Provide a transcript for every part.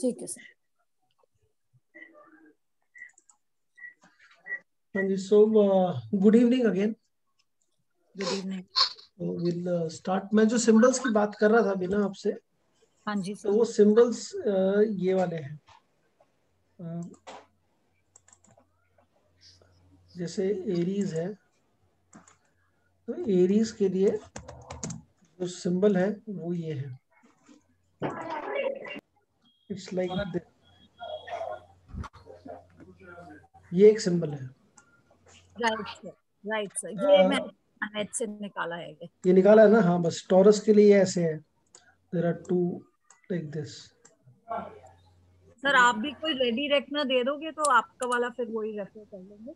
ठीक है सर। हाँ जी, so good evening again. Good evening. Will start. मैं जो सिंबल्स की बात कर रहा था बिना आपसे, हाँ जी तो सर। वो सिंबल्स ये वाले हैं। जैसे एरीज है, तो एरीज के लिए जो सिंबल है वो ये है। It's like this. ये एक सिंबल है। राइट सर, राइट सर, ये अ, मैंने नेट से निकाला है ये। ये निकाला है ना? हाँ, बस टॉरस के लिए ऐसे है। There are two like this. Sir आप भी कोई रेडी रेकनर दे दोगे तो आपका वाला फिर वही रेफर कर लेंगे।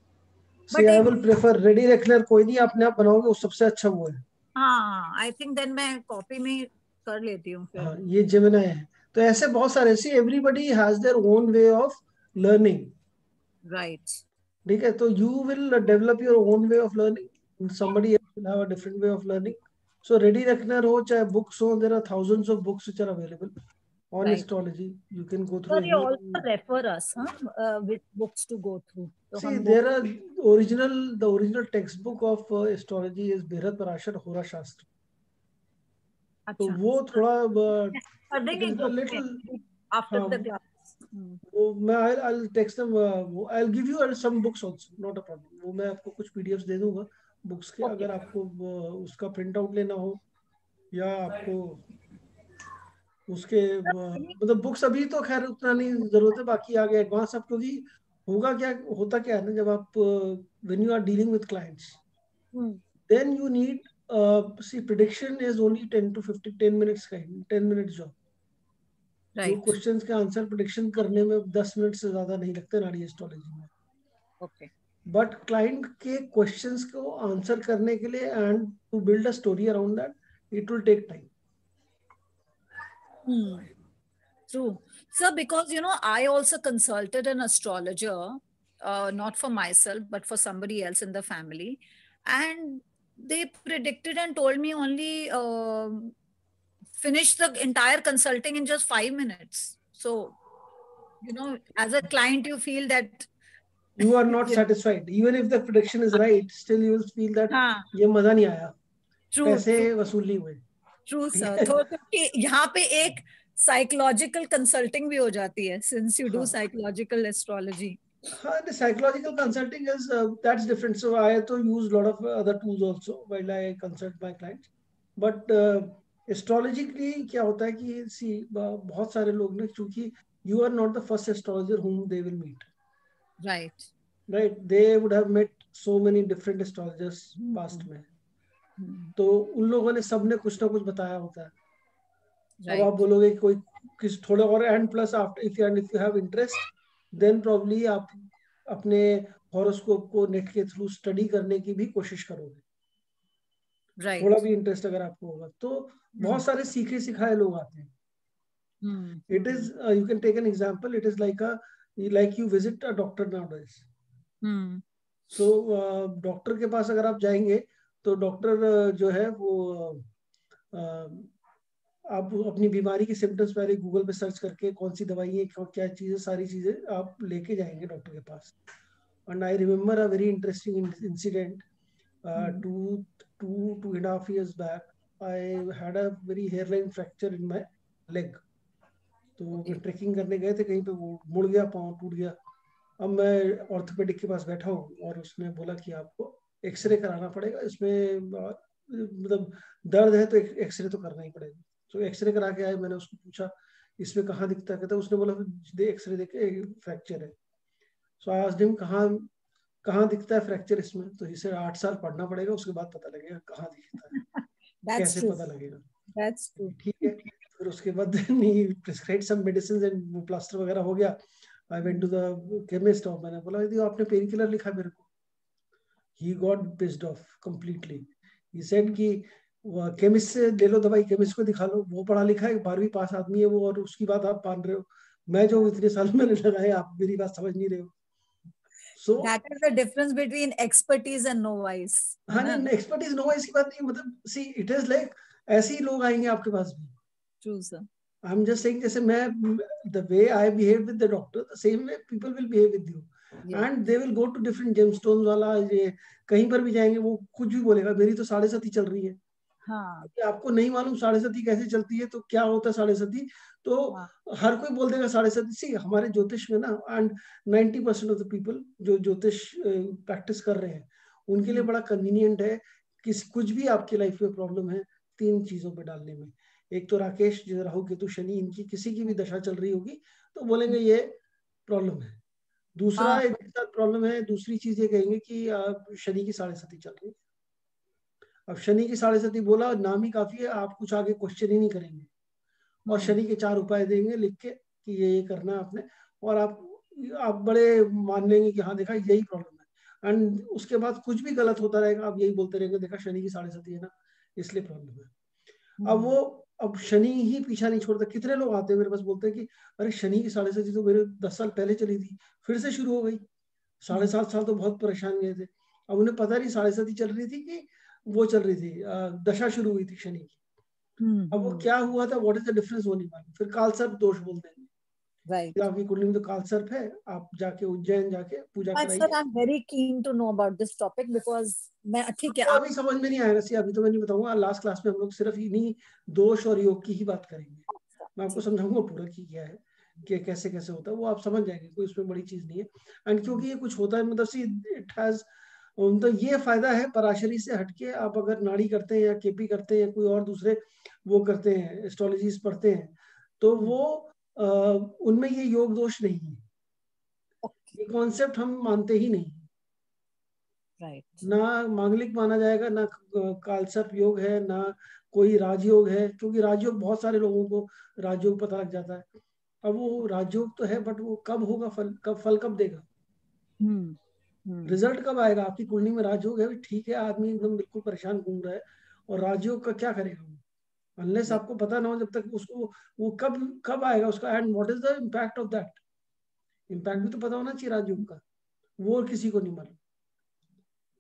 सी बट आई एक, विल प्रेफर रेडी रेकनर। कोई नहीं, अपने आप बनाओगे वो सबसे अच्छा वो है। हाँ आई थिंक देन मैं कॉपी में कर लेती हूँ फिर। हाँ, ये जेमिनाई है। तो ऐसे बहुत सारे, see everybody has their own way of learning. Right. ठीक है, तो you will develop your own way of learning, somebody else will have a different way of learning. So ready reckoner हो चाहे books हो, there are thousands of books which are available on right astrology. You can go through sir, ये any. Also refer us with books to go through, तो See, हम वो। there are the original textbook of astrology is Bharat Parashar Hora Shastra. तो अच्छा वो sir, थोड़ा कर it देंगे is a ग्रुप में little. आफ्टर हाँ, द क्लास। वो मैं I'll text them. I'll give you some books also, not a problem. वो मैं आपको कुछ PDFs दे दूंगा बुक्स के, ओके। अगर आपको उसका प्रिंट आउट लेना हो, या आपको उसके मतलब बुक्स अभी तो खैर उतना नहीं जरूरत है, बाकी आगे एडवांस आप, क्योंकि होगा क्या, होता क्या है ना, जब आप when you are dealing with clients, then you need see prediction is only 10 to 15 10 minutes का, 10 मिनट्स जॉब। जो राइट। क्वेश्चंस के आंसर प्रिडिक्शन करने में 10 मिनट से ज्यादा नहीं लगते नाड़ी एस्ट्रोलॉजी में। ओके। बट क्लाइंट के क्वेश्चंस को आंसर करने के लिए and to build a story around that, it will take time. True. Sir, because I also consulted an astrologer, not for myself, but for somebody else in the family. And they predicted and told me only finish the entire consulting in just 5 minutes. So, as a client, you feel that, You are not you know, satisfied even if the prediction is right, still you will feel that हाँ, ये मजा नहीं आया, true, पैसे true, वसूल नहीं हुए। true, ठीक sir. है। तो क्योंकि यहाँ पे एक साइकोलॉजिकल कंसल्टिंग भी हो जाती है, since you do हाँ psychological astrology. हाँ, the psychological consulting is that's different. So I to use a lot of other tools also while I consult my clients. But astrologically क्या होता है कि सी बहुत सारे लोग ना, क्योंकि you are not the first astrologer whom they will meet, Right. right? They would have met so many different astrologers past में, तो उन लोगों ने सबने कुछ ना कुछ बताया होता है। अब आप Right. बोलोगे कि कोई किस थोड़े और, and plus after if you have interest, then probably आप अपने हॉरोस्कोप को नेट के थ्रू स्टडी करने की भी कोशिश करोगे। Right. थोड़ा भी इंटरेस्ट अगर आपको होगा तो बहुत सारे सीखे सिखाए लोग आते हैं। It is, you can take an example, it is like you visit a doctor nowadays. So doctor के पास अगर आप जाएंगे तो डॉक्टर जो है वो आप अपनी बीमारी की सिम्टम्स पहले गूगल पे सर्च करके कौन सी दवाई है, क्या चीजें, सारी चीजें आप लेके जाएंगे डॉक्टर के पास। And I remember a very interesting incident. two and a half years back, I had a very hairline fracture in my leg. तो ट्रेकिंग करने गए थे कहीं पे, वो मुड़ गया, पाँव टूट गया। अब मैं ऑर्थोपेडिक के पास बैठा हूँ और उसने बोला कि आपको एक्सरे कराना पड़ेगा, इसमें मतलब दर्द है तो एक्सरे तो करना ही पड़ेगा। तो एक्सरे करा के आए, मैंने उसको पूछा इसमें कहाँ दिखता है, कहता उसने बोला दे एक्सरे देखे फ्रैक्चर है। सो आई आस्क्ड हिम कहाँ कहाँ दिखता है फ्रैक्चर इसमें, तो इसे 8 साल पढ़ना पड़ेगा, उसके बाद पता लगेगा कहाँ दिखता है, That's कैसे true. पता लगेगा। That's true. ठीक है, फिर उसके बाद ही prescribe some medicine and plaster वगैरह हो गया। I went to the chemist और मैंने बोला यदि आपने पेन किलर लिखा मेरे को। He got pissed off completely. He said कि केमिस्ट से ले लो दवाई, केमिस्ट को दिखा लो, वो पढ़ा लिखा है, 12वीं पास आदमी है वो, और उसकी बात आप मान रहे हो। मैं जो इतने साल मैंने लगाए, आप मेरी बात समझ नहीं रहे हो। So, That is the difference between expertise and novice. हाँ नहीं, एक्सपर्टीज नो, इसकी बात नहीं, मतलब सी इट इज लाइक ऐसे ही लोग आएंगे आपके पास भी। True, sir. I'm just saying, जैसे मैं, the way I behave with the doctor, the same way people will behave with you. Yeah. And they will go to different gemstones वाला, ये कहीं पर भी जाएंगे वो कुछ भी बोलेगा, मेरी तो 7.5 चल रही है। हाँ, आपको नहीं मालूम 7.5 कैसे चलती है, तो क्या होता है 7.5, तो हाँ, हर कोई बोल देगा 7.5। सी हमारे ज्योतिष में ना, एंड 90% ऑफ द पीपल जो ज्योतिष प्रैक्टिस कर रहे हैं, उनके लिए बड़ा कन्वीनियंट है कि कुछ भी आपकी लाइफ में प्रॉब्लम है 3 चीजों पे डालने में। एक तो राकेश, जो राहु केतु शनि, इनकी किसी की भी दशा चल रही होगी तो बोलेंगे ये प्रॉब्लम है। दूसरा हाँ, एक साथ प्रॉब्लम है, दूसरी चीज ये कहेंगे कि शनि की 7.5 चल रही है। अब शनि की 7.5 बोला, नाम ही काफी है, आप कुछ आगे क्वेश्चन ही नहीं करेंगे, और शनि के 4 उपाय देंगे लिख के कि ये करना है आपने, और आप बड़े मान लेंगे कि हाँ देखा यही प्रॉब्लम है। एंड उसके बाद कुछ भी गलत होता रहेगा, आप यही बोलते रहेंगे देखा शनि की 7.5 है ना, इसलिए प्रॉब्लम है। अब शनि ही पीछा नहीं छोड़ता। कितने लोग आते हैं मेरे पास, बोलते हैं कि अरे शनि की 7.5 तो मेरे 10 साल पहले चली थी, फिर से शुरू हो गई। 7.5 साल तो बहुत परेशान गए थे। अब उन्हें पता नहीं 7.5 चल रही थी कि वो चल रही थी, दशा शुरू हुई थी शनि की। अब वो क्या हुआ था, व्हाट इज द डिफरेंस, वो नहीं मालूम। फिर कालसर्प दोष बोल देंगे। राइट। आपकी कुंडली में तो कालसर्प है, आप जाके उज्जैन जाके पूजा कराइए। Sir, I am very keen to know about this topic because मैं, ठीक है, तो अभी समझ में नहीं आएगा, सी अभी तो मैं नहीं बताऊंगा। लास्ट क्लास में हम लोग सिर्फ इन्हीं दोष और योग की ही बात करेंगे। मैं आपको समझाऊंगा पूरा कि क्या है, कि कैसे कैसे होता है, वो आप समझ जाएंगे, कोई उसमें बड़ी चीज नहीं है। एंड क्योंकि ये कुछ होता है, मतलब सी इट हैज, तो ये फायदा है पराशरी से हटके, आप अगर नाड़ी करते हैं या केपी करते हैं या कोई और दूसरे वो करते हैं, एस्ट्रोलॉजीज पढ़ते हैं, तो वो उनमें ये योग दोष नहीं है। ये कॉन्सेप्ट हम मानते ही नहीं। राइट। ना मांगलिक माना जाएगा, ना कालसर्प योग है, ना कोई राजयोग है, क्योंकि राजयोग बहुत सारे लोगों को राजयोग पता लग जाता है। अब वो राजयोग तो है, बट वो कब होगा, फल कब देगा, रिजल्ट कब आएगा। आपकी कुंडली में राजयोग है, ठीक है, आदमी एकदम बिल्कुल परेशान घूम रहा है, और राजयोग का क्या करेगा वो, अनलेस आपको पता ना हो जब तक उसको, वो कब कब आएगा उसका, and what is the impact of that. Impact भी तो पता होना चाहिए राजयोग का, वो किसी को नहीं मालूम।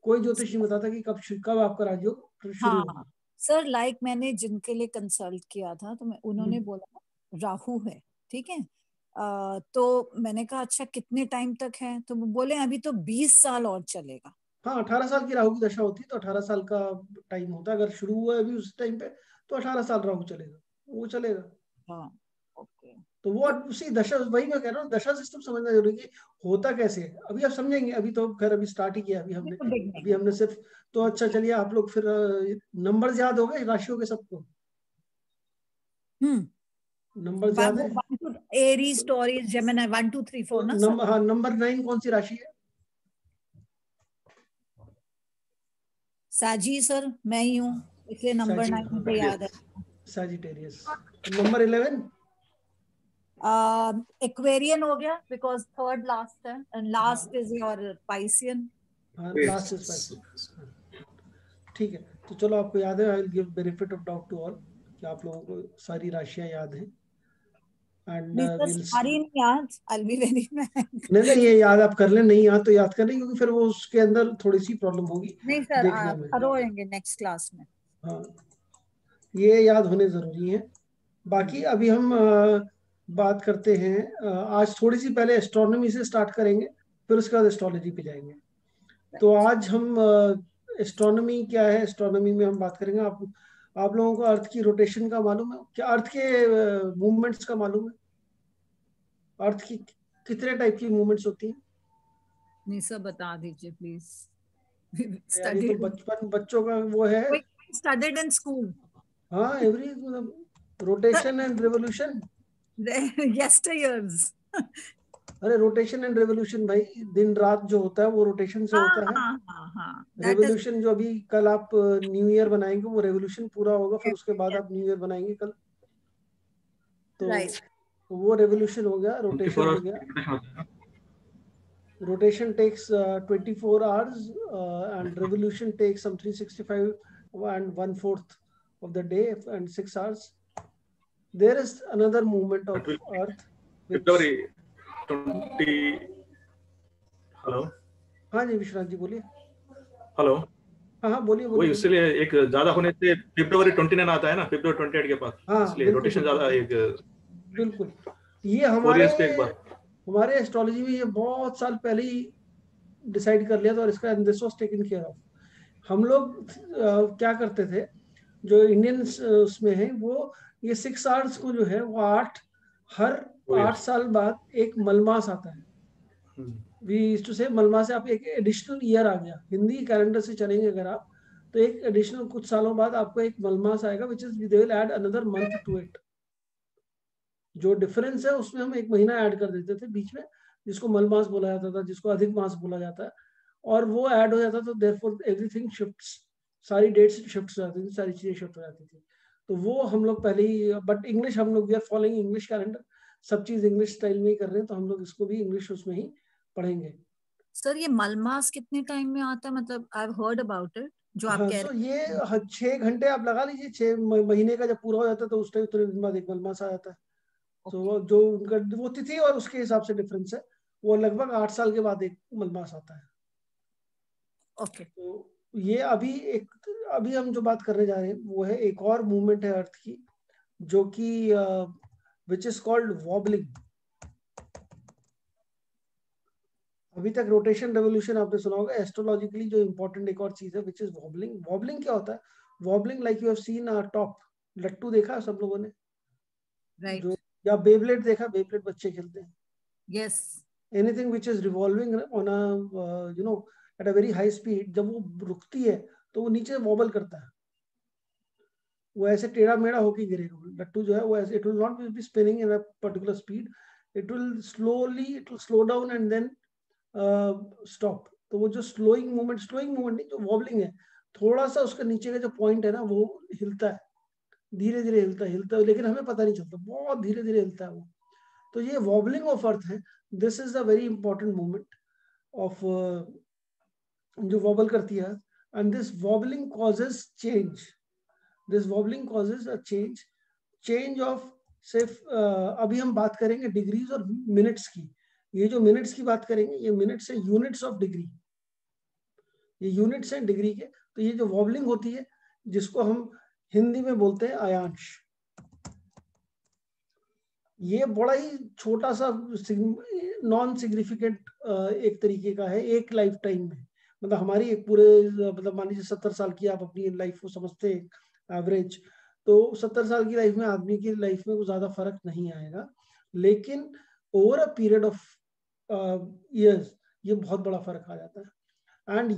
कोई ज्योतिष नहीं बताता कि कब आपका राजयोग शुरू होगा। हाँ सर, लाइक मैंने जिनके लिए कंसल्ट किया था, तो उन्होंने बोला राहु है, ठीक है। तो मैंने कहा अच्छा कितने टाइम तक है, तो वो बोले अभी तो 20 साल और चलेगा। हाँ, 18 साल की राहु की दशा होती है, तो 18 साल का टाइम होता है। अगर शुरू हुआ है अभी उस टाइम पे, तो 18 साल राहु चलेगा, वो चलेगा। हाँ, ओके। तो वो उसी दशा, वही मैं कह रहा हूँ, दशा सिस्टम समझना जरूरी है, होता कैसे है। अभी आप समझेंगे, अभी तो खैर अभी स्टार्ट ही किया अभी हमने सिर्फ। तो अच्छा चलिए, आप लोग फिर नंबर याद हो गए राशियों के सबको? नंबर याद है? एरीज, टॉरस, जेमिनी, 1 2 3 4 ना सर? हाँ, नंबर 9 कौन सी राशि है? साजी सर, मैं ही हूँ, इसलिए नंबर 9 मुझे याद है। सैजिटेरियस। नंबर 11? एक्वेरियन हो गया, बिकॉज थर्ड लास्ट है, and last is your Piscean. Last is Piscean. ठीक है, तो चलो आपको याद है, I will give benefit of doubt to all, कि आप लोगों को सारी राशियां याद हैं। एंड सारी नहीं याद, I will be very mad. नहीं, ये याद आप कर लें, नहीं याद तो याद कर लें, क्योंकि फिर वो उसके अंदर थोड़ी सी प्रॉब्लम होगी नहीं सर, देखने में। करोगे नेक्स्ट क्लास में। हाँ, ये याद होने जरूरी है। बाकी अभी हम बात करते हैं, आज थोड़ी सी पहले एस्ट्रोनॉमी से स्टार्ट करेंगे, फिर उसके बाद एस्ट्रोलॉजी पे जाएंगे। तो आज हम एस्ट्रोनॉमी क्या है, एस्ट्रोनॉमी में हम बात करेंगे। आप लोगों को अर्थ की रोटेशन का मालूम है क्या? अर्थ के मूवमेंट्स का मालूम है? अर्थ की कितने टाइप की मूवमेंट्स होती हैं? नहीं सर, बता दीजिए प्लीज। यार, ये तो बचपन बच्चों का वो है। Studied in school. हाँ, एवरी रोटेशन एंड रेवोल्यूशन। यस्टरयर्स। अरे रोटेशन एंड रेवोल्यूशन भाई, दिन रात जो होता है वो रोटेशन से होता है। दैट इज रेवोल्यूशन जो अभी कल आप न्यू ईयर बनाएंगे, वो रेवोल्यूशन पूरा होगा, फिर उसके बाद आप न्यू ईयर बनाएंगे कल। तो वो रेवोल्यूशन हो गया, रोटेशन हो गया। Rotation takes 24 hours, and revolution takes some 365 and 1/4 of the day and 6 hours. There is another movement of Earth. February 20. Hello. हाँ जी विश्वनाथ जी बोलिए। हेलो। हाँ बोलिए। वही इसलिए एक ज्यादा होने से February 29 आता है ना, February 28 के पास, इसलिए रोटेशन ज्यादा एक बिल्कुल। ये 4 years पे एक बार। हमारे एस्ट्रोलॉजी में ये बहुत साल पहले ही डिसाइड कर लिया था और इसका this was taken care of. हम लोग क्या करते थे, जो इंडियन उसमें है, वो ये 6 आवर्स को जो है वो 8 हर 8 साल बाद एक मलमास आता है। वी यूज्ड टू से मलमास से आप एक एडिशनल ईयर आ गया। हिंदी कैलेंडर से चलेंगे अगर आप, तो एक एडिशनल कुछ सालों बाद आपको एक मलमास आएगा, which is they will add another month to it. जो डिफरेंस है उसमें हम एक महीना ऐड कर देते थे बीच में, जिसको मलमास बोला जाता था, जिसको अधिक मास बोला जाता है, और वो ऐड हो जाता, तो देयरफॉर एवरीथिंग शिफ्ट्स, सारी डेट्स शिफ्ट हो जाती थी, सारी चीजें शिफ्ट हो जाती थी। तो वो हम लोग पहले ही, बट इंग्लिश हम लोग we are following English calendar, सब चीज इंग्लिश स्टाइल में ही कर रहे हैं, तो हम लोग इसको भी इंग्लिश उसमें ही पढ़ेंगे। सर ये मलमास कितने टाइम में आता है, मतलब आई हैव हर्ड अबाउट इट जो आप हाँ, कह सो रहे ये 6 घंटे आप लगा लीजिए, 6 महीने का जब पूरा हो जाता है तो उस टाइम उतने दिन बाद एक मलमास आ जाता है। तो हैं? वो जो उनका वो तिथि और उसके हिसाब से डिफरेंस है, वो लगभग 8 साल के बाद एक मलमास आता है। ओके। तो ये अभी हम जो बात करने जा रहे हैं वो है एक और मूवमेंट है अर्थ की, जो कि विच इज कॉल्ड वॉबलिंग। अभी तक रोटेशन रेवोल्यूशन आपने सुना होगा, एस्ट्रोलॉजिकली जो इंपॉर्टेंट एक और चीज है विच इज वॉबलिंग। वॉबलिंग क्या होता है? Wobbling like you have seen top, लट्टू देखा है सब लोगों ने, राइट। जो, या बेब्लेड देखा, बेब्लेड बच्चे खेलते हैं। Yes. Anything which is revolving on a at a very high speed, जब वो रुकती है तो वो नीचे वॉबल करता है, वो ऐसे टेढ़ा मेढ़ा होके गिरेगा। लट्टू जो है वो ऐसे, it will not be spinning in a particular speed, it will slow down and then stop. तो वो जो स्लोइंग मूवमेंट नहीं, जो वॉबलिंग है, थोड़ा सा उसका नीचे का जो पॉइंट है ना वो हिलता है, धीरे धीरे हिलता है, लेकिन हमें पता नहीं चलता, बहुत धीरे धीरे हिलता है वो। तो ये वॉबलिंग ऑफ अर्थ है, this is a very important movement of जो वॉबल करती है, and this wobbling causes change, this wobbling causes a change of सिर्फ, अभी हम बात करेंगे डिग्रीज और मिनट्स की। ये जो मिनट्स की बात करेंगे, ये मिनट्स है यूनिट्स ऑफ डिग्री, ये यूनिट्स हैं डिग्री के। तो ये जो वॉबलिंग होती है, जिसको हम हिंदी में बोलते हैं अयांश, ये बड़ा ही छोटा सा नॉन सिग्निफिकेंट एक तरीके का है एक लाइफ टाइम में। मतलब हमारी एक पूरे, मतलब मान लीजिए 70 साल की आप अपनी लाइफ को समझते हैं एवरेज, तो 70 साल की लाइफ में आदमी की लाइफ में वो ज्यादा फर्क नहीं आएगा, लेकिन over a period of years ये बहुत बड़ा फर्क आ जाता है। एंड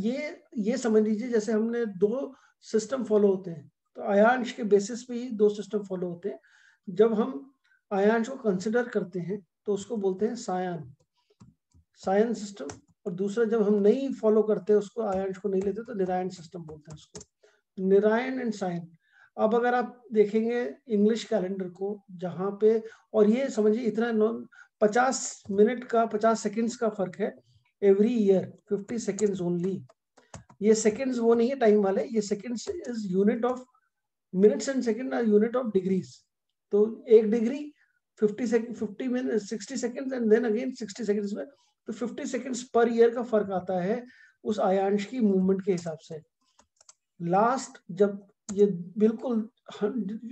ये समझ लीजिए, जैसे हमने 2 सिस्टम फॉलो होते हैं, तो अयांश के बेसिस पे ही 2 सिस्टम फॉलो होते हैं। जब हम अयांश को कंसिडर करते हैं तो उसको बोलते हैं सायन सिस्टम, और दूसरा जब हम नहीं फॉलो करते उसको, अयांश को नहीं लेते, तो निरायन सिस्टम बोलते हैं उसको, निरायन एंड सायन। अब अगर आप देखेंगे इंग्लिश कैलेंडर को, जहां पे, और ये समझिए इतना 50 मिनट का 50 सेकेंड्स का फर्क है एवरी ईयर, 50 सेकेंड्स ओनली। ये सेकेंड्स वो नहीं है टाइम वाले, ये seconds is unit of minutes and second are unit of degrees. तो एक degree 50 minute 60 seconds and then again 60 seconds में, तो 50 सेकेंड्स पर ईयर का फर्क आता है उस अयांश की मूवमेंट के हिसाब से। लास्ट जब ये बिल्कुल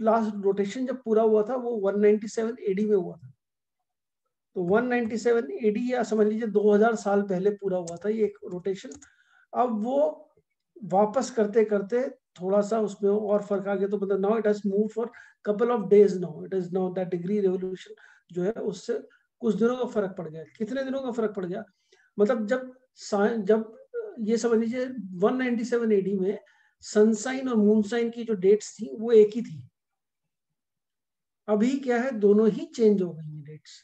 लास्ट रोटेशन जब पूरा हुआ था वो 197 एडी में हुआ था। तो 197 एडी, या समझ लीजिए 2000 साल पहले पूरा हुआ था ये एक रोटेशन। अब वो वापस करते करते थोड़ा सा उसमें और फर्क आ गया, तो मतलब now it has move for couple of days, now it is now that degree revolution जो है उससे कुछ दिनों का फर्क पड़ गया। कितने दिनों का फर्क पड़ गया? मतलब जब ये समझ लीजिए 197 एडी में सनसाइन और मूनसाइन की जो डेट्स थी वो एक ही थी। अभी क्या है, दोनों ही चेंज हो गई हैं डेट्स।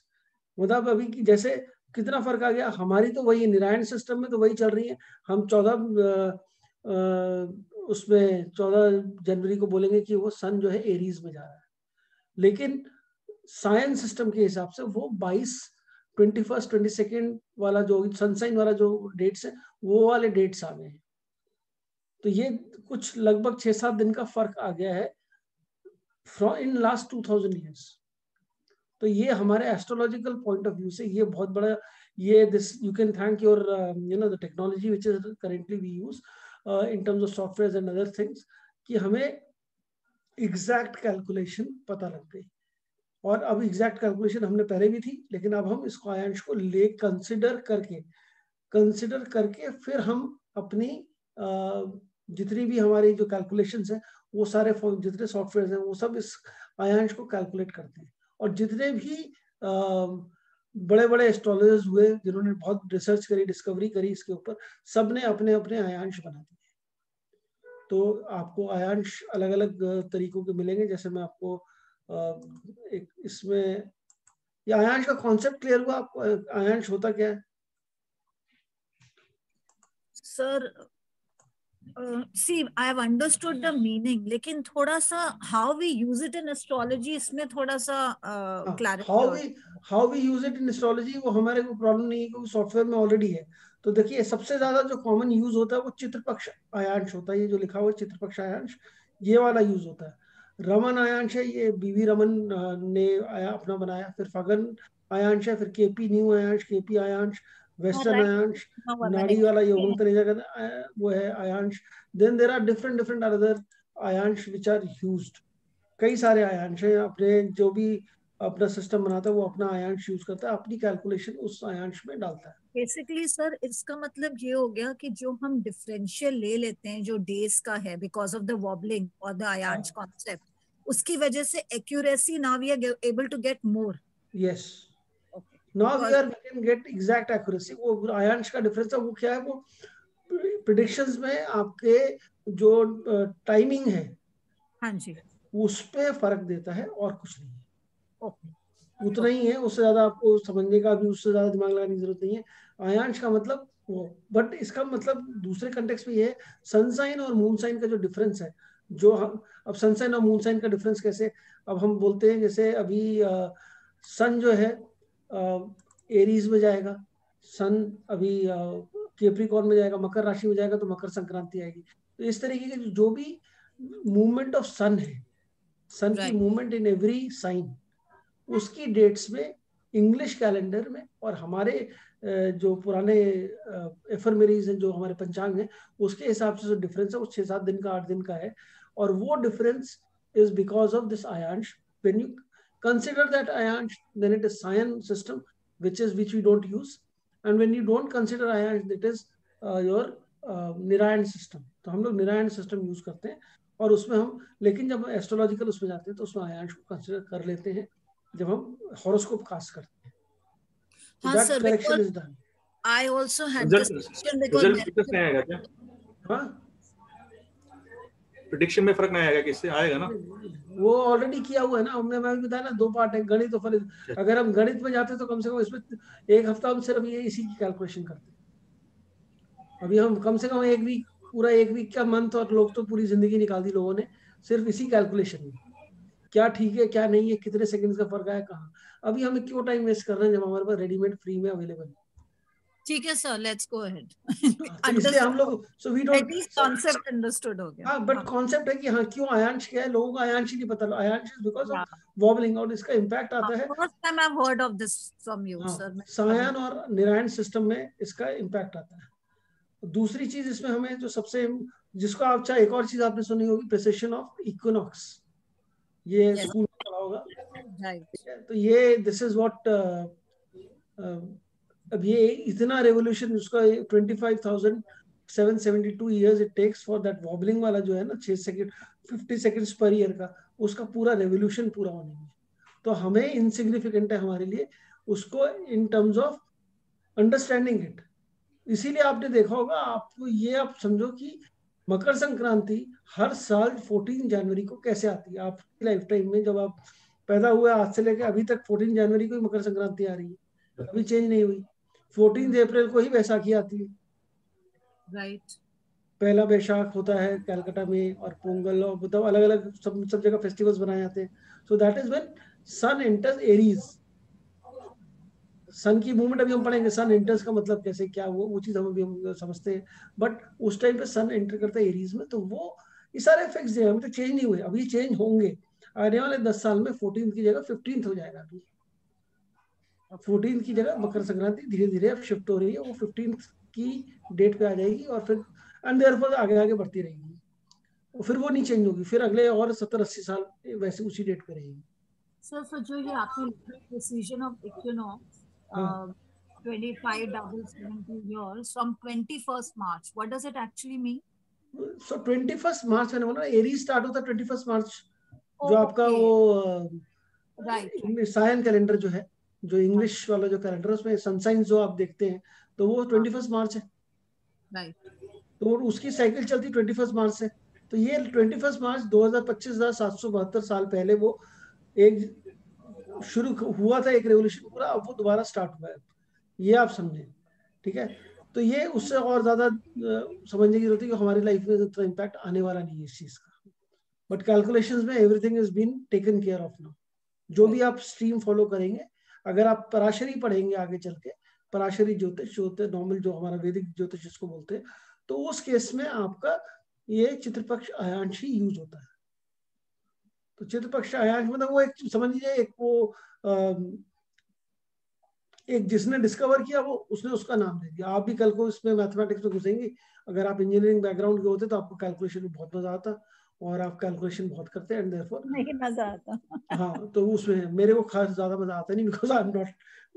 मतलब अभी की जैसे कितना फर्क आ गया, हमारी तो वही निरायण सिस्टम में तो वही चल रही है। हम 14 उसमें 14 जनवरी को बोलेंगे कि वो सन जो है एरीज में जा रहा है, लेकिन साइंस सिस्टम के हिसाब से वो 22, 21, 22 वाला जो सनसाइन वाला जो डेट्स है वो वाले डेट्स आ गए हैं। तो ये कुछ लगभग 6-7 दिन का फर्क आ गया है फ्रॉम इन लास्ट 2000 ईयर्स। तो ये हमारे एस्ट्रोलॉजिकल पॉइंट ऑफ व्यू से ये बहुत बड़ा, ये this you can thank your the technology which is currently we use in terms of software and other things, कि हमें एग्जैक्ट कैलकुलेशन पता लग गई। और अब एग्जैक्ट कैलकुलेशन हमने पहले भी थी, लेकिन अब हम इसको आयांश को ले कंसिडर करके फिर हम अपनी जितनी भी हमारी जो कैलकुलेशंस है वो सारे जितने सॉफ्टवेयर हैं वो सब इस आयांश को कैलकुलेट करते हैं। और जितने भी बड़े बड़े एस्ट्रोलॉजर्स हुए जिन्होंने बहुत रिसर्च करी, डिस्कवरी करी इसके ऊपर, सब ने अपने अपने आयांश बना दिए। तो आपको आयांश अलग अलग तरीकों के मिलेंगे। जैसे मैं आपको एक इसमें, ये आयांश का कॉन्सेप्ट क्लियर हुआ आपको? आयांश होता क्या है sir? see, I have understood the meaning, लेकिन थोड़ा सा how we use it in astrology इसमें थोड़ा सा clarity। How we use it in astrology वो हमारे को प्रॉब्लम नहीं है, क्योंकि सॉफ्टवेयर में ऑलरेडी है। तो देखिए, सबसे ज्यादा जो कॉमन यूज होता है वो चित्रपक्ष आयांश होता है। ये जो लिखा हुआ है चित्रपक्ष आयांश, ये वाला यूज होता है। रमन आयांश है, ये बीवी रमन ने अपना बनाया। फिर फगन आयांश है, फिर केपी न्यू आयांश, केपी आयांश, वेस्टर्न आयांश, नाड़ी वाला ये उमंग तनेजा का वो है आयांश। Then there are different different other आयांश विच आर यूज्ड। कई सारे आयांश हैं। अपने जो भी अपना सिस्टम बनाता है वो अपना आयांश यूज करता है, अपनी कैलकुलेशन उस आयांश में डालता है। बेसिकली सर इसका मतलब ये हो गया कि जो हम डिफरेंशियल ले लेते हैं जो डेज का है बिकॉज ऑफ द वॉबलिंग और द आयांश कॉन्सेप्ट, उसकी वजह से accuracy now we are able to get more. Yes, now we can get exact accuracy. वो आयांश का डिफरेंस है, वो क्या है, वो प्रेडिक्शंस में आपके जो टाइमिंग है, हाँ जी, उस पे फर्क देता है और कुछ नहीं है। ओके, उतना ही है, उससे ज्यादा आपको समझने का भी उससे ज्यादा दिमाग लगाने की जरूरत नहीं है। आयांश का मतलब वो, बट इसका मतलब दूसरे कंटेक्स्ट में ये है, सनसाइन और मून साइन का जो डिफरेंस है, जो हम अब सनसाइन और मून साइन का डिफरेंस कैसे, अब हम बोलते हैं जैसे अभी सन जो है एरीज में जाएगा, सन अभी कैप्रिकॉर्न में जाएगा, मकर राशि में जाएगा, तो मकर संक्रांति आएगी। तो इस तरीके के जो भी मूवमेंट ऑफ सन है, सन की मूवमेंट इन एवरी साइन, उसकी डेट्स में इंग्लिश कैलेंडर में और हमारे जो पुराने एफरमेरीज हैं, जो हमारे पंचांग हैं, उसके हिसाब से जो डिफरेंस है वो 6-7 दिन का, 8 दिन का है। और वो difference is because of this आयांश। व्हेन यू कंसिडर दैट आयांश, देन इट इज सायन system which we don't use, and when you don't consider आयांश, that is your निरायण सिस्टम। तो हम लोग निरायण सिस्टम यूज करते हैं, और उसमें हम, लेकिन जब एस्ट्रोलॉजिकल उसमें जाते हैं तो उसमें आयांश को कंसिडर कर लेते हैं जब हम हॉरोस्कोप कास्ट करते हैं। हाँ that sir, correction is done. I also had this question because result नहीं आएगा क्या? हाँ, प्रेडिक्शन में फर्क नहीं आएगा, किससे आएगा ना? वो ऑलरेडी किया हुआ है ना, हमने, मैं भी बताया ना, 2 पार्ट है, गणित और फलित। अगर हम गणित में जाते तो कम से कम इसमें 1 हफ्ता हम सिर्फ ये इसी की कैलकुलेशन करते हैं। अभी हम कम से कम 1 वीक, पूरा 1 वीक का मंथ, और लोग तो पूरी जिंदगी निकाल दी लोगों ने सिर्फ इसी कैलकुलेशन में, क्या ठीक है क्या नहीं है, कितने सेकंड्स का फर्क आया, कहाँ। अभी हमें क्यों टाइम वेस्ट कर रहे हैं जब हमारे पास रेडीमेड फ्री में अवेलेबल है। ठीक है सर, लेट्स गो अहेड। तो इसलिए हम लोग, so we don't, at least concept understood हो गया। हाँ, बट कॉन्सेप्ट है कि हाँ क्यों आयांश क्या है, लोगों को आयांश ही नहीं पता। आयांश इज बिकॉज ऑफ वॉबलिंग, और इसका इम्पैक्ट आता है, first time I have heard of this from you sir. सायन और निरायण सिस्टम में इसका इम्पैक्ट आता है। दूसरी चीज इसमें हमें जो सबसे, जिसको आप चाहे, एक और चीज आपने सुनी होगी, प्रिसेशन ऑफ इक्विनॉक्स, ये स्कूल में पढ़ा होगा। तो ये दिस इज व्हाट, अब ये इतना रेवोल्यूशन, उसका 25,772 years it takes for that wobbling वाला जो है ना, 6 सेकंड 50 सेकंड्स पर ईयर का, उसका पूरा रेवोल्यूशन पूरा होने में, तो हमें इनसिग्निफिकेंट है हमारे लिए उसको, इन टर्म्स ऑफ अंडरस्टैंडिंग इट। इसीलिए आपने देखा होगा, आपको ये आप समझो कि मकर संक्रांति हर साल 14 जनवरी को कैसे आती है आपकी लाइफ टाइम में, जब आप पैदा हुए आज से लेकर अभी तक 14 जनवरी को ही मकर संक्रांति आ रही है, अभी चेंज नहीं हुई। 14 अप्रैल को ही बैसाखी आती है, राइट। पहला बैसाख होता है कलकत्ता में, और पोंगल, और मतलब अलग अलग सब जगह फेस्टिवल्स बनाए जाते हैं। So that is when sun enters Aries. Sun की मूवमेंट अभी हम पढ़ेंगे, सन एंटर्स का मतलब कैसे, क्या वो चीज हम अभी हम समझते हैं, बट उस टाइम पे सन एंटर करता है एरीज में, तो वो ये सारे इफेक्ट्स जो है अभी तक चेंज नहीं हुए, अभी चेंज होंगे आने वाले 10 साल में। 14 की जगह 15 हो जाएगा अभी, 14 की जगह मकर संक्रांति धीरे धीरे अब शिफ्ट हो रही है, वो 15 की डेट पे आ जाएगी, और फिर एंड देयरफॉर आगे आगे बढ़ती रहेगी, और फिर वो नहीं चेंज होगी, फिर अगले और 70-80 साल वैसे उसी डेट पे रहेगी। सर सर जो ये आपने लिखा प्रिसीजन ऑफ इक्विनॉक्स हाँ 25/770 years from 21st March, what does it actually mean? सो 21 मार्च मैंने बोला एरी स्टार्ट होता है 21 मार्च, जो आपका Okay, वो right, सायन कैलेंडर जो है, जो इंग्लिश वाला जो कैलेंडर है उसमें सनसाइन जो आप देखते हैं तो वो 21 मार्च है। right. तो उसकी साइकिल चलती 21 मार्च से। तो ये 21 मार्च 2025,772 साल पहले वो एक शुरू हुआ था एक रेवोल्यूशन पूरा, अब वो दोबारा स्टार्ट हुआ है, ये आप समझें। ठीक है, तो ये उससे और ज्यादा समझने की जरूरत है कि हमारी लाइफ में इतना इम्पैक्ट आने वाला नहीं है इस चीज का। बट कैलकुलेशंस में everything is been taken care of now. जो भी आप स्ट्रीम फॉलो करेंगे, अगर आप पराशरी पढ़ेंगे आगे चल के, पराशरी ज्योतिष जो होते हैं नॉर्मल, जो हमारा वैदिक ज्योतिष जिसको बोलते हैं, तो उस केस में आपका ये चित्रपक्ष अयांश ही यूज होता है। तो चित्रपक्ष अयांश मतलब वो एक समझ लीजिए एक वो एक जिसने डिस्कवर किया वो उसने उसका नाम दे दिया। आप भी कल को इसमें मैथमेटिक्स में घुसेंगे, अगर आप इंजीनियरिंग बैकग्राउंड के होते तो आपको कैलकुलेशन में बहुत मजा आता, और आप कैलकुलेशन बहुत करते हैं एंड देयरफॉर। नहीं मजा आता। हाँ, तो उसमें मेरे को खास ज्यादा मजा आता नहीं, because I am not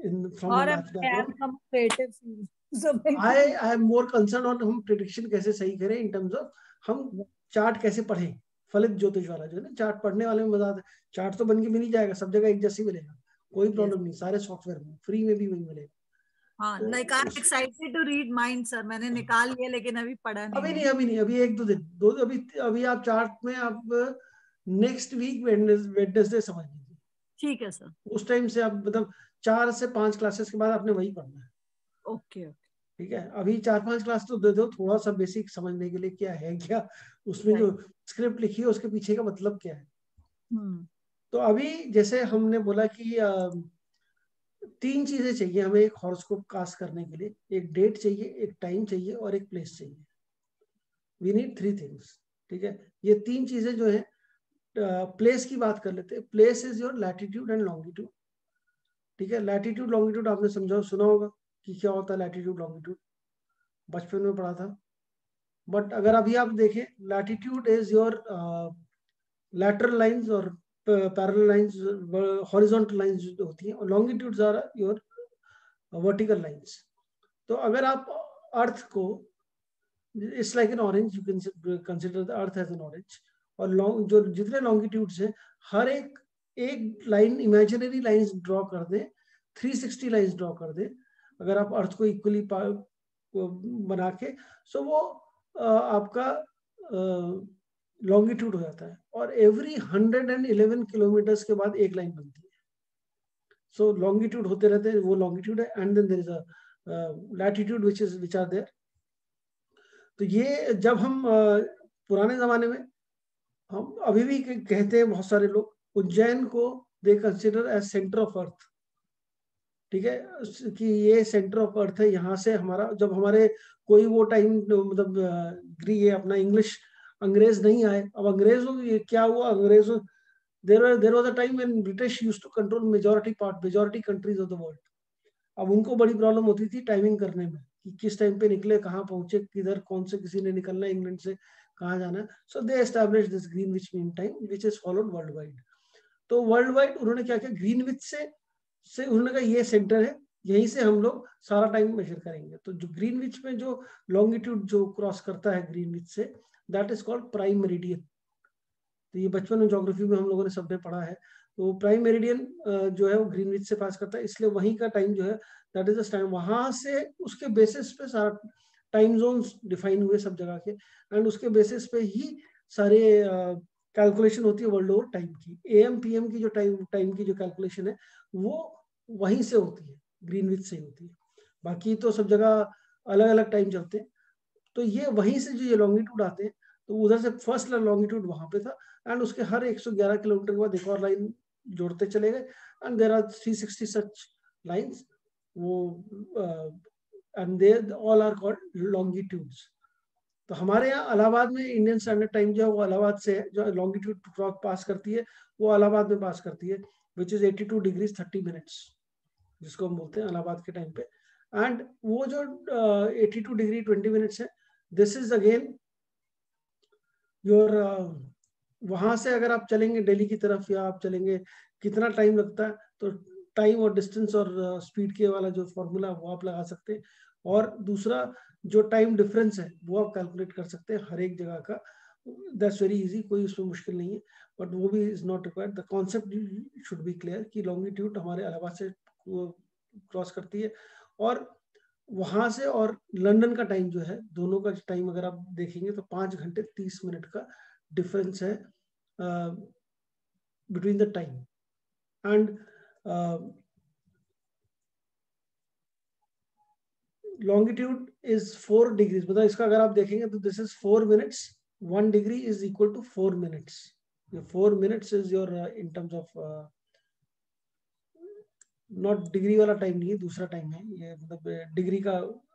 in from a और math I am background. from creative field, so I am more concern on hmm prediction कैसे सही करें in terms of hmm chart कैसे पढ़ें। फलित ज्योतिष वाला जो है ना, चार्ट पढ़ने वाले में मजा आता है। चार्ट तो बन के मिल ही जाएगा, सब जगह एक जैसे मिलेगा, कोई yes. प्रॉब्लम नहीं, सारे सॉफ्टवेयर में फ्री में भी वही मिलेगा। हाँ, तो like I'm उस excited to read mine, sir. मैंने निकाल लिया लेकिन अभी पढ़ा नहीं अभी है। नहीं, अभी नहीं, अभी एक दो दिन, दो अभी अभी आप चार्ट में आप नेक्स्ट वीक वेडनेसडे समझ लीजिए, ठीक है सर। उस टाइम से आप मतलब 4 से 5 क्लासेस के बाद आपने वही पढ़ना है। Okay okay. ठीक है, अभी 4-5 क्लास तो दे दो थोड़ा सा बेसिक समझने के लिए, क्या है क्या उसमें जो राइट। स्क्रिप्ट लिखी है उसके पीछे का मतलब क्या है। हम्म। तो अभी जैसे हमने बोला कि 3 चीजें चाहिए हमें एक हॉरोस्कोप कास्ट करने के लिए, एक डेट चाहिए, एक टाइम चाहिए, और एक प्लेस चाहिए। We need 3 things. ठीक है, ये 3 चीजें जो है, प्लेस की बात कर लेते हैं। Place is your latitude and longitude. ठीक है, लैटिट्यूड लॉन्गिट्यूड आपने समझा सुना होगा कि क्या होता है लैटिट्यूड लॉन्गिट्यूड, बचपन में पढ़ा था। बट अगर अभी आप देखें, latitude is your lateral lines और parallel lines, horizontal lines जो होती हैं, और longitudes are your vertical lines। तो अगर आप अर्थ को, it's like an orange, you can consider the earth as an orange, और लॉन्ग जो जितने लॉन्गिट्यूड्स हैं, हर एक लाइन इमेजिनरी लाइंस ड्रॉ कर दें, 360 लाइंस ड्रॉ कर दें अगर आप अर्थ को इक्वली बना के, सो वो आपका लॉन्गिट्यूड हो जाता है। और एवरी 111 किलोमीटर्स के बाद एक लाइन बनती है। सो लॉन्गिट्यूड होते रहते हैं, वो लॉन्गिट्यूड है, and then there is a latitude which are there. तो ये जब हम पुराने जमाने में, हम अभी भी कहते हैं बहुत सारे लोग, उज्जैन को they consider as centre of earth. ठीक है, कि ये सेंटर ऑफ अर्थ है, यहाँ से हमारा, जब हमारे कोई वो टाइम मतलब ये अपना इंग्लिश अंग्रेज नहीं आए, अब अंग्रेजों ये क्या हुआ, अंग्रेजों there was a time when British used to control majority countries of the world. अब उनको बड़ी प्रॉब्लम होती थी टाइमिंग करने में, कि किस टाइम पे निकले, कहाँ पहुंचे, किधर कौन से किसी ने निकलना है इंग्लैंड से, कहाँ जाना है। So they established this Greenwich mean time which is followed world wide. तो वर्ल्ड वाइड उन्होंने क्या किया, ग्रीनविच से उन्होंने कहा ये सेंटर है, यहीं से हम लोग सारा टाइम मेजर करेंगे। तो जो ग्रीनविच में जो लॉन्गिट्यूड जो क्रॉस करता है ग्रीनविच से, that is called prime meridian. तो ये बचपन में ज्योग्राफी में हम लोगों ने सबने पढ़ा है। तो प्राइम मेरिडियन जो है वो ग्रीनविच से पास करता है, इसलिए वहीं का टाइम जो है दैट इज द टाइम। वहां से उसके बेसिस पे सारा टाइम जोन्स डिफाइन हुए सब जगह के, एंड उसके बेसिस पे ही सारे कैलकुलेशन होती है वर्ल्ड ओवर टाइम की। एएम पीएम की जो टाइम की जो कैलकुलेशन है वो वहीं से होती है, ग्रीनविच से ही होती है। बाकी तो सब जगह अलग अलग टाइम चलते हैं। तो ये वहीं से जो ये लॉन्गिट्यूड आते हैं, तो उधर से फर्स्ट लॉन्गिट्यूड वहां पे था, एंड उसके हर 111 किलोमीटर के बाद एक और लाइन जोड़ते चले गए, and there are 360 such lines. वो and they all are called longitudes. तो हमारे यहाँ इलाहाबाद में इंडियन स्टैंडर्ड टाइम जो है वो इलाहाबाद से है, जो लॉन्गिट्यूड क्रॉस पास करती है वो इलाहाबाद में पास करती है, विच इज 82 डिग्रीज 30 मिनट्स, जिसको हम बोलते हैं इलाहाबाद के टाइम पे। एंड वो जो 82 डिग्री 20 मिनट्स है, दिस इज अगेन योर, वहां से अगर आप चलेंगे दिल्ली की तरफ, या आप चलेंगे कितना टाइम लगता है, तो टाइम और डिस्टेंस और स्पीड के वाला जो फॉर्मूला वो आप लगा सकते हैं। और दूसरा जो टाइम डिफरेंस है वो आप कैलकुलेट कर सकते हैं हर एक जगह का। दैट्स वेरी इजी, कोई उसमें मुश्किल नहीं है, बट वो भी is not required. The concept should be clear कि लॉन्गिट्यूड हमारे इलाहाबाद से क्रॉस करती है, और वहां से और लंदन का टाइम जो है, दोनों का टाइम अगर आप देखेंगे तो 5 घंटे 30 मिनट का डिफरेंस है between the time. And longitude is 4 degrees, मतलब इसका अगर आप देखेंगे तो this is 4 minutes, 1 degree is equal to 4 minutes. 4 minutes is your in terms of not degree वाला टाइम नहीं है, दूसरा टाइम है ये, मतलब डिग्री का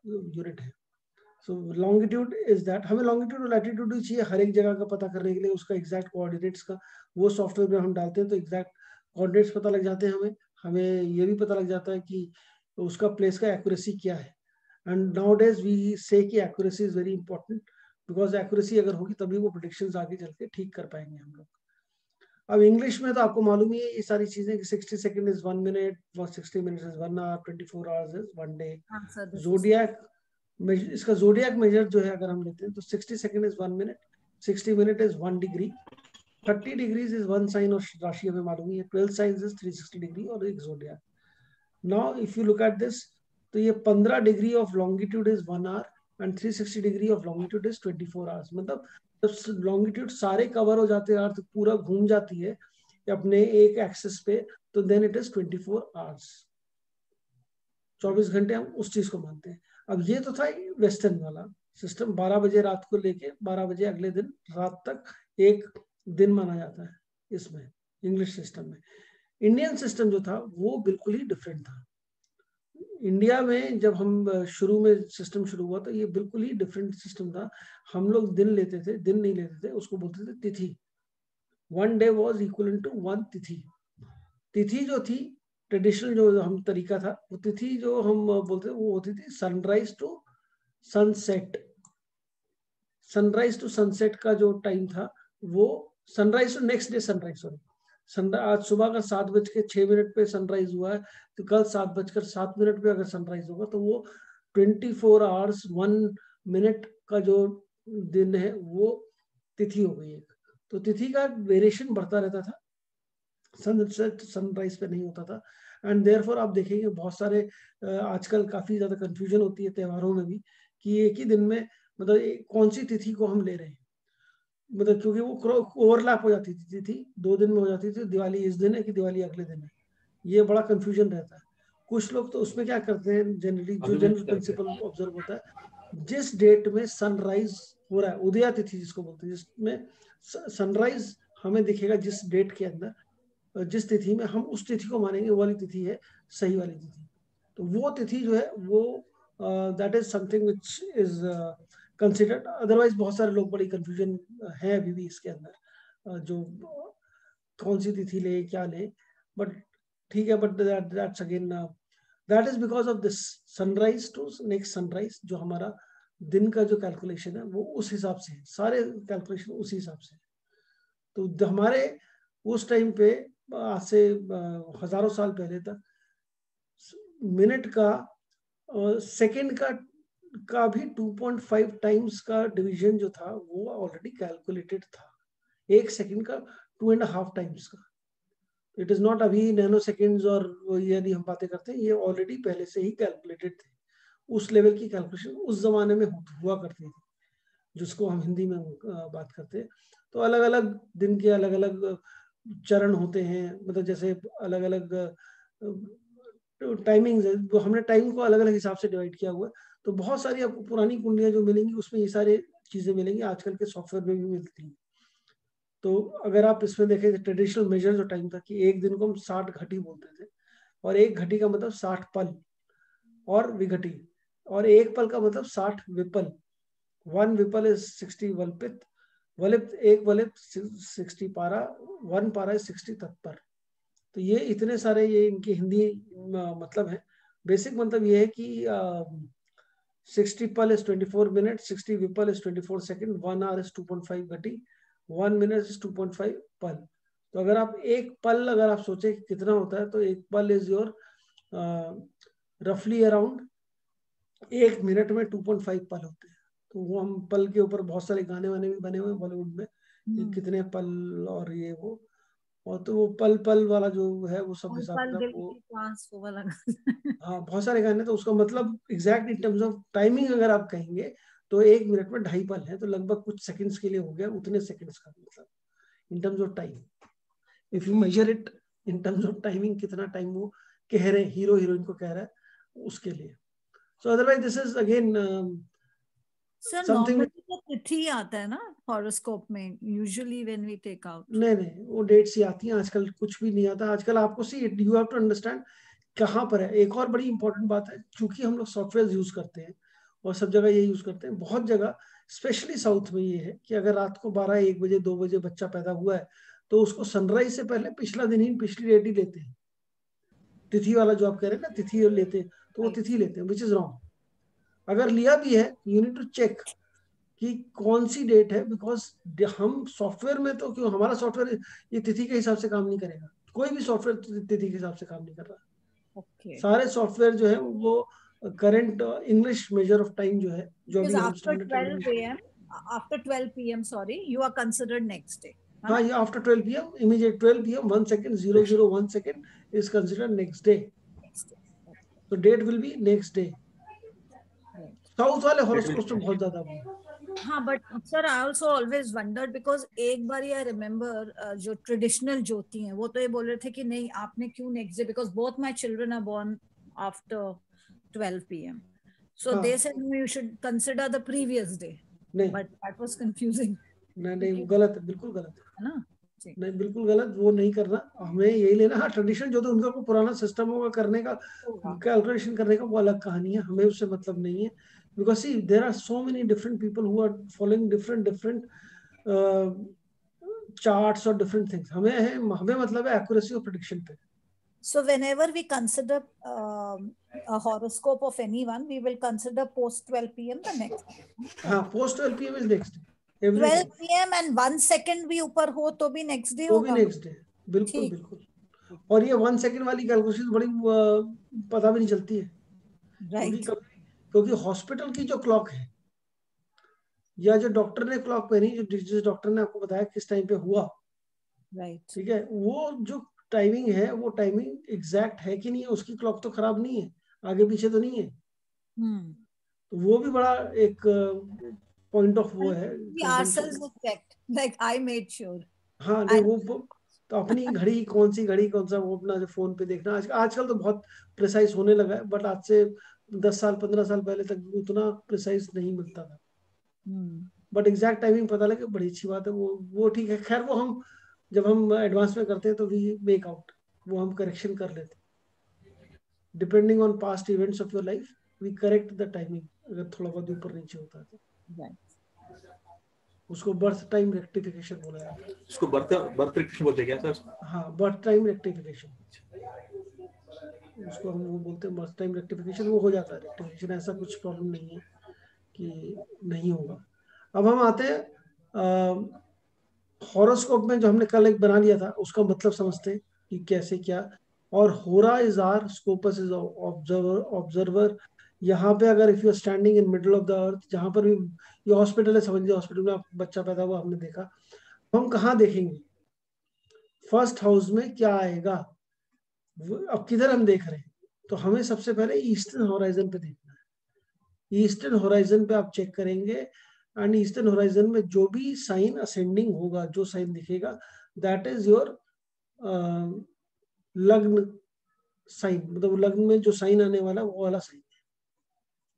यूनिट है। सो लॉन्गिट्यूड इज दैट। हमें लॉन्गिट्यूड और लैटिट्यूड भी चाहिए हर एक जगह का पता करने के लिए, उसका एग्जैक्ट कोऑर्डिनेट्स का। वो सॉफ्टवेयर में हम डालते हैं तो एग्जैक्ट कोऑर्डिनेट्स पता लग जाते हैं हमें। हमें ये भी पता लग जाता है कि उसका प्लेस का एक्यूरेसी क्या है। एंड नाउ डेज वी से कि accuracy is very important, because accuracy अगर होगी तभी वो प्रेडिक्शंस आगे चल के ठीक कर पाएंगे हम लोग। अब इंग्लिश में तो आपको मालूम ही है ये सारी चीजें कि 60 second is 1 minute, 60 minutes is 1 hour, 24 hours is 1 day. Zodiac, इसका जोडियक मेजर जो है अगर हम लेते हैं तो 60 second is 1 minute, 60 minute is 1 degree, 30 degrees is 1 sign, और राशि हमें मालूम है 12 साइंस इज 360 डिग्री और एक zodiac. Now if you look at this, तो ये 15 degree of longitude is 1 our and 360 degree of longitude is 24 hours. मतलब जब लॉन्गिट्यूड सारे कवर हो जाते हैं, अर्थ पूरा घूम जाती है अपने एक एक्सिस पे, तो देन इट इज 24 आवर्स। 24 घंटे हम उस चीज को मानते हैं। अब ये तो था वेस्टर्न वाला सिस्टम, 12 बजे रात को लेके 12 बजे अगले दिन रात तक एक दिन माना जाता है इसमें, इंग्लिश सिस्टम में। इंडियन सिस्टम जो था वो बिल्कुल ही डिफरेंट था। इंडिया में जब हम शुरू में सिस्टम शुरू हुआ तो ये बिल्कुल ही डिफरेंट सिस्टम था। हम लोग दिन लेते थे, दिन नहीं लेते थे, उसको बोलते थे तिथि। 1 डे वॉज इक्वल टू 1 तिथि। तिथि जो थी, ट्रेडिशनल जो हम तरीका था, वो तिथि जो हम बोलते थे वो होती थी sunrise to sunset. Sunrise to sunset का जो टाइम था वो sunrise to next day sunrise, sorry, आज सुबह का 7:06 पे सनराइज हुआ है, तो कल 7:07 पे अगर सनराइज होगा तो वो 24 आवर्स 1 मिनट का जो दिन है वो तिथि हो गई एक। तो तिथि का वेरिएशन बढ़ता रहता था, सनसेट सनराइज पे नहीं होता था। एंड देयरफॉर आप देखेंगे बहुत सारे आजकल काफी ज्यादा कंफ्यूजन होती है त्योहारों में भी कि एक ही दिन में मतलब कौन सी तिथि को हम ले रहे हैं, मतलब क्योंकि वो ओवरलैप हो जाती थी तिथि, 2 दिन में हो जाती थी, दिवाली इस दिन है कि दिवाली अगले दिन है, ये बड़ा कंफ्यूजन रहता है। कुछ लोग तो उसमें क्या करते हैं, जनरली जो जनरल प्रिंसिपल ऑब्जर्व होता है, जिस डेट में सनराइज हो रहा है, उदया तिथि जिसको बोलते हैं, जिसमें सनराइज हमें दिखेगा जिस डेट के अंदर, जिस तिथि में, हम उस तिथि को मानेंगे वो वाली तिथि है सही वाली तिथि। तो वो तिथि जो है वो that is something which is considered. Otherwise बहुत सारे लोग बड़ी कंफ्यूजन है अभी भी इसके अंदर, जो कौन सी तिथि ले क्या ले, बट ठीक है। But that's again that is because of this sunrise to next sunrise, जो हमारा दिन का जो कैलकुलेशन है वो उस हिसाब से है, सारे कैलकुलेशन उसी हिसाब से। तो हमारे उस टाइम पे आज से हजारों साल पहले तक मिनट का सेकंड का भी 2.5 टाइम्स का डिवीजन जो था वो ऑलरेडी कैलकुलेटेड था। एक सेकंड का 2.5 टाइम्स का। इट इज नॉट अभी नैनो सेकेंड्स और यदि हम बातें करते हैं, ये ऑलरेडी पहले से ही कैलकुलेटेड थे। उस लेवल की कैलकुलेशन उस जमाने में हुआ करती थी, जिसको हम हिंदी में बात करते हैं। तो अलग अलग दिन के अलग अलग चरण होते हैं, मतलब जैसे अलग अलग टाइमिंग्स है, तो हमने टाइम को अलग अलग हिसाब से डिवाइड किया हुआ है। तो बहुत सारी आपको पुरानी कुंडलियां जो मिलेंगी उसमें ये सारे चीजें मिलेंगी, आजकल के सॉफ्टवेयर में भी मिलती हैं। तो अगर आप इसमें देखें ट्रेडिशनल मेजर जो टाइम था कि एक दिन को हम 60 घटी बोलते थे, और एक घटी का मतलब 60 पल और विघटी, और एक पल का मतलब 60 विपल। 1 विपल इज 60 वल्पित, वलिप्त एक वलिप्त 60 पारा, 1 पारा इज 60 तत्पर। तो ये इतने सारे ये इनकी हिंदी मतलब है। बेसिक मतलब ये है कि 60 पल is 24 minute, 60 Vipul is 24 second, 1 our is 2.5 घटी, 1 मिनट इज 2.5 पल। तो अगर आप एक पल अगर आप सोचे कि कितना होता है, तो एक पल इज योर रफली अराउंड 1 मिनट में 2.5 पल होते हैं। तो वो हम पल के ऊपर बहुत सारे गाने वाने भी बने हुए हैं बॉलीवुड में कि कितने पल और ये वो, और तो वो पल पल वाला जो है वो सब हिसाब पल किताब दिल वो, के पास वो वाला। हाँ बहुत सारे गाने। तो उसका मतलब exact in terms of timing अगर आप कहेंगे तो 1 मिनट में 2.5 पल है, तो लगभग कुछ सेकंड्स के लिए हो गया उतने सेकंड्स का मतलब इन terms of time. If you measure it in terms of timing, कितना टाइम वो कह रहे हैं, हीरो हीरोइन को कह रहा है उसके लिए। So otherwise this is again sir something. Normally तो तिथि आता है ना हॉरोस्कोप में, usually when we take out. नहीं नहीं, वो डेट्स ही आती हैं आजकल, कुछ भी नहीं आता आजकल आपको। सी यू हैव टू अंडरस्टैंड कहाँ पर है। एक और बड़ी इंपॉर्टेंट बात है, चूंकि हम लोग सॉफ्टवेयर यूज करते हैं और सब जगह ये यूज करते हैं, बहुत जगह स्पेशली साउथ में ये है कि अगर रात को 12-1 बजे 2 बजे बच्चा पैदा हुआ है तो उसको सनराइज से पहले पिछला दिन ही, पिछली डेट ही लेते हैं। तिथि वाला जो आप कह रहे हैं ना, तिथि लेते हैं, तो वो तिथि लेते हैं, विच इज रॉन्ग। अगर लिया भी है यू नीड टू चेक कि कौन सी डेट है, बिकॉज हम सॉफ्टवेयर में तो क्यों, हमारा सॉफ्टवेयर ये तिथि के हिसाब से काम नहीं करेगा, कोई भी सॉफ्टवेयर तिथि के हिसाब से काम नहीं कर रहा। ओके। सारे सॉफ्टवेयर जो है वो current English measure of time जो है, जो Because अभी हम after standard time 12 use. a.m., after 12 p.m., sorry, you are considered next day. है हाँ, ना? ये after 12 p.m. Immediate 12 p.m. 1 second 001 second is considered next day. Next day. तो date will be next day. Right. South वाले It will horoscope में change. बहुत ज्यादा वो है। हाँ but sir I also always wondered because एक बार आई रिमेम्बर जो ट्रेडिशनल ज्योति हैं वो तो ये बोल रहे थे कि नहीं आपने क्यों next day, because both my children are born after 12 p.m. So हाँ they said no, you should consider the previous day, नहीं but that was confusing. नहीं नहीं, वो गलत है, बिल्कुल गलत है। है ना? जी। नहीं बिल्कुल गलत, वो नहीं करना, हमें यही लेना। हाँ ट्रेडिशन जो तो उनका कोई पुराना सिस्टम होगा करने का, होगा। कैलकुलेशन करने का, वो अलग कहानी है, हमें उससे मतलब नहीं है। Because see there are so many different people who are following different different charts और डिफरेंट थिंग्स। हमें मतलब है एक्यूरेसी और प्रेडिक्शन पे। So whenever we consider a horoscope of anyone, we will consider post 12 p.m. the next day. हाँ, post 12 p.m. Is next day every 12 time. p.m. and 1 second भी ऊपर हो तो भी नेक्स्ट डे तो भी होगा। नेक्स्ट डे, बिल्कुल ठीक। बिल्कुल। और ये 1 second वाली कैलकुलेशन बड़ी पता भी नहीं चलती है, क्योंकि राइट। क्योंकि हॉस्पिटल की जो क्लॉक है या जो डॉक्टर ने क्लॉक पहनी, जो जिस डॉक्टर ने आपको बताया किस टाइम पे हुआ, राइट। ठीक है, वो जो टाइमिंग है वो टाइमिंग एग्जैक्ट है कि नहीं है, उसकी क्लॉक तो खराब नहीं है, आगे पीछे तो नहीं है। हम्म। तो वो भी बड़ा एक पॉइंट ऑफ वो है We consumption. ourselves have checked. Like I made sure. हाँ नहीं I वो तो अपनी घड़ी कौन सी घड़ी कौन सा, वो अपना जो फोन पे देखना आजकल तो बहुत प्रिसाइज होने लगा है, बट आज से 10 साल 15 साल पहले तक उतना प्रिसाइज नहीं मिलता था। बट एग्जैक्ट टाइमिंग पता लगे बड़ी अच्छी बात है, वो ठीक है। खैर वो हम जब हम एडवांस में करते हैं तो वी मेक आउट, वो हम करेक्शन कर लेते हैं depending on past events of your life. We correct the timing, अगर थोड़ा बहुत ऊपर नीचे होता है तो right. उसको बर्थ टाइम रेक्टिफिकेशन बोला जाता है। इसको बर्थ बर्थ प्रेडिक्शन बोलते हैं क्या सर? हाँ, बर्थ टाइम रेक्टिफिकेशन, उसको हम वो बोलते हैं बर्थ टाइम रेक्टिफिकेशन। वो हो जाता है रेक्टिफिकेशन, ऐसा कुछ प्रॉब्लम नहीं है कि नहीं होगा। अब हम आते हैं हॉरोस्कोप में, जो हमने कल एक बना लिया था, उसका मतलब समझते हैं कि कैसे क्या। और होरा is are, scopus is observer observer. यहाँ पे अगर if you are standing in middle of the earth, जहाँ पर भी ये हॉस्पिटल है, समझिए हॉस्पिटल में आप बच्चा पैदा हुआ हमने देखा, हम कहाँ देखेंगे, फर्स्ट हाउस में क्या आएगा। अब किधर हम देख रहे हैं, तो हमें सबसे पहले ईस्टर्न होराइजन पे देखना है। ईस्टर्न होराइजन पे आप चेक करेंगे, एंड ईस्टर्न होराइजन में जो भी साइन असेंडिंग होगा, जो साइन दिखेगा, that is your lagna sign. मतलब लग्न में जो साइन आने वाला वो वाला sign,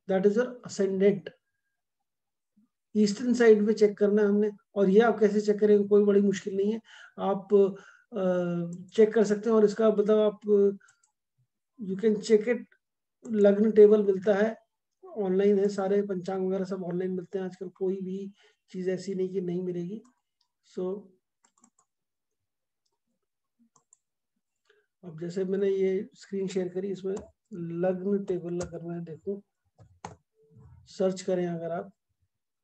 that is your ascendant. Eastern side पे चेक करना है हमने। और ये आप कैसे चेक करेंगे, कोई बड़ी मुश्किल नहीं है, आप चेक कर सकते हैं। और इसका मतलब आप यू कैन चेक इट, लग्न टेबल मिलता है, ऑनलाइन है, सारे पंचांग वगैरह सब ऑनलाइन मिलते हैं आजकल, कोई भी चीज ऐसी नहीं कि नहीं मिलेगी। सो अब जैसे मैंने ये स्क्रीन शेयर करी, इसमें लग्न टेबल अगर मैं देखूं, सर्च करें अगर आप,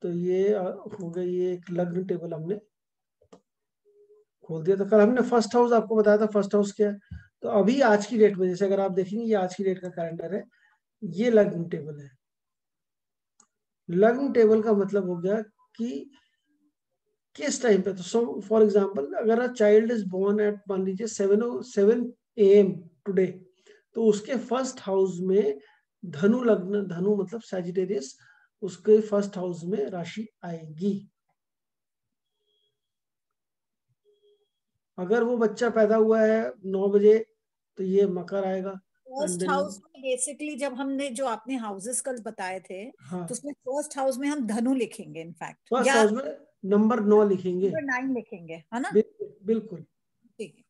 तो ये हो गई, ये एक लग्न टेबल हमने खोल दिया। तो कल हमने फर्स्ट हाउस आपको बताया था, फर्स्ट हाउस क्या है। तो अभी आज की डेट में जैसे अगर आप देखेंगे, ये आज की डेट का कैलेंडर है, ये लग्न टेबल है। लग्न टेबल का मतलब हो गया कि किस टाइम पे। तो सो फॉर एग्जांपल अगर a child is born at मान लीजिए 7 AM टुडे, तो उसके फर्स्ट हाउस में धनु लग्न, धनु मतलब सैजिटेरियस, उसके फर्स्ट हाउस में राशि आएगी। अगर वो बच्चा पैदा हुआ है 9 बजे, तो ये मकर आएगा। फर्स्ट हाउस में बेसिकली जब हमने जो आपने हाउसेस कल बताए थे, हाँ, तो उसमें फर्स्ट हाउस में हम धनु लिखेंगे इनफैक्ट, फर्स्ट या हाउस में नंबर 9 लिखेंगे। नंबर 9 लिखेंगे, है ना? बिल्कुल बिल्कुल। ठीक है।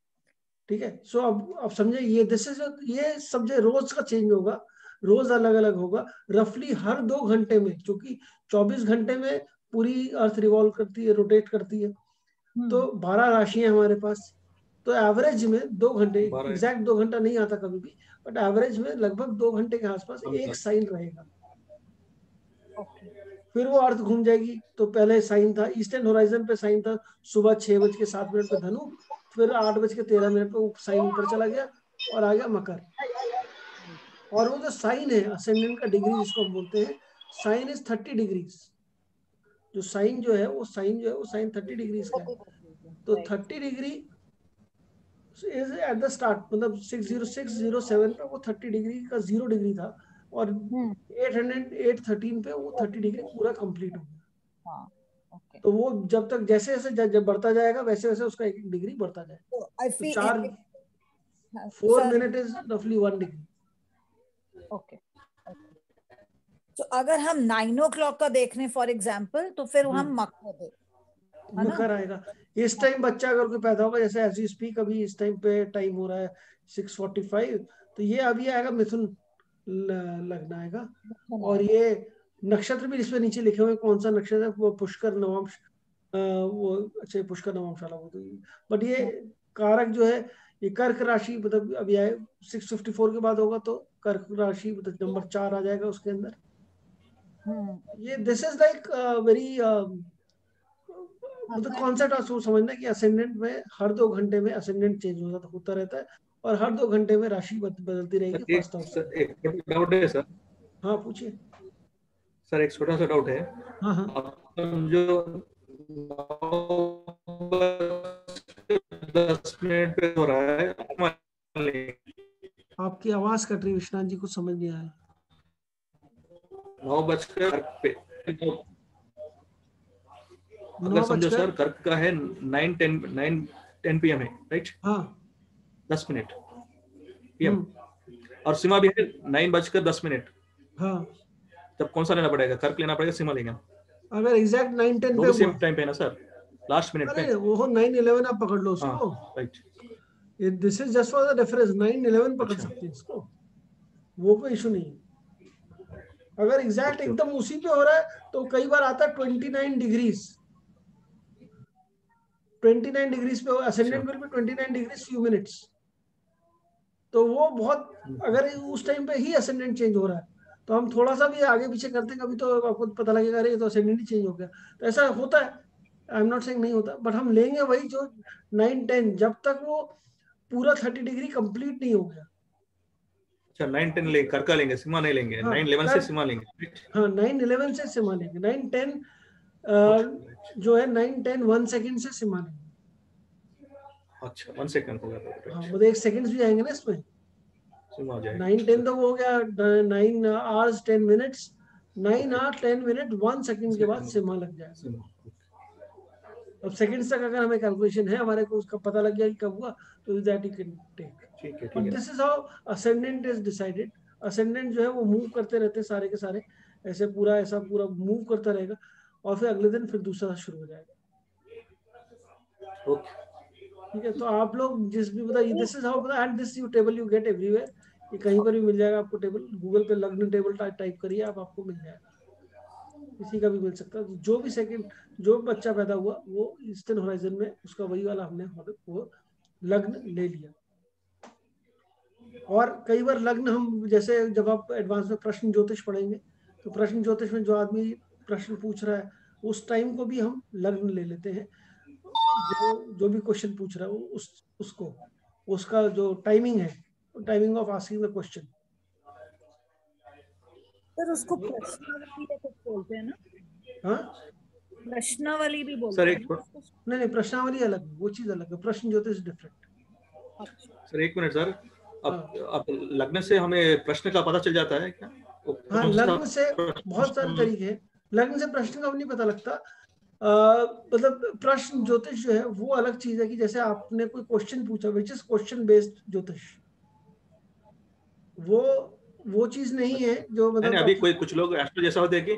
ठीक है। सो अब समझे, ये दिस इज, ये समझे रोज का चेंज होगा, रोज अलग अलग होगा। रफली हर 2 घंटे में, क्योंकि 24 घंटे में पूरी अर्थ रिवॉल्व करती है, रोटेट करती है, तो 12 राशियां हमारे पास। तो एवरेज में 2 घंटे, 12 एग्जैक्ट 2 घंटा नहीं आता कभी भी, बट एवरेज में लगभग 2 घंटे के आसपास एक साइन रहेगा। ओके। फिर वो अर्थ घूम जाएगी। तो पहले साइन था, ईस्टर्न होराइजन पे साइन था सुबह 6:07 पे धनु, फिर 8:13 पे वो साइन ऊपर चला गया और आ गया मकर। और वो जो साइन है असेंडेंट का डिग्री जिसको हम बोलते हैं, साइन इज 30 डिग्रीज। जो साइन जो है वो साइन जो है वो साइन 30 डिग्रीज का है। तो 30 degree is at the start, मतलब 60607 पे वो 30 डिग्री का 0 डिग्री था, और 813 पे वो 30 डिग्री पूरा कंप्लीट हो गया। हाँ, ओके। तो वो जब तक जैसे जैसे जब बढ़ता जाएगा वैसे वैसे उसका 1-1 डिग्री बढ़ता जाए। तो आई तो फील 4 सर, मिनट इज रफली 1 डिग्री। ओके। तो अगर हम 9 o'clock का देख रहे हैं फॉर एग्जाम्पल, तो फिर हम मकर दे, है ना? मकर आएगा। इस टाइम बच्चा अगर कोई पैदा होगा, जैसे एज यू स्पीक अभी इस टाइम पे टाइम हो रहा है 6:45, तो ये अभी आएगा मिथुन लगना आएगा। और ये नक्षत्र भी इसमें नीचे लिखे हुए हैं, कौन सा नक्षत्र है वो, पुष्कर नवंश, वो अच्छा पुष्कर नवंश वाला वो, तो बट ये कारक जो है ये कर्क राशि, मतलब अभी आए 6:54 के बाद होगा, तो कर्क राशि मतलब नंबर 4 आ जाएगा उसके अंदर। ये दिस इज लाइक वेरी, मतलब कॉन्सेप्ट आप समझना कि असेंडेंट में हर 2 घंटे में असेंडेंट चेंज होता रहता है, और हर 2 घंटे में राशि बदलती रहेगी फर्स्ट हाउस से। एक डाउट है सर। हाँ पूछिए। सर एक छोटा सा डाउट है। हाँ हाँ। जो 10 मिनट पे हो रहा है, आपकी आवाज कट रही विश्वनाथ जी, कुछ समझ नहीं आया। 9 पे, अगर 9 समझो बजकर, सर कर्क का है 9:10 PM है, राइट? हाँ 10 मिनट PM, और सीमा भी है 9:10। हाँ। तब कौन सा लेना पड़ेगा, कर्क लेना पड़ेगा, सीमा लेंगे? अगर एग्जैक्ट 9:10 दो पे भी हुआ, सेम टाइम पे है ना सर, लास्ट मिनट पे? अरे वो 9:11 आप पकड़ लो हाँ उसको। Right. This is just for the reference, 9:11 पकड़ अच्छा, सकते हैं इसको, वो कोई इशू नहीं है। अगर एग्जैक्ट ओके एकदम उसी पे हो रहा है तो कई बार आता है 29 डिग्रीज, 29 डिग्रीज पे ascendant will be 29 degrees few minutes. तो वो बहुत, अगर उस टाइम पे ही असेंडेंट चेंज हो रहा है, तो हम थोड़ा सा भी आगे पीछे करते हैं कभी, तो आपको पता लगेगा अरे ये तो असेंडेंट ही चेंज हो गया। तो ऐसा होता है, आई एम नॉट सेइंग नहीं होता, बट हम लेंगे वही जो 9-10, जब तक वो पूरा 30 डिग्री कंप्लीट नहीं हो गया। अच्छा 9:10 लेंगे, कर्क लेंगे, सीमा नहीं लेंगे। हाँ 9:11 से कर, सीमा लेंगे। हाँ 9:11 से सिमा लेंगे, 9:10 जो है 9:10 1 सेकेंड से सिमा लेंगे। अच्छा 1 सेकंड होगा तो हाँ राइट, मतलब 1 सेकेंड भी आएंगे ना इसमें। सीमा हो जाएगा। 9:10 तो वो हो गया 9 hours 10 minutes, 9 hours 10 minute 1 second के बाद सिमा लग जाएगा। अब सेकंड्स तक अगर हमें कैलकुलेशन है, हमारे को उसका पता लग गया कि कब हुआ, तो दैट यू कैन टेक। ठीक है, बट ठीक है। This is how ascendant is decided. Ascendant जो है वो मूव करते रहते हैं सारे के सारे, ऐसे पूरा ऐसा पूरा मूव करता रहेगा, और फिर अगले दिन फिर दूसरा शुरू हो जाएगा। ओके, ठीक है। तो आप लोग जिस भी बताइए, this is how, and this you table you get everywhere, ये कहीं पर भी मिल जाएगा आपको टेबल, गूगल पे लग्न टेबल टाइप करिए आप, आपको मिल जाएगा, किसी का भी मिल सकता है। जो भी सेकंड, जो बच्चा पैदा हुआ वो ईस्टर्न होराइजन में उसका वही वाला हमने वो लग्न ले लिया। और कई बार लग्न हम, जैसे जब आप एडवांस में प्रश्न ज्योतिष पढ़ेंगे, तो प्रश्न ज्योतिष में जो आदमी प्रश्न पूछ रहा है उस टाइम को भी हम लग्न ले लेते हैं। जो भी क्वेश्चन पूछ रहा है उसको उसका जो टाइमिंग है, timing of asking the question. Sir उसको प्रश्नावली या कुछ बोलते हैं ना? हाँ, प्रश्नावली भी बोलते सर हैं एक ना? नहीं प्रश्नावली अलग है, वो चीज अलग है, प्रश्न ज्योतिष डिफरेंट। सर एक मिनट सर, हाँ अब लग्न से हमें प्रश्न का पता चल जाता है क्या? हाँ, कौन सा लग्न से बहुत सारे प्रश्न? तरीके हैं। लग्न से प्रश्न का भी नहीं पता लगता। मतलब प्रश्न ज्योतिष जो है वो अलग चीज है कि जैसे आपने कोई क्वेश्चन पूछा विच इज क्वेश्चन बेस्ड ज्योतिष, वो चीज नहीं है जो नहीं मतलब अभी कोई कुछ लोग एस्ट्रो जैसा होते हैं कि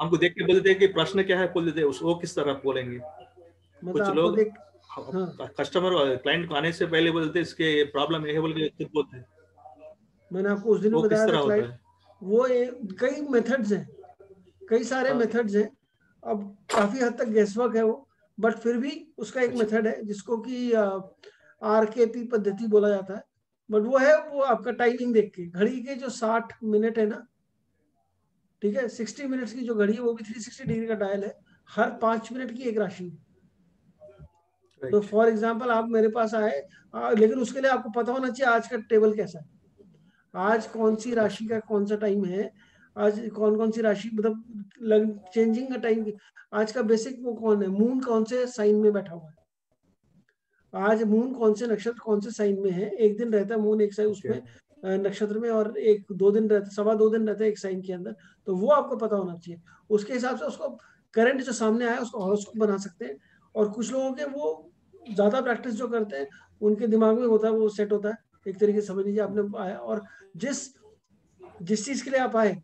हमको देख के बोल देते हैं कि प्रश्न क्या है, बोल देते हैं वो किस तरह बोलेंगे। मतलब कुछ आपको लोग देख, हाँ कस्टमर क्लाइंट को आने से पहले बोलते हैं इसके प्रॉब्लम ये है बोल के खुद बोलते हैं, मैंने आपको उस दिन भी वो किस बताया था तरह होता क्लाइंट, है? वो कई मेथड्स हैं, कई सारे हाँ, मेथड्स हैं। अब काफी हद तक गेसवर्क है वो, बट फिर भी उसका एक अच्छा मेथड है जिसको कि RKP पद्धति बोला जाता है। बट वो है, वो आपका टाइमिंग देख के, घड़ी के जो 60 मिनट है ना, ठीक है, 60 मिनट्स की जो घड़ी है वो भी 360 डिग्री का डायल है, हर 5 मिनट की एक राशि। तो राइट। फॉर एग्जाम्पल आप मेरे पास आए, लेकिन उसके लिए आपको पता होना चाहिए आज का टेबल कैसा है, आज कौन सी राशि का कौन सा टाइम है, आज कौन सी राशि मतलब चेंजिंग का टाइम, आज का बेसिक वो कौन है, मून कौन से साइन में बैठा हुआ है, आज मून कौन से नक्षत्र कौन से साइन में है। एक दिन रहता है मून एक साइन ओके उसमें नक्षत्र में, और एक 2 दिन रहता, 2.25 दिन रहता है एक साइन के अंदर। तो वो आपको पता होना चाहिए, उसके हिसाब से उसको करंट जो सामने आया उसको हॉरोस्कोप बना सकते हैं। और कुछ लोगों के वो ज्यादा प्रैक्टिस जो करते हैं उनके दिमाग में होता है, वो सेट होता है एक तरीके से, समझ लीजिए आपने आया, और जिस जिस चीज के लिए आप आए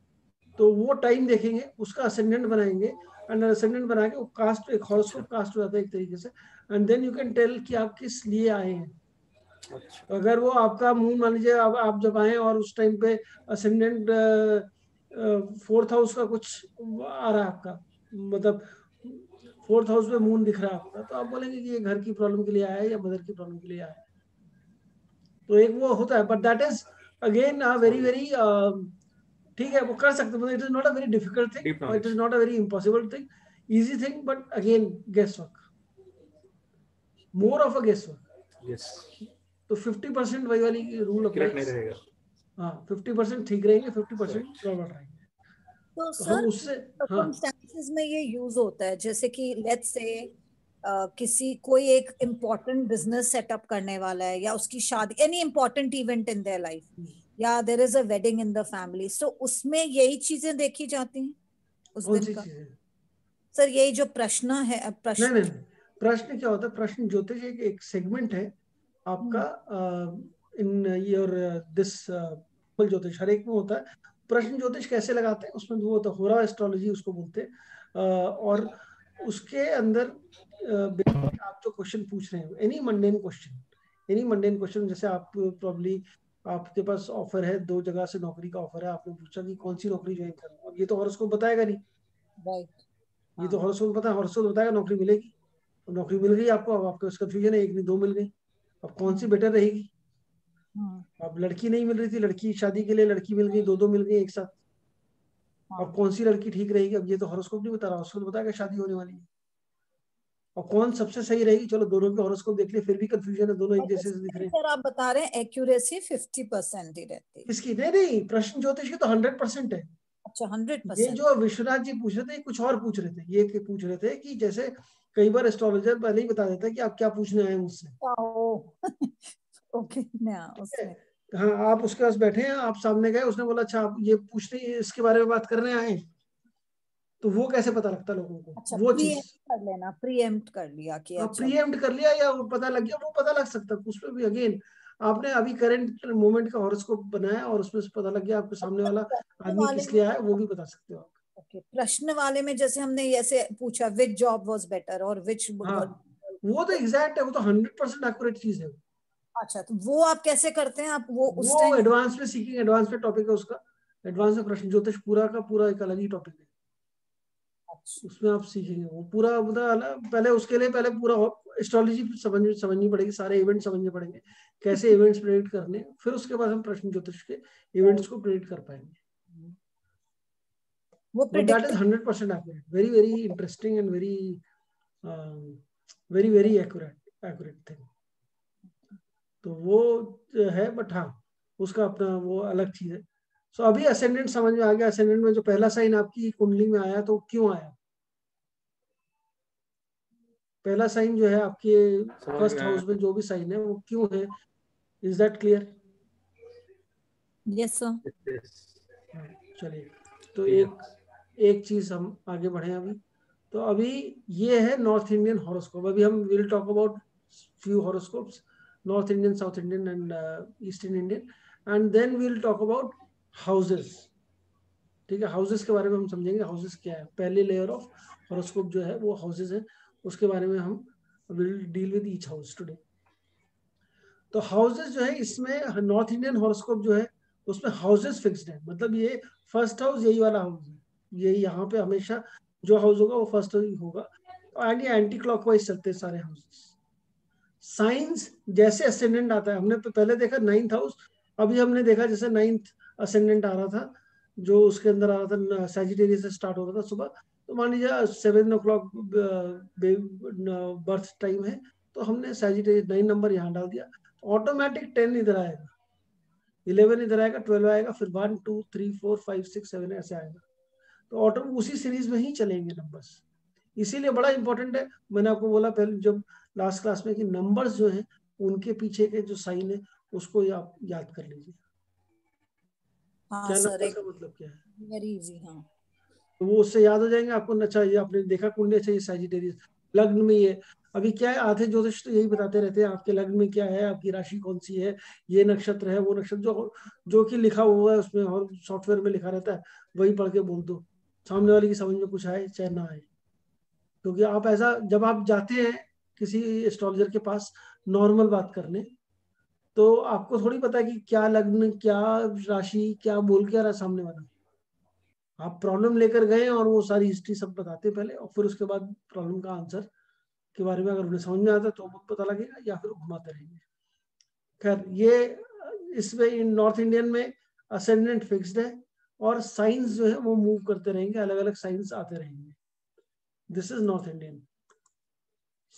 तो वो टाइम देखेंगे, उसका असेंडेंट बनाएंगे, एंड असेंडेंट बना के वो कास्ट, एक हॉरोस्कोप कास्ट हो जाता है एक तरीके से, and then you can tell कि आप किस लिए आए हैं। अच्छा तो अगर वो आपका मून मान लीजिए, आप जब आए और उस टाइम पे असेंडेंट 4th हाउस का कुछ आ रहा है आपका, मतलब 4th हाउस में मून दिख रहा है आपका, तो आप बोलेंगे कि ये घर की प्रॉब्लम के लिए आया है या मदर की प्रॉब्लम के लिए आया है। तो एक वो होता है, but that is again very very, ठीक है वो कर सकते हैं, it is not a very difficult thing deep और it is knowledge. Not a very impossible thing, easy thing, but again guess work, more of a guess work. Yes, तो 50% वही वाली रूल एक्यूरेट नहीं अप्लाइज। रहेगा। हाँ 50% ठीक रहेंगे, 50% right. गड़बड़ रहेंगे। तो तो हम सर उससे, हाँ सर्कमस्टेंसेस में ये यूज होता है, जैसे कि लेट्स से किसी कोई एक इम्पोर्टेंट बिजनेस सेटअप करने वाला है, या उसकी शादी, any important event in their life, या there is a wedding in the family, so उसमें यही चीजें देखी जाती हैं उस कौन दिन सी का? चीज है? सर यही जो प्रश्न है, नहीं प्रश्न। नहीं नहीं, प्रश्न क्या होता है, प्रश्न ज्योतिष एक सेगमेंट है आपका, इन योर दिस ज्योतिष हर एक में होता है। प्रश्न ज्योतिष कैसे लगाते हैं उसमें वो होता है, होरा एस्ट्रोलॉजी उसको बोलते हैं। और उसके अंदर basically आप जो क्वेश्चन पूछ रहे हो, any mundane question, any mundane question, जैसे आप प्रॉब्ली आपके पास ऑफर है, 2 जगह से नौकरी का ऑफर है, आपने पूछा कि कौन सी नौकरी ज्वाइन करूँ, अब ये तो हॉरोस्कोप बताएगा नहीं, राइट। ये तो हाँ। हॉरोस्कोप पता है, हॉरोस्कोप बताएगा नौकरी मिलेगी, नौकरी मिल गई आपको, अब आपके उसका कंफ्यूजन है, एक नहीं 2 मिल गई, अब कौन सी हम्म, बेटर रहेगी। हम्म, अब लड़की नहीं मिल रही थी, लड़की शादी के लिए लड़की मिल गई, 2 मिल गई एक साथ, अब हाँ। कौन सी लड़की ठीक रहेगी, अब ये तो हॉरोस्कोप नहीं बता रहा, हॉरोस्कोप बताएगा शादी होने वाली है, और कौन सबसे सही रहेगी, चलो दोनों के हॉरोस्कोप देख लिए, फिर भी कंफ्यूजन है, दोनों एक और जैसे दिख उसमें रहे हैं। सर आप बता रहे हैं एक्यूरेसी 50% ही रहती है? इसकी नहीं नहीं, प्रश्न ज्योतिष की तो 100% है। अच्छा, ये 100%? जो विश्वनाथ जी पूछ रहे थे, कुछ और पूछ रहे थे, ये पूछ रहे थे कि जैसे कई बार एस्ट्रोलॉजर पहले ही बता देता है कि आप क्या पूछने आए हैं मुझसे, ओके ना ठीक है। उसमें। हाँ, आप उसके पास बैठे हैं, आप सामने गए, उसने बोला अच्छा आप ये पूछने इसके बारे में बात करने आए हैं, तो वो कैसे पता लगता लोगों को, अच्छा, वो चीज। प्रीएम्प्ट कर लेना, प्रीएम्प्ट कर लिया कि आप अच्छा। प्रीएम्प्ट कर लिया या वो पता लग गया, वो पता लग सकता है उसमें भी। अगेन आपने अभी करंट मोमेंट का हॉरोस्कोप बनाया और उसमें से पता लग गया आपके सामने वाला प्रश्न आदमी वाले किस में, लिए आया, वो भी बता सकते हो आप। ओके, प्रश्न वाले में जैसे हमने ऐसे पूछा विच जॉब वाज बेटर और विच, हाँ, वो तो एग्जैक्ट है, वो तो 100% एक्यूरेट चीज है। अच्छा, तो वो आप कैसे करते हैं आप वो उस वो टाइम? एडवांस में सीखेंगे, एडवांस में टॉपिक है उसका, एडवांस में प्रश्न ज्योतिष पूरा का पूरा एक अलग ही टॉपिक है, अच्छा। उसमें आप सीखेंगे वो पूरा मतलब, पहले उसके लिए पहले पूरा एस्ट्रोलॉजी समझनी पड़ेगी, सारे इवेंट समझने पड़ेंगे, कैसे इवेंट्स प्रेडिक्ट करने, फिर उसके बाद हम प्रश्न ज्योतिष के इवेंट्स को प्रेडिक्ट कर पाएंगे। वो but that is predict 100% accurate, very very interesting and very very very accurate thing. तो वो है, बट हाँ उसका अपना वो अलग चीज है। सो अभी असेंडेंट समझ में आ गया। असेंडेंट में जो पहला साइन आपकी कुंडली में आया तो क्यों आया? पहला साइन जो है आपके फर्स्ट हाउस में जो भी साइन है वो क्यों है? Is that clear? Yes sir. चलिए, तो एक चीज हम आगे बढ़े अभी। तो अभी ये है नॉर्थ इंडियन हॉरोस्कोप। अभी हम will talk about few horoscopes, north Indian, south Indian and eastern Indian, and then will talk about houses. ठीक है, हाउसेस के बारे में हम समझेंगे हाउसेस क्या है। पहले लेयर ऑफ हॉरोस्कोप जो है वो हाउसेस है, उसके बारे में हम will deal with each house today. तो हाउसेस जो है इसमें नॉर्थ इंडियन हॉरोस्कोप जो है उसमें हाउसेस फिक्स्ड है। मतलब ये फर्स्ट हाउस यही वाला हाउस है, ये यहाँ पे हमेशा जो हाउस होगा वो फर्स्ट हाउस ही होगा। और ये एंटी क्लॉकवाइज चलते हैं सारे हाउसेस। साइंस जैसे असेंडेंट आता है, हमने पहले देखा 9th हाउस, अभी हमने देखा जैसे 9th असेंडेंट आ रहा था, जो उसके अंदर आ रहा था सैजिटेरियस से स्टार्ट हो रहा था सुबह। तो मान लीजिए 7 o'clock बर्थ टाइम है, तो हमने सैजिटेरियस 9 नंबर यहाँ डाल दिया, ऑटोमेटिक 10 इधर आएगा, 11 इधर आएगा, 12 आएगा, फिर 1 2 3 4 5 6 7 ऐसे आएगा। तो ऑटो उसी सीरीज में ही चलेंगे नंबर्स। इसीलिए बड़ा इंपॉर्टेंट है, मैंने आपको बोला पहले जब लास्ट क्लास में कि नंबर्स जो है उनके पीछे के जो साइन है उसको आप याद कर लीजिए। हाँ क्या सर, नंबर्स एक का मतलब क्या है, वेरी इजी। हाँ तो वो उससे याद हो जाएंगे आपको। अच्छा ये आपने देखा कुंडली, अच्छा ये सैजिटेरियस लग्न में ये। अभी क्या है, आधे ज्योतिष तो यही बताते रहते हैं आपके लग्न में क्या है, आपकी राशि कौन सी है, ये नक्षत्र है, वो नक्षत्र, जो जो कि लिखा हुआ है उसमें और सॉफ्टवेयर में लिखा रहता है वही पढ़ के बोल दो, सामने वाले की समझ में कुछ आए चाहे ना आए। क्योंकि आप ऐसा जब आप जाते हैं किसी एस्ट्रोलॉजर के पास नॉर्मल बात करने, तो आपको थोड़ी पता है कि क्या लग्न, क्या राशि, क्या बोल के आ रहा है सामने वाला। आप प्रॉब्लम लेकर गए और वो सारी हिस्ट्री सब बताते पहले, और फिर उसके बाद प्रॉब्लम का आंसर के बारे में अगर उन्हें समझ में आता है तो पता लगेगा, या फिर घुमाते रहेंगे। खैर ये इसमें इन नॉर्थ इंडियन में असेंडेंट फिक्स्ड है और साइंस जो है वो मूव करते रहेंगे, अलग अलग साइंस आते रहेंगे। This is north Indian.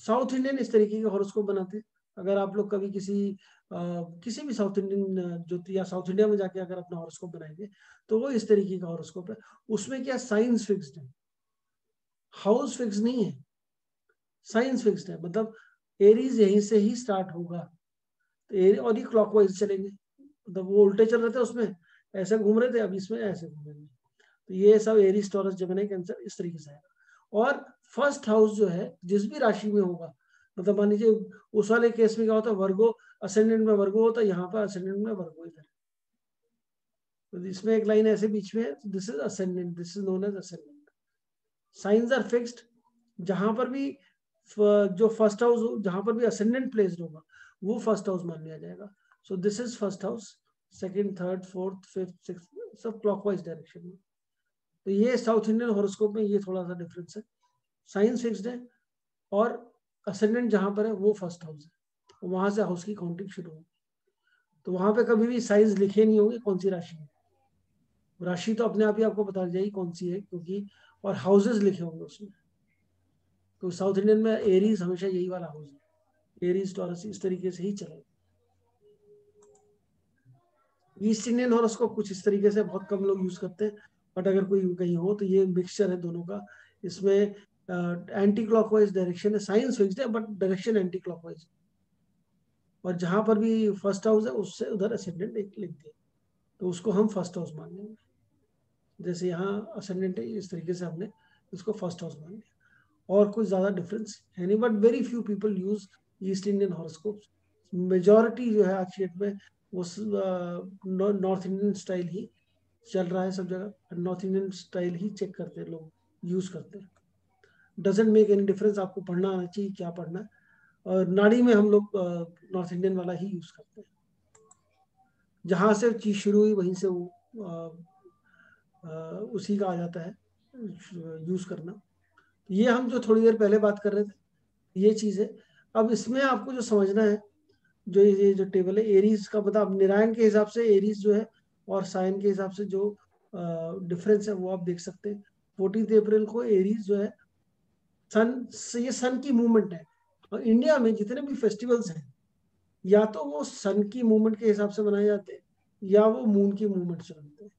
South Indian इस तरीके के हॉरोस्कोप बनाते हैं। अगर आप लोग कभी किसी भी साउथ इंडियन जो या साउथ इंडिया में जाके अगर अपना हॉरोस्कोप बनाएंगे तो वो इस तरीके का हॉरोस्कोप है। उसमें क्या साइंस फिक्स्ड है, हाउस फिक्स नहीं है, साइंस फिक्स्ड है। मतलब एरीज यहीं से ही स्टार्ट होगा, तो और ये क्लॉकवाइज चलेंगे, मतलब वो उल्टे चल रहे थे उसमें ऐसे घूम रहे थे, अब इसमें ऐसे घूमेंगे। तो ये सब एरीज, टॉरस, जेमिनी, कैंसर इस तरीके से आएगा। और फर्स्ट हाउस जो है जिस भी राशि में होगा, मतलब मान लीजिए उस वाले केस में क्या होता है, वर्गो असेंडेंट में वर्गो होता है, यहाँ पर असेंडेंट में वर्गो इधर। तो इसमें एक लाइन ऐसे बीच में है, this is ascendant, this is known as ascendant. Signs are fixed. जहां पर भी जो फर्स्ट हाउस, जहां पर भी असेंडेंट प्लेस्ड होगा वो फर्स्ट हाउस मान लिया जाएगा। So this is first house, second, third, fourth, fifth, sixth, सब क्लॉकवाइज डायरेक्शन में। तो ये साउथ इंडियन हॉरोस्कोप में ये थोड़ा सा डिफरेंस है। साइंस फिक्स्ड है और असेंडेंट जहां पर है वो फर्स्ट हाउस है, वहां से हाउस की काउंटिंग शुरू होगी। तो वहां पे कभी भी साइंस लिखे नहीं होंगे कौन सी राशि है, राशि तो अपने आप ही आपको बता जाएगी कौन सी है, क्योंकि और हाउसेस लिखे होंगे उसमें। तो साउथ इंडियन में एरीज हमेशा यही वाला हाउस है, एरीज, टॉरस इस तरीके से ही चलेगा। ईस्ट इंडियन हॉरोस्कोप कुछ इस तरीके से बहुत कम लोग यूज करते हैं, बट अगर कोई कहीं हो तो ये मिक्सचर है दोनों का। इसमें एंटी क्लॉकवाइज डायरेक्शन है, साइंस फिक्स्ड है बट डायरेक्शन एंटी क्लॉकवाइज। और जहां पर भी फर्स्ट हाउस है उससे उधर असेंडेंट एक लिख दिया, तो उसको हम फर्स्ट हाउस मान लेंगे। जैसे यहाँ असेंडेंट है इस तरीके से हमने इसको फर्स्ट हाउस मान लिया। और कुछ ज्यादा डिफरेंस है नहीं, but very few people use east Indian horoscope. Majority जो है आज की डेट में वो नॉर्थ इंडियन स्टाइल ही चल रहा है सब जगह। नॉर्थ इंडियन स्टाइल ही चेक करते हैं लोग, यूज करते हैं। डजेंट मेक एनी डिफरेंस, आपको पढ़ना आना चाहिए क्या पढ़ना है। और नाड़ी में हम लोग नॉर्थ इंडियन वाला ही यूज करते हैं, जहां से चीज शुरू हुई वहीं से वो उसी का आ जाता है यूज करना। ये हम जो थोड़ी देर पहले बात कर रहे थे ये चीज है। अब इसमें आपको जो समझना है, जो ये जो टेबल है एरीज का, मतलब नारायण के हिसाब से एरीज जो है और साइन के हिसाब से जो डिफरेंस है वो आप देख सकते हैं। 14 अप्रैल को एरीज जो है सन, ये सन की मूवमेंट है। और इंडिया में जितने भी फेस्टिवल्स हैं या तो वो सन की मूवमेंट के हिसाब से मनाए जाते हैं या वो मून की मूवमेंट से बनते हैं।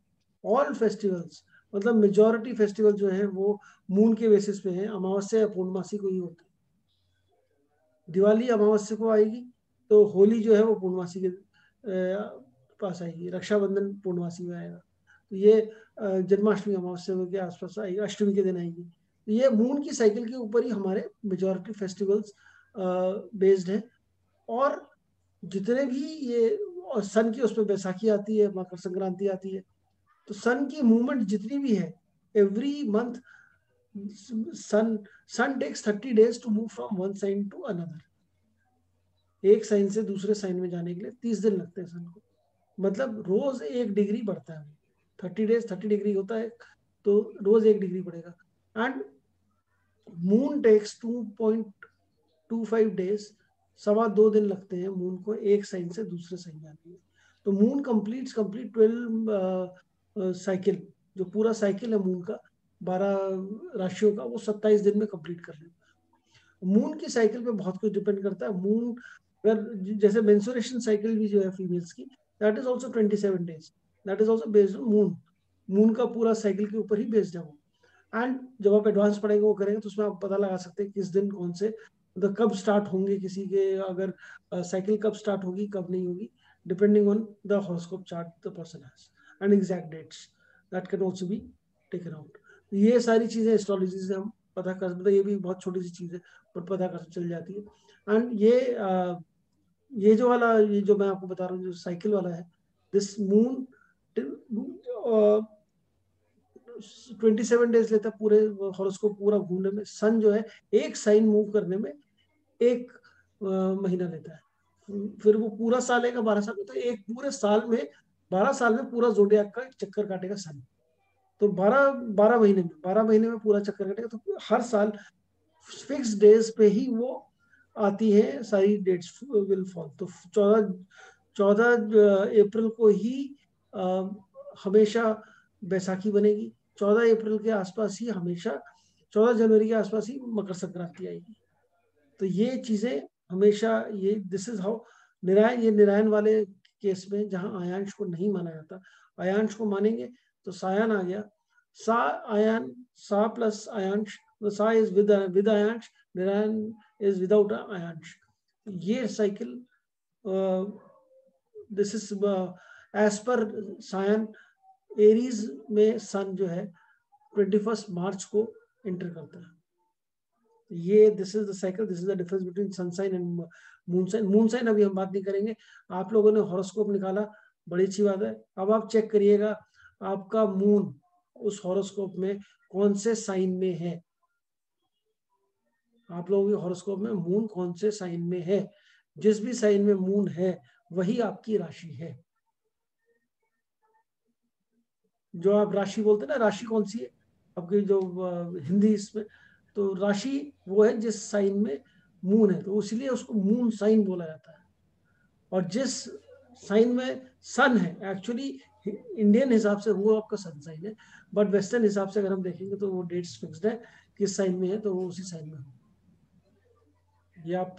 ऑल फेस्टिवल्स, मतलब मेजॉरिटी फेस्टिवल जो है वो मून के बेसिस पे हैं, अमावस्या या पूर्णमासी को ही होते हैं। दिवाली अमावस्या को आएगी, तो होली जो है वो पूर्णमासी के पास आएगी, रक्षाबंधन पूर्णमासी में आएगा, तो ये जन्माष्टमी अमावस्या के आसपास आएगी, अष्टमी के दिन आएगी। तो ये मून की साइकिल के ऊपर ही हमारे मेजॉरिटी फेस्टिवल्स बेस्ड है। और जितने भी ये, और सन की उसमें बैसाखी आती है, मकर संक्रांति आती है, तो सन की मूवमेंट जितनी भी है, every month sun takes 30 days to move from one sign to another. एक साइन से दूसरे साइन में जाने के लिए 30 दिन लगते हैं सन को, मतलब रोज 1 डिग्री बढ़ता है। 30 days 30 डिग्री होता है, तो रोज 1 डिग्री बढ़ेगा। एंड मून टेक्स 2.25 days, 2.25 दिन लगते हैं मून को एक साइन से दूसरे साइन जाने में। तो मून कंप्लीट 12 साइकिल, जो पूरा साइकिल है मून का 12 राशियों का, वो 27 दिन में कंप्लीट कर लेता है। मून की साइकिल पे बहुत कुछ डिपेंड करता है। मून अगर जैसे मेंस्ट्रुएशन साइकिल भी जो है फीमेल्स की, that is also 27 days, that is also based on moon. Moon का पूरा साइकिल के ऊपर ही बेस्ड है वो। एंड जब आप एडवांस पढ़ेंगे वो करेंगे तो उसमें आप पता लगा सकते हैं किस दिन कौन से, मतलब कब स्टार्ट होंगे किसी के, अगर साइकिल कब स्टार्ट होगी कब नहीं होगी, depending on the horoscope chart the person has, and exact dates that can also be taken out. ये सारी चीजें एस्ट्रोलॉजी से हम पता कर, मतलब ये भी बहुत छोटी सी चीज है पर पता कर चल जाती है। एंड ये जो वाला, ये जो मैं आपको बता रहा हूँ जो साइकिल वाला है, दिस मून 27 days लेता है पूरे हॉरोस्कोप पूरा घूमने में। सन जो है एक साइन मूव करने में 1 महीना लेता है। फिर वो पूरा साल आएगा 12 साल में, तो एक पूरे साल में 12 साल में पूरा जोडियाक का चक्कर काटेगा सन। तो 12 महीने में पूरा चक्कर काटेगा। तो हर साल फिक्स डेज पे ही वो आती है, सारी डेट्स विल फॉल। तो 14 अप्रैल को ही हमेशा बैसाखी बनेगी, 14 अप्रैल के आसपास ही हमेशा, 14 जनवरी के आसपास ही मकर संक्रांति आएगी। तो ये चीजें हमेशा, ये दिस इज हाउ निरायन, ये निरायन वाले केस में जहां आयांश को नहीं माना जाता, आयांश को मानेंगे तो सायान आ गया, सा आयान, सा प्लस आयांश, तो सा इज विद आयांश, निरायन इज विदाउट आयांश। ये cycle this is as per Sion. Aries में सन जो है 21 मार्च को एंटर करता है। ये this is the cycle, this is the difference between sun sign and moon sign. Moon sign अभी हम बात नहीं करेंगे। आप लोगों ने हॉरोस्कोप निकाला, बड़ी अच्छी बात है। अब आप चेक करिएगा आपका मून उस हॉरोस्कोप में कौन से साइन में है। आप लोगों के हॉरोस्कोप में मून कौन से साइन में है। जिस भी साइन में मून है वही आपकी राशि है। जो आप राशि बोलते हैं ना, राशि कौन सी है आपकी, जो हिंदी इसमें, तो राशि वो है जिस साइन में मून है, तो इसलिए उसको मून साइन बोला जाता है। और जिस साइन में सन है, एक्चुअली इंडियन हिसाब से वो आपका सन साइन है, बट वेस्टर्न हिसाब से अगर हम देखेंगे तो वो डेट्स फिक्स्ड है, किस साइन में है तो वो उसी साइन में हो। ये आप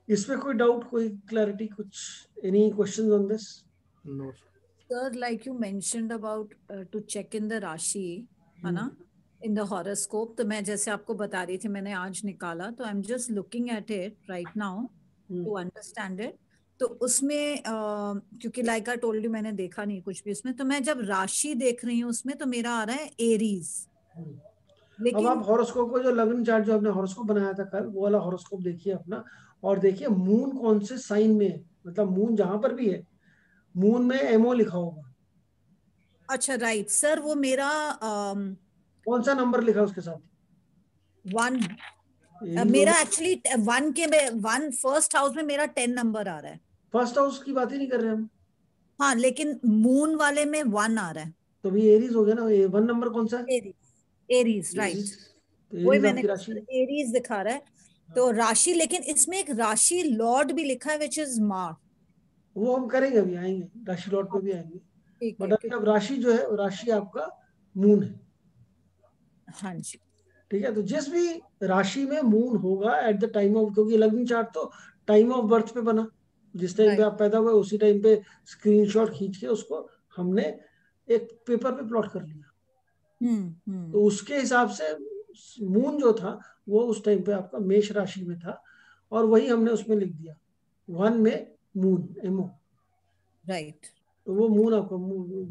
इसमें कोई डाउट, कोई क्लैरिटी, कुछ any question on this? No Sir, like you mentioned about to check in the राशि, है ना, in the horoscope, तो मैं जैसे आपको बता रही थी मैंने आज निकाला, तो I'm just looking at it right now to understand it. तो उसमें क्योंकि like I told you मैंने देखा नहीं कुछ भी उसमें, तो मैं जब राशि देख रही हूँ उसमें तो मेरा आ रहा है एरीज। अब लेकिन आप हॉरोस्कोप को, जो लग्न चार्ट जो आपने हॉरोस्कोप बनाया था कल, वो वाला हॉरोस्कोप देखिए अपना, और देखिए मून कौन से साइन में है। मतलब मून जहां पर भी है, मून में एमओ लिखा होगा। अच्छा राइट सर, वो मेरा कौन सा नंबर लिखा है उसके साथ? 1, मेरा एक्चुअली 1 के 1 फर्स्ट हाउस में मेरा 10 नंबर आ रहा है। फर्स्ट हाउस की बात ही नहीं कर रहे हम। हाँ, लेकिन मून वाले में 1 आ रहा है। तो भी एरीज हो गया ना। 1 नंबर कौन सा है? एरीज राइट, तो वही एरीज मैंने आपकी राशि है। एरीज दिखा रहा है। तो राशि, लेकिन इसमें एक राशि लॉर्ड भी लिखा है विच इज मार्च। वो हम करेंगे, अभी आएंगे राशि लॉट पे भी आएंगे। ठीक है, बट अभी अब राशि जो है, राशि आपका मून है। हाँ जी। ठीक है, तो जिस भी राशि में मून होगा एट द टाइम ऑफ, क्योंकि लग्न चार्ट तो टाइम ऑफ बर्थ पे बना, जिस टाइम पे Right. आप पैदा हुए उसी टाइम पे स्क्रीनशॉट खींच के उसको हमने एक पेपर पे प्लॉट कर लिया। तो उसके हिसाब से मून जो था वो उस टाइम पे आपका मेष राशि में था, और वही हमने उसमें लिख दिया 1 में मून, एमओ। Right. तो वो मून आपका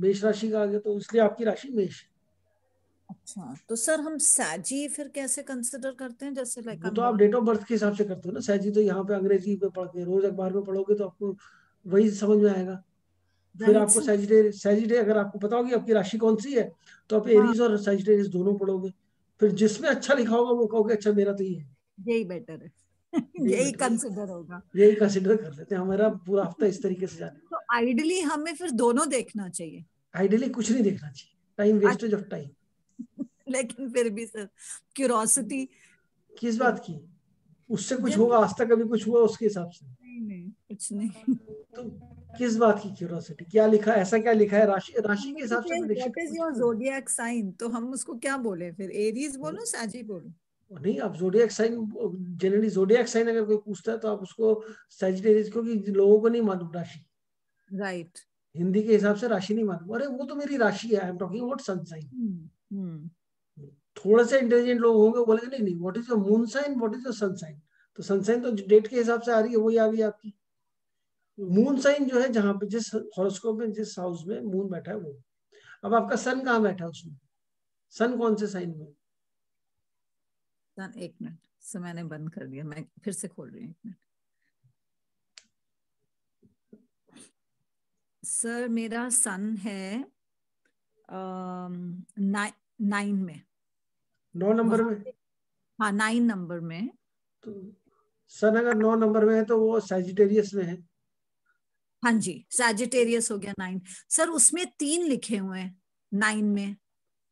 मेष राशि का आ गया, तो इसलिए आपकी राशि मेष। अच्छा, तो सर हम सैजी फिर कैसे कंसिडर करते हैं, जैसे लाइक वो आई एम तो आप बॉर्न? डेट ऑफ बर्थ के हिसाब से करते हो ना, सैजी तो यहाँ पे अंग्रेजी पे पढ़ के रोज अखबार में पढ़ोगे तो आपको वही समझ में आएगा। फिर राइट आपको सर। सैजिटेरियस, सैजिटेरियस अगर आपको पता होगी आपकी राशि कौन सी है, तो आप हाँ, एरीज और सैजिटेरियस दोनों पढ़ोगे, फिर जिसमें अच्छा लिखा होगा वो कहोगे अच्छा मेरा तो ये है। यही बेटर है। यही यही बेटर है, कंसिडर होगा। यही कंसिडर कर लेते हैं, हमारा पूरा हफ्ता इस तरीके से जाने। तो आइडियली हमें फिर दोनों देखना चाहिए। आइडियली कुछ नहीं देखना चाहिए, टाइम वेस्टेज ऑफ टाइम। लेकिन फिर भी सर, क्यूरोसिटी किस तो बात की? उससे कुछ जनरल। होगा, आज तक कभी कुछ हुआ उसके हिसाब से? नहीं नहीं, कुछ नहीं। तो किस बात की क्यूरोसिटी, क्या लिखा है, ऐसा क्या लिखा है, राशि राशि के हिसाब से प्रेडिक्शन व्हाट इज कुछ योर भी होगा। जोडियक साइन, तो हम उसको क्या बोले फिर, एरीज बोलो सैजी बोलो? नहीं, आप zodiac sign, generally zodiac sign अगर कोई पूछता है तो आप उसको सैजिटेरियस, क्योंकि लोगों को नहीं मालूम राशि, राइट। हिंदी के हिसाब से राशि नहीं मालूम, अरे वो तो मेरी राशि है, I am talking about sun sign. Hmm. थोड़े से इंटेलिजेंट लोग होंगे, बोलेंगे नहीं नहीं, what is your moon sign, what is your sun sign. तो सन साइन तो डेट के हिसाब से आ रही है, वही आ गई आपकी। मून साइन जो है, जहां पे जिस हॉरोस्कोप में जिस हाउस में मून बैठा है वो। अब आपका सन कहाँ बैठा है उसमें, सन कौन से साइन में? सर एक मिनट, सर मैंने बंद कर दिया, मैं फिर से खोल रही हूँ, एक मिनट। सर मेरा सन है 9 में। 9 नंबर वहां में? पे, हाँ 9 नंबर में। तो सन अगर 9 नंबर में है तो वो सैजिटेरियस में है। हाँ जी, सैजिटेरियस हो गया 9। सर उसमें 3 लिखे हुए हैं 9 में।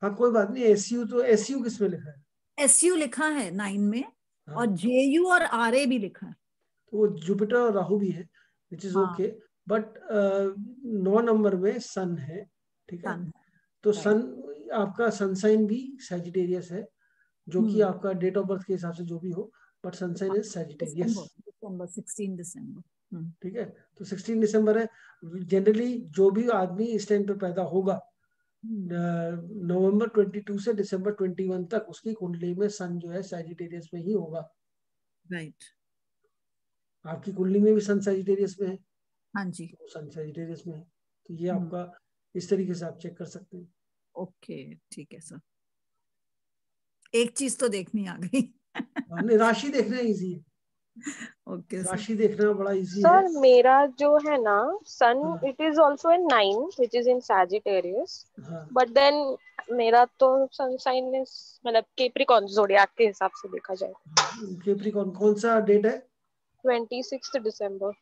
हाँ कोई बात नहीं, एसयू तो एसयू किस में लिखा है? एसयू लिखा है 9 में, और हाँ जेयू और आरए भी लिखा है। तो वो जुपिटर और राहु भी है, विच इज हाँ, ओके। बट 9 नंबर में सन है, ठीक है। सन। तो राइट। सन, आपका सन साइन भी सैजिटेरियस है, जो कि हम्म। आपका डेट ऑफ बर्थ के हिसाब से जो भी हो, बट सन साइन हाँ, इज सैजिटेरियस। दिसंबर दिसंबर 16 दिसंबर। ठीक है, तो 16 दिसंबर है। जनरली जो भी आदमी इस टाइम पे पैदा होगा, नवंबर 22 से दिसंबर 21 तक उसकी कुंडली में सन जो है सैजिटेरियस में ही होगा। राइट। आपकी कुंडली में भी सन सैजिटेरियस में है, हाँ जी। तो सन सैजिटेरियस में है, तो ये हम्म। आपका इस तरीके से आप चेक कर सकते हैं। ओके, ठीक है सर, एक चीज तो देखनी आ गई। नहीं, राशि देखना इजी है, ओके सर। राशि देखना बड़ा इजी है। सर मेरा जो है ना सन, हाँ it is also in 9 which is in Sagittarius, हाँ। बट देन मेरा तो सन साइन इज मतलब केप्रिकॉन जोडियाक के हिसाब से देखा जाए। कैप्रिकॉन कौन सा डेट है? 26 दिसंबर।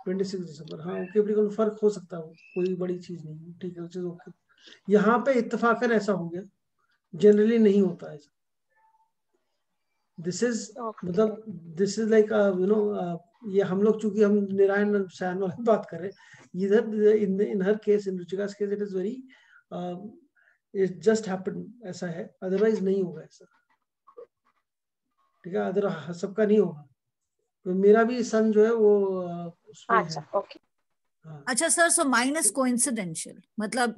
26 दिसंबर, हाँ कैप्रिकॉन फर्क हो सकता है, कोई बड़ी चीज नहीं है, ठीक है, चीज ओके। यहाँ पे इत्तेफाकन ऐसा हो गया, जनरली नहीं होता है। This is, okay. मतलब this is like you know, ये हम लोग चूंकि हम नारायण सैन वाली बात करें, इधर in her case, in Ruchika's case, it is very, it just happen, ऐसा है, अदरवाइज नहीं होगा ऐसा। ठीक है, अदर सबका नहीं होगा। तो मेरा भी सन जो है वो उसमें है। अच्छा ओके। हाँ, अच्छा सर, सो माइनस कोइंसिडेंशियल मतलब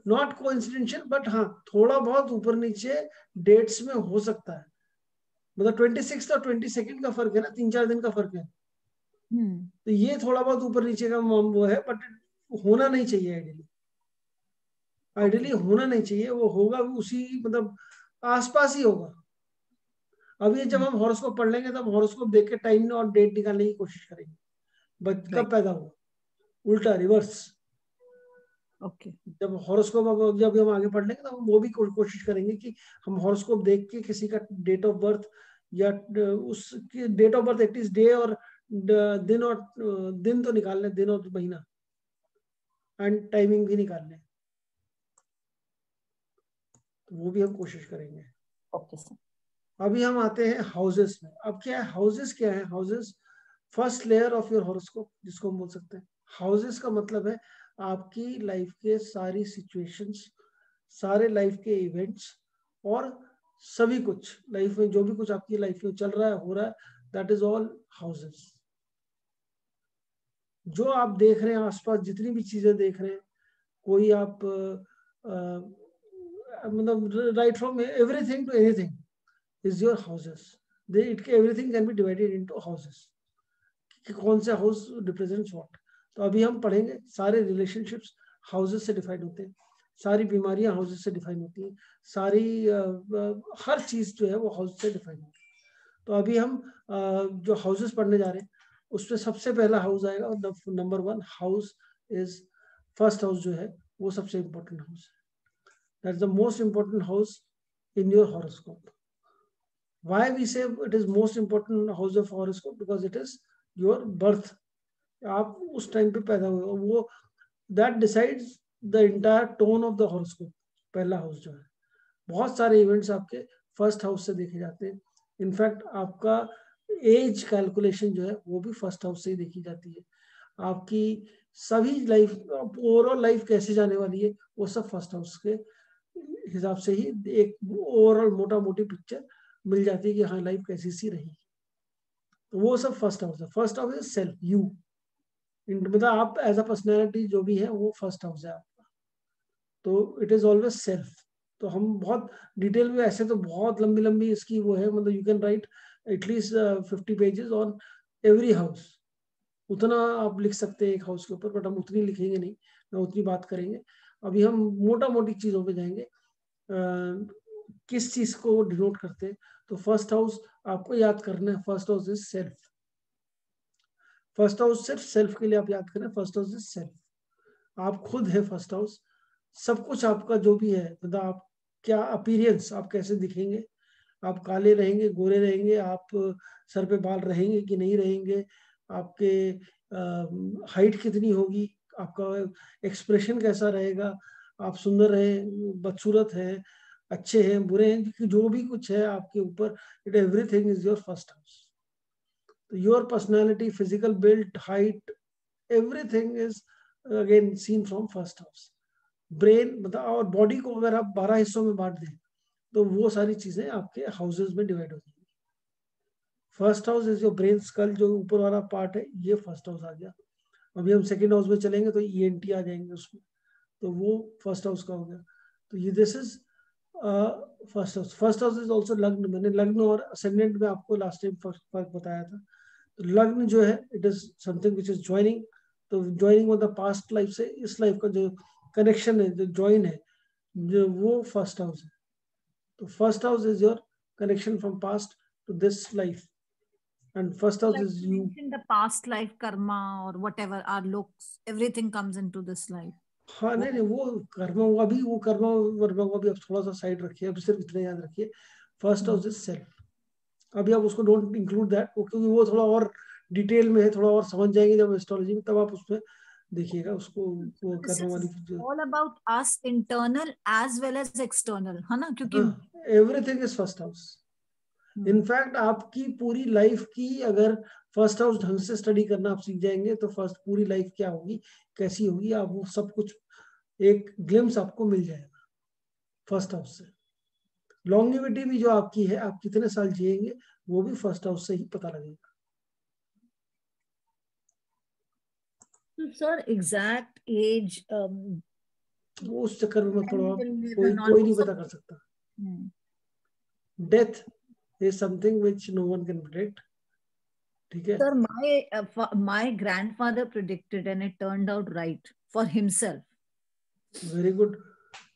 नॉट कोइंसिडेंशियल, बट हाँ थोड़ा बहुत ऊपर नीचे डेट्स में हो सकता है। मतलब 26 और 22 का फर्क है ना, 3-4 दिन का फर्क है। तो ये थोड़ा बहुत ऊपर नीचे का वो है, बट होना नहीं चाहिए आइडियली। आइडियली होना नहीं चाहिए, वो होगा भी उसी, मतलब आसपास ही होगा। अब ये जब हम हॉरोस्कोप पढ़ लेंगे तब हॉरोस्कोप देख के टाइम और डेट निकालने की कोशिश करेंगे, बट कब राइट। पैदा हुआ, उल्टा रिवर्स। ओके। जब हॉरोस्कोप, अब जब हम आगे पढ़ लेंगे तो हम वो भी कोशिश करेंगे कि हम हॉरोस्कोप देख के किसी का डेट ऑफ बर्थ, या उसकी date of birth at least day और दिन, और दिन तो निकाल लें, दिन और महीना, एंड टाइमिंग भी निकाल लें, तो वो भी हम कोशिश करेंगे। Okay sir. अभी हम आते हैं हाउसेस में। अब क्या है हाउसेस, क्या है houses? First layer of your horoscope जिसको हम बोल सकते हैं। हाउसेस का मतलब है आपकी लाइफ के सारी सिचुएशंस, सारे लाइफ के इवेंट्स, और सभी कुछ लाइफ में, जो भी कुछ आपकी लाइफ में चल रहा है, हो रहा है, दैट इज ऑल हाउसेस। जो आप देख रहे हैं आसपास, जितनी भी चीजें देख रहे हैं, कोई आप मतलब right from everything to anything is your houses. Everything can be divided into houses, कि कौन से हाउस रिप्रेजेंट्स व्हाट। तो अभी हम पढ़ेंगे सारे रिलेशनशिप्स हाउसेस से डिफाइन होते हैं, सारी बीमारियां हाउसेस से डिफाइन होती हैं, सारी हर चीज जो है वो हाउस से डिफाइन होती है। तो अभी हम जो हाउसेस पढ़ने जा रहे हैं, उसमें सबसे पहला हाउस आएगा, और number 1 house is, first house जो है वो सबसे इंपॉर्टेंट हाउस है। That is the most important house in your horoscope. Why we say it is most important house of horoscope? Because it is your birth. आप उस time पे पैदा हुए, और वो that decides the entire tone of the horoscope. पहला house जो है, बहुत सारे इवेंट्स आपके फर्स्ट हाउस से देखे जाते हैं। इनफैक्ट आपका एज कैलकुलेशन जो है वो भी फर्स्ट हाउस से ही देखी जाती है। आपकी सभी लाइफ, ओवरऑल लाइफ कैसे जाने वाली है, वो सब फर्स्ट हाउस के हिसाब से ही एक ओवरऑल मोटा मोटी पिक्चर मिल जाती है कि हाँ लाइफ कैसी सी रही। तो वो सब फर्स्ट हाउस है। First house is self, you, मतलब आप एज अ पर्सनैलिटी जो भी है वो फर्स्ट हाउस है आपका। तो इट इज ऑलवेज सेल्फ। तो हम बहुत डिटेल में, ऐसे तो बहुत लंबी लंबी इसकी वो है, मतलब you can write at least 50 pages on every house. उतना आप लिख सकते हैं एक हाउस के ऊपर, बट हम उतनी लिखेंगे नहीं, ना उतनी बात करेंगे। अभी हम मोटा मोटी चीजों पे जाएंगे, किस चीज को डिनोट करते हैं। तो फर्स्ट हाउस आपको याद करना है, first house is self. First house सिर्फ सेल्फ के लिए आप याद करें, फर्स्ट हाउस इज सेल्फ। आप खुद है फर्स्ट हाउस। सब कुछ आपका जो भी है, मतलब आप क्या अपीयरेंस, आप कैसे दिखेंगे, आप काले रहेंगे, गोरे रहेंगे, आप सर पे बाल रहेंगे कि नहीं रहेंगे, आपके हाइट कितनी होगी, आपका एक्सप्रेशन कैसा रहेगा, आप सुंदर रहे, बदसूरत है, अच्छे हैं, बुरे हैं, जो भी कुछ है आपके ऊपर, it everything is your first house. तो your personality, physical build, height, everything is again seen from first house. Brain, मतलब और बॉडी को अगर आप 12 हिस्सों में बांट दें, तो वो सारी चीजें आपके हाउसेज में डिवाइड हो जाएंगी। First house is your brain skull, जो ऊपर वाला पार्ट है, ये फर्स्ट हाउस आ गया। अभी हम सेकेंड हाउस में चलेंगे तो ENT आ जाएंगे उसमें, तो वो फर्स्ट हाउस का हो गया। तो ये this is first house. First house is also लग्न। मैंने लग्न और असेंडेंट में आपको लास्ट टाइम फर्क बताया था। तो लग्न जो है, it is something which is joining. तो joining of the past life से इस लाइफ का जो कनेक्शन है, जो ज्वाइन है, जो वो फर्स्ट हाउस है। तो first house is your connection from past to this life, and first house Like is you you. mentioned, the past life karma or whatever our looks, everything comes into this life. हाँ, नहीं नहीं, वो कर्म हुआ भी, वो कर्म worm को भी आप थोड़ा सा साइड रखिए, अब सिर्फ इतना याद रखिए, फर्स्ट हाउस इज सेल्फ। अभी आप उसको डोंट इंक्लूड दैट, क्योंकि वो थोड़ा और डिटेल में है, थोड़ा और समझ जाएंगे जब एस्ट्रोलॉजी में, तब आप उसमें देखिएगा उसको, वो This कर्म is वाली जो, all about us, internal as well as external, है ना? क्योंकि हाँ, everything is first house. In fact आपकी पूरी लाइफ की अगर फर्स्ट हाउस ढंग से स्टडी करना आप सीख जाएंगे, तो फर्स्ट पूरी लाइफ क्या होगी, कैसी होगी, आप वो सब कुछ एक ग्लिम्स आपको मिल जाएगा फर्स्ट हाउस से। लॉन्गिविटी भी जो आपकी है, आप कितने साल जिएंगे, वो भी फर्स्ट हाउस से ही पता लगेगा। सर एग्जैक्ट एज वो उस चक्कर में मत पड़ो आप, will कोई not कोई नहीं also. पता कर सकता। Death is something which no one can predict, ठीक है। Sir, my grandfather predicted and it turned out right for himself. Very good.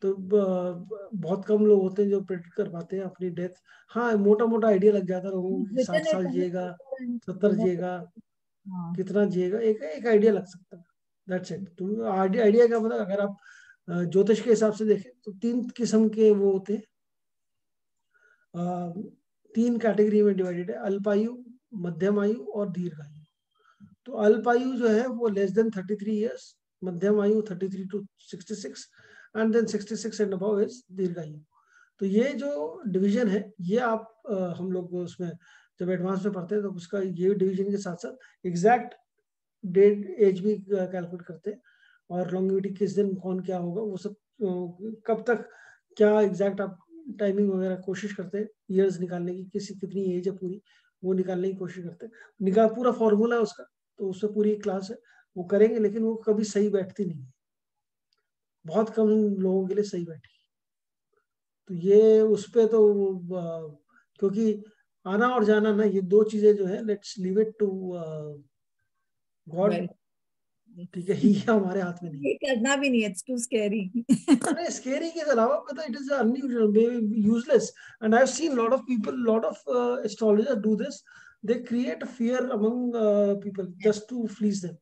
तो बहुत कम लोग होते हैं जो प्रेडिक्ट कर पाते हैं अपनी डेथ। हाँ, मोटा मोटा आइडिया लग जाता है लोगों को, 60 Written it साल on the जिएगा, paper and 70 जिएगा, हाँ. कितना जिएगा, एक एक आइडिया लग सकता है। That's it. तुम आइडिया का मतलब, अगर आप ज्योतिष के हिसाब से देखें तो 3 किस्म के वो होते हैं, 3 कैटेगरी में डिवाइडेड है, अल्पायु, मध्यम आयु और दीर्घायु। तो अल्पायु जो है वो लेस देन 33 ईयर्स, मध्यम आयु 33 to 66, and then 66 and above is दीर्घायु। तो ये जो डिवीजन है, ये आप हम लोग उसमें जब एडवांस में पढ़ते हैं तो उसका ये डिवीजन के साथ साथ एग्जैक्ट डेट एज भी कैलकुलेट करते हैं, और लॉन्गिविटी किस दिन कौन क्या होगा, वो सब कब तक क्या एग्जैक्ट आप टाइमिंग वगैरह कोशिश करते हैं, ईयर्स निकालने की, किसी कितनी एज है पूरी वो निकालने की कोशिश करते हैं। निकाल पूरा फॉर्मूला है उसका, तो उससे पूरी क्लास है वो करेंगे, लेकिन वो कभी सही बैठती नहीं है, बहुत कम लोगों के लिए सही बैठी। तो ये उस पे तो क्योंकि आना और जाना ना, ये दो चीजें जो है, let's leave it to God. ठीक है, ये हमारे हाथ में नहीं। ये करना भी नहीं, इट्स टू स्कैरी। नहीं, स्केरी के अलावा पता, it is unusual, useless, and I have seen lot of people, lot of astrologer do this, they create fear among people just to please them,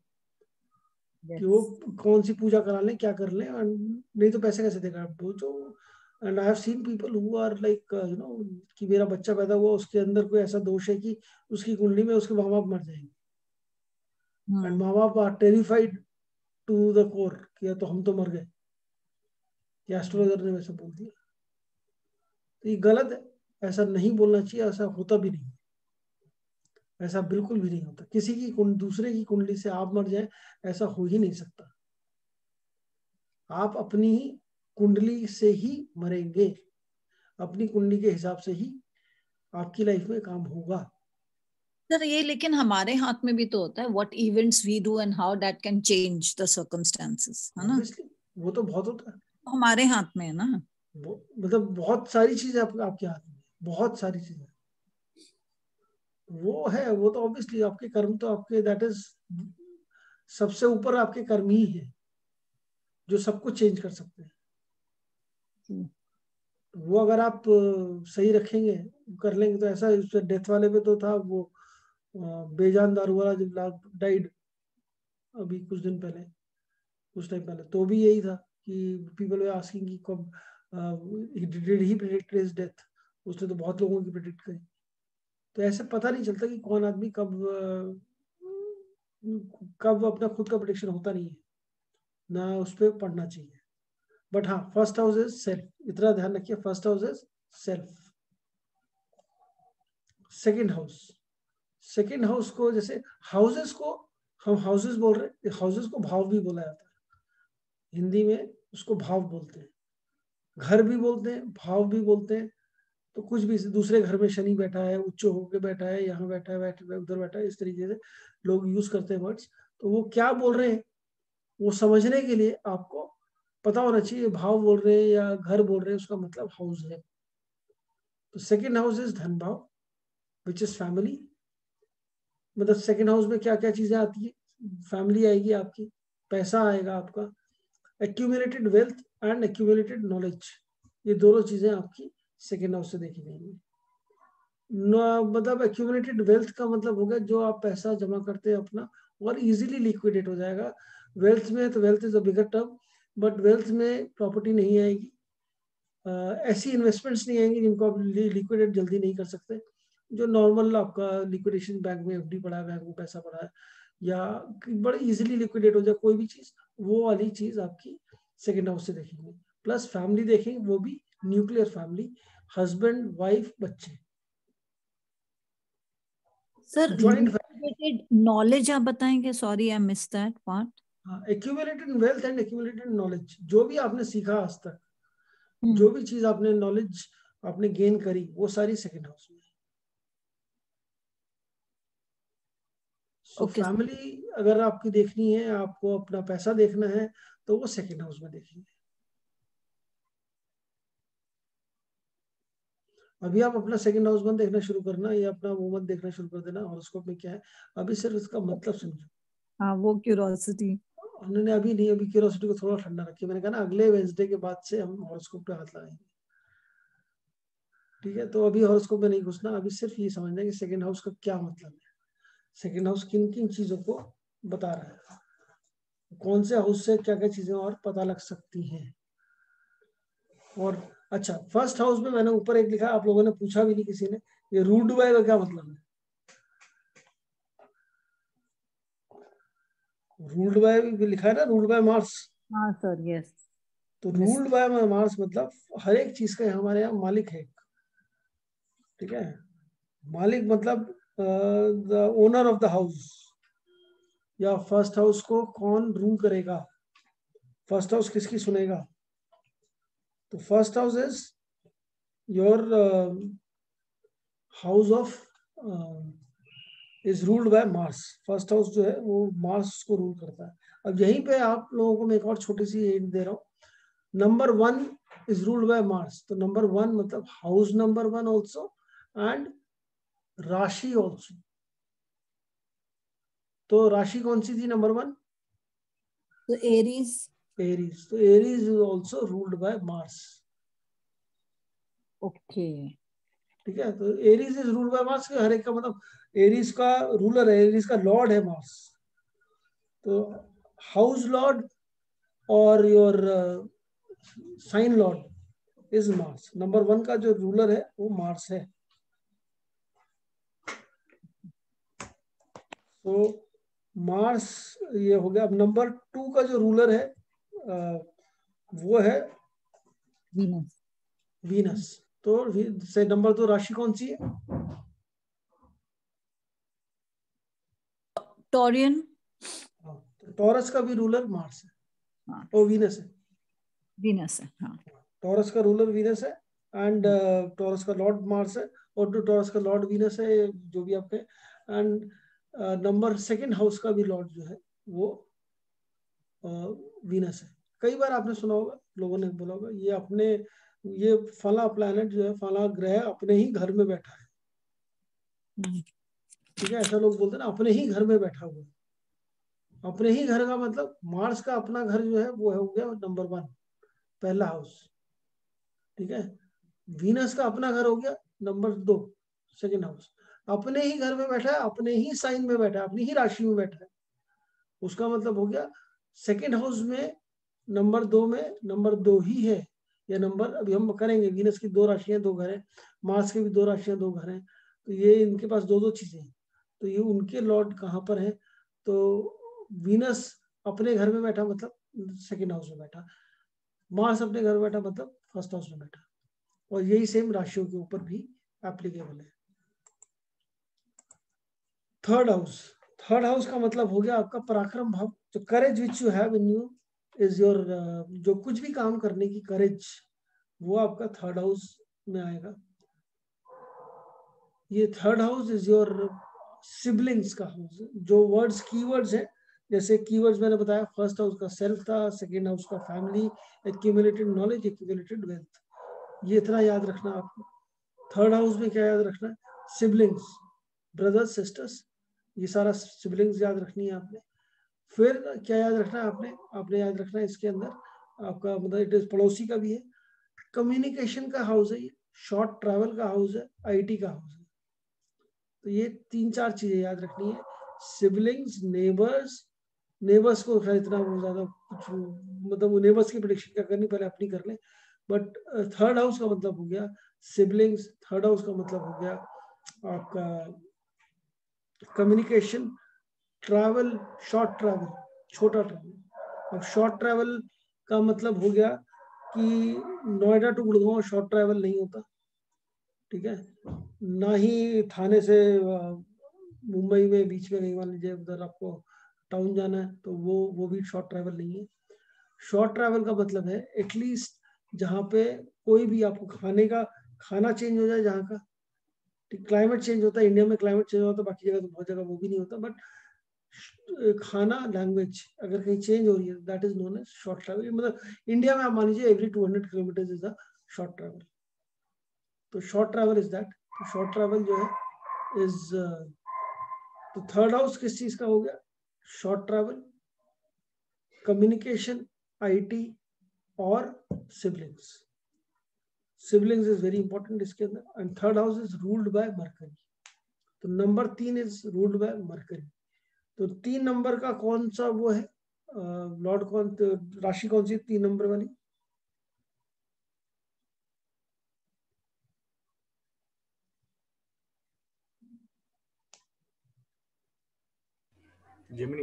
कि वो कौन सी पूजा करा लें, क्या कर लें, नहीं तो पैसे कैसे देगा आप जो। And I have seen people who are like you know, कि मेरा बच्चा पैदा हुआ, उसके अंदर कोई ऐसा दोष है कि उसकी कुंडली में उसके माँ बाप मर जाएंगे, एंड माँ बाप are terrified to the core कि तो हम तो मर गए, कि एस्ट्रोलॉजर ने वैसे बोल दिया। तो ये गलत है, ऐसा नहीं बोलना चाहिए, ऐसा होता भी नहीं, ऐसा बिल्कुल भी नहीं होता। किसी की दूसरे की कुंडली से आप मर जाए, ऐसा हो ही नहीं सकता। आप अपनी ही कुंडली से ही मरेंगे, अपनी कुंडली के हिसाब से ही आपकी लाइफ में काम होगा। सर ये लेकिन हमारे हाथ में भी तो होता है, what events we do and how that can change the circumstances, है ना? Obviously, वो तो बहुत होता है, हमारे हाथ में है ना। मतलब बहुत सारी चीजें आपके हाथ में, बहुत सारी चीजें वो है। वो तो ऑब्वियसली आपके कर्म, तो आपके दैट इज सबसे ऊपर आपके कर्म ही है जो सब कुछ चेंज कर सकते हैं। वो अगर आप सही रखेंगे, कर लेंगे, तो ऐसा डेथ वाले पे तो था वो बेजान दारू वाला जब डाइड अभी कुछ दिन पहले, कुछ टाइम पहले, तो भी यही था कि पीपल वे आस्किंग कि कब did he predict his death. उसने तो बहुत लोगों की प्रेडिक्ट करी। तो ऐसे पता नहीं चलता कि कौन आदमी कब अपना खुद का प्रेडिक्शन होता नहीं है ना, उस पर पढ़ना चाहिए। बट हाँ, फर्स्ट हाउस इज सेल्फ, इतना ध्यान रखिए, first house is self. Second house, second house को, जैसे हाउसेस को हम हाउसेस बोल रहे हैं, हाउसेस को भाव भी बोला जाता है, हिंदी में उसको भाव बोलते हैं, घर भी बोलते हैं, भाव भी बोलते हैं। तो कुछ भी, दूसरे घर में शनि बैठा है, उच्च होकर बैठा है, यहाँ बैठा है, उधर बैठा है, इस तरीके से लोग यूज करते हैं वर्ड्स। तो वो क्या बोल रहे हैं वो समझने के लिए आपको पता होना चाहिए, भाव बोल रहे हैं या घर बोल रहे हैं, उसका मतलब हाउस है। तो सेकंड हाउस इज धन भाव, विच इज फैमिली। मतलब सेकंड हाउस में क्या क्या चीजें आती है, फैमिली आएगी आपकी, पैसा आएगा आपका, accumulated wealth and accumulated knowledge, ये दोनों चीजें आपकी सेकंड हाउस से देखी जाएंगी। मतलब एक्यूमुलेटेड वेल्थ का मतलब हो गया जो आप पैसा जमा करते हैं अपना, और इजीली लिक्विडेट हो जाएगा। वेल्थ में तो wealth is a bigger term, but wealth में प्रॉपर्टी नहीं आएगी, ऐसी इन्वेस्टमेंट्स नहीं आएंगी जिनको आप लिक्विडेट जल्दी नहीं कर सकते। जो नॉर्मल आपका लिक्विडेशन, बैंक में एफडी पड़ा है, बैंक में पैसा पड़ा है, या बड़े इजीली लिक्विडेट हो जाए कोई भी चीज, वो वाली चीज आपकी सेकेंड हाउस से देखेंगे। प्लस फैमिली देखेंगे, वो भी न्यूक्लियर फैमिली, हस्बैंड वाइफ बच्चे। सर जॉइंट नॉलेज आप बताएंगे, sorry I miss that part. Accumulated wealth and accumulated knowledge, जो भी आपने सीखा आज तक, जो भी चीज आपने नॉलेज आपने गेन करी, वो सारी सेकंड हाउस में। सो फैमिली अगर आपकी देखनी है, आपको अपना पैसा देखना है, तो वो सेकंड हाउस में देखिए। अभी आप अपना सेकंड हाउस मत देखना शुरू करना, या अपना वो मत देखना शुरू कर देना हॉरोस्कोप में क्या है, अभी सिर्फ इसका मतलब समझो। हाँ, वो क्यूरोसिटी उन्होंने अभी नहीं, अभी क्यूरोसिटी को थोड़ा ठंडा रखिए। मैंने कहा ना, अगले वेंसडे के बाद से हम हॉरोस्कोप पे हाथ लगाएंगे, ठीक है? तो अभी हॉरोस्कोप में नहीं घुसना, अभी सिर्फ ये समझना कि सेकंड हाउस का क्या मतलब है, सेकंड हाउस किन किन चीजों को बता रहा है, कौन से हाउस से क्या क्या चीजें और पता लग सकती हैं। और अच्छा, फर्स्ट हाउस में मैंने ऊपर एक लिखा, आप लोगों ने पूछा भी नहीं किसी ने, ये रूल्ड बाय का क्या मतलब है? रूल्ड बाय लिखा है ना, रूल्ड बाय मार्स। हाँ सर, यस। तो रूल्ड बाय मार्स मतलब हर एक चीज का हमारे यहाँ मालिक है, ठीक है? मालिक मतलब the owner of the house, या फर्स्ट हाउस को कौन रूल करेगा, फर्स्ट हाउस किसकी सुनेगा। तो first house is your house of is ruled by Mars. First house जो है वो मार्स को रूल करता है। अब यहीं पे आप लोगों को मैं एक और छोटी सी हिंट दे रहा हूँ। Number 1 is ruled by Mars, तो नंबर 1 मतलब हाउस नंबर 1 ऑल्सो एंड राशि ऑल्सो। तो राशि कौन सी थी नंबर 1? तो एरीज। एरीज। तो Aries is also ruled by Mars. Okay. ठीक है, तो Aries is ruled by Mars. हर एक का मतलब एरीज का रूलर है, एरीज का लॉर्ड है मार्स। तो हाउस लॉर्ड और your sign lord is Mars. Number 1 का जो रूलर है वो मार्स है। तो मार्स ये हो गया। अब नंबर 2 का जो रूलर है वो है वीनस। वीनस। तो से नंबर 2 राशि कौन सी है? टॉरियन। तो टॉरस का भी रूलर मार्स है। हाँ, वो वीनस है। वीनस है। हाँ। टॉरस का रूलर वीनस है एंड टॉरस का लॉर्ड मार्स है और टॉरस का लॉर्ड वीनस है, जो भी आपके। एंड नंबर 2 हाउस का भी लॉर्ड जो है वो वीनस है। कई बार आपने सुना होगा, लोगों ने बोला होगा ये अपने ये फला प्लैनेट जो है, फला ग्रह अपने ही घर में बैठा है। ठीक है, ऐसा लोग बोलते हैं ना, अपने ही घर में बैठा हुआ है। अपने ही घर का मतलब मार्स का अपना घर जो है वो हो गया नंबर 1, पहला हाउस। ठीक है, वीनस का अपना घर हो गया नंबर 2, सेकंड हाउस। अपने ही घर में बैठा है, अपने ही साइन में बैठा है, अपनी ही राशि में बैठा है। उसका मतलब हो गया सेकंड हाउस में नंबर 2 में नंबर 2 ही है। या नंबर अभी हम करेंगे, वीनस की 2 राशियां 2 घर है, मार्स की भी 2 राशियां 2 घर हैं। तो ये इनके पास 2 चीजें हैं। तो ये उनके लॉर्ड कहाँ पर है? तो वीनस अपने घर में बैठा मतलब सेकंड हाउस में बैठा, मार्स अपने घर में बैठा मतलब फर्स्ट हाउस में बैठा। और यही सेम राशियों के ऊपर भी एप्लीकेबल है। Third house. थर्ड हाउस का मतलब हो गया आपका पराक्रम भाव। जो courage which you have in you is your, जो कुछ भी काम करने की करेज, वो आपका थर्ड हाउस में आएगा। ये third house is your siblings का हाउस। जो वर्ड्स कीवर्ड्स हैं, जैसे कीवर्ड्स मैंने बताया, फर्स्ट हाउस का सेल्फ था, सेकंड हाउस का family, accumulated knowledge, accumulated wealth. ये इतना याद रखना आपको। थर्ड हाउस में क्या याद रखना है? सिबलिंग्स, ब्रदर्स सिस्टर्स, ये सारा सिबलिंग्स याद रखनी है आपने। फिर क्या याद रखना है आपने? आपने याद रखना है इसके अंदर आपका मतलब इट इज पड़ोसी का भी है, कम्युनिकेशन का हाउस है, ये शॉर्ट ट्रैवल का हाउस है, आईटी का हाउस है। तो ये 3-4 चीजें याद रखनी है। सिबलिंग्स, नेबर्स, नेबर्स को खैर इतना वो ज्यादा कुछ मतलब वो नेबर्स की प्रेडिक्शन क्या करनी, पहले अपनी कर लें। बट थर्ड हाउस का मतलब हो गया सिबलिंग्स। थर्ड हाउस का मतलब हो गया आपका कम्युनिकेशन, ट्रैवल, शॉर्ट ट्रैवल, छोटा ट्रैवल। अब शॉर्ट ट्रैवल का मतलब हो गया कि Noida to Gurgaon short travel नहीं होता। ठीक है, ना ही थाने से मुंबई में बीच में, नहीं मान लीजिए उधर आपको टाउन जाना है तो वो भी शॉर्ट ट्रैवल नहीं है। शॉर्ट ट्रैवल का मतलब है एटलीस्ट जहाँ पे कोई भी आपको खाने का खाना चेंज हो जाए, जहाँ का क्लाइमेट चेंज होता है। इंडिया में क्लाइमेट चेंज होता है, बाकी जगह तो बहुत जगह वो भी नहीं होता। बट खाना, लैंग्वेज अगर कहीं चेंज हो रही है, that is known as short travel. मतलब इंडिया में आप मान लीजिए every 200 kilometre is a short travel. तो शॉर्ट ट्रैवल इज दैट। तो शॉर्ट ट्रैवल जो है इज, तो थर्ड हाउस किस चीज का हो गया? शॉर्ट ट्रैवल, कम्युनिकेशन, आईटी और siblings. Siblings is very important इसके अंदर। And third house is ruled by Mercury. तो number 3 is ruled by Mercury. तो 3 नंबर का कौन सा वो है लॉर्ड, कौन राशि कौन सी 3 नंबर वाली? जेमिनी।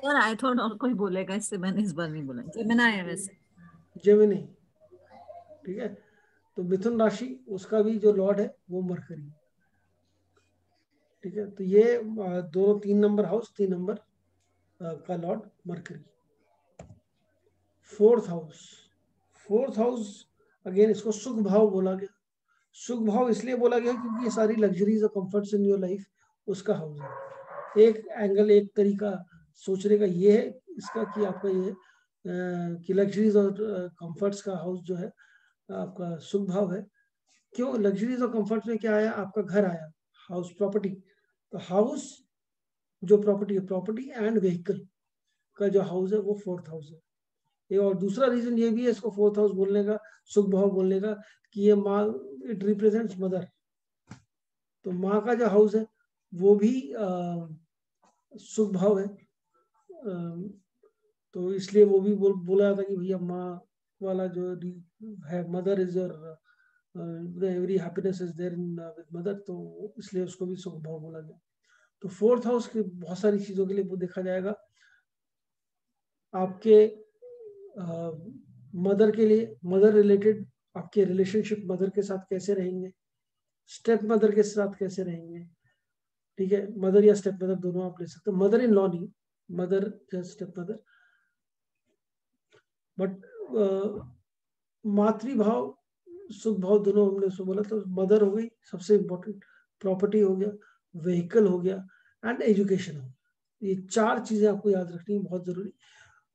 यार आई थॉट और कोई बोलेगा, इससे मैंने इस बार नहीं बोला। जेमिनी है वैसे। जेमिनी। ठीक है, तो मिथुन राशि उसका भी जो लॉर्ड है वो मरकरी। ठीक है, तो ये दोनों 3 नंबर हाउस, 3 नंबर का Lord mercury. Fourth house. Fourth house again इसको सुख भाव बोला गया। सुख भाव इसलिए बोला गया क्योंकि ये सारी लग्जरीज और कंफर्ट्स इन योर लाइफ उसका हाउस है। एक एंगल, एक तरीका सोचने का ये है इसका कि आपका ये कि लग्जरीज और कंफर्ट्स का हाउस जो है आपका सुख भाव है। क्यों? लग्जरीज और कंफर्ट्स में क्या आया? आपका घर आया, हाउस, प्रॉपर्टी। तो हाउस जो प्रॉपर्टी है, प्रॉपर्टी एंड व्हीकल का जो हाउस है वो फोर्थ हाउस है। ये और दूसरा रीजन ये भी है इसको फोर्थ हाउस बोलने का, सुख भाव बोलने का, कि ये माँ, इट रिप्रेजेंट्स मदर। तो माँ का जो हाउस है वो भी सुख भाव है। तो इसलिए वो भी बोला जाता है कि भैया माँ वाला जो है, mother is your every happiness is there in with mother, तो इसलिए उसको भी सुख भाव बोला गया। तो फोर्थ हाउस की बहुत सारी चीजों के लिए वो देखा जाएगा। आपके मदर के लिए, मदर रिलेटेड आपके रिलेशनशिप मदर के साथ कैसे रहेंगे, स्टेप मदर के साथ कैसे रहेंगे, ठीक है, मदर या स्टेप मदर दोनों आप ले सकते हो, मदर इन लॉ नहीं, मदर या स्टेप मदर। बट मातृभाव सुख भाव दोनों हमने उसमें बोला। तो मदर हो गई सबसे इंपॉर्टेंट, प्रॉपर्टी हो गया, व्हीकल हो गया एंड एजुकेशन हो गया। ये चार चीजें आपको याद रखनी है, बहुत जरूरी।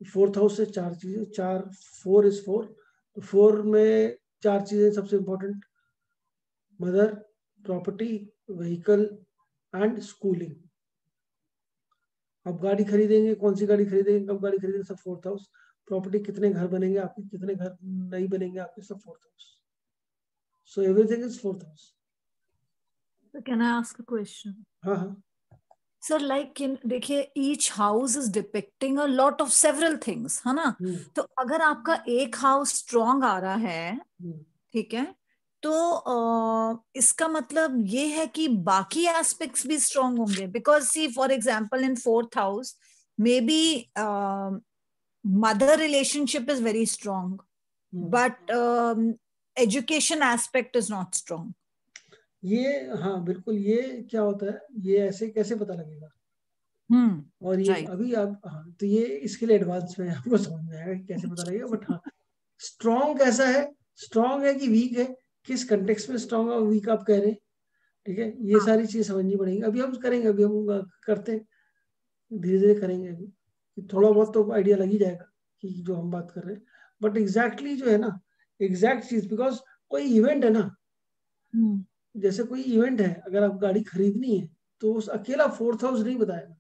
फोर्थ हाउस से चार चीजें, चार, 4 is 4, तो 4 में चार चीजें सबसे important, mother, property, vehicle and schooling. अब गाड़ी खरीदेंगे, कौन सी गाड़ी खरीदेंगे, कब गाड़ी खरीदेंगे, सब फोर्थ हाउस। प्रॉपर्टी, कितने घर बनेंगे आपके, कितने घर नहीं बनेंगे आपके, सब fourth house. So everything is fourth house. Can I ask a question? हाँ हाँ सर लाइक देखिए, each house is depicting a lot of several things, है ना? तो अगर आपका एक हाउस स्ट्रॉन्ग आ रहा है, ठीक है, तो इसका मतलब ये है कि बाकी एस्पेक्ट्स भी स्ट्रॉन्ग होंगे। Because see for example in fourth house may be mother relationship is very strong, but education aspect is not strong. ये, हाँ बिल्कुल, ये क्या होता है, ये ऐसे कैसे पता लगेगा? और ये right. अभी आप, हाँ, तो ये इसके लिए एडवांस में आपको समझ में आएगा कि कैसे पता लगेगा। बट हाँ, स्ट्रॉन्ग कैसा है, स्ट्रॉन्ग है कि वीक है, किस कंटेक्स्ट में स्ट्रॉन्ग और वीक आप कह रहे हैं, ठीक है, ये सारी चीज समझनी पड़ेगी। अभी हम करेंगे, अभी हम करते हैं, धीरे धीरे करेंगे। अभी थोड़ा बहुत तो आइडिया लग ही जाएगा कि जो हम बात कर रहे हैं। बट एग्जैक्टली जो है ना, एग्जैक्ट चीज, बिकॉज कोई इवेंट है ना, जैसे कोई इवेंट है, अगर आप गाड़ी खरीदनी है तो उस अकेला फोर्थ हाउस नहीं बताएगा,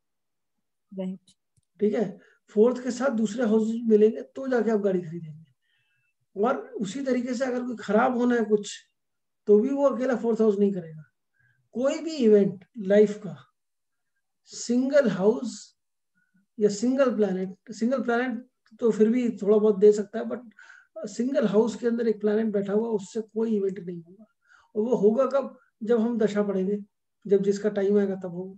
right. ठीक है, फोर्थ के साथ दूसरे हाउस मिलेंगे तो जाके आप गाड़ी खरीदेंगे। और उसी तरीके से अगर कोई खराब होना है कुछ, तो भी वो अकेला फोर्थ हाउस नहीं करेगा। कोई भी इवेंट लाइफ का, सिंगल हाउस या सिंगल प्लैनेट तो फिर भी थोड़ा बहुत दे सकता है, बट सिंगल हाउस के अंदर एक प्लैनेट बैठा हुआ, उससे कोई इवेंट नहीं होगा। और वो होगा कब? जब हम दशा पढ़ेंगे, जब जिसका टाइम आएगा तब होगा।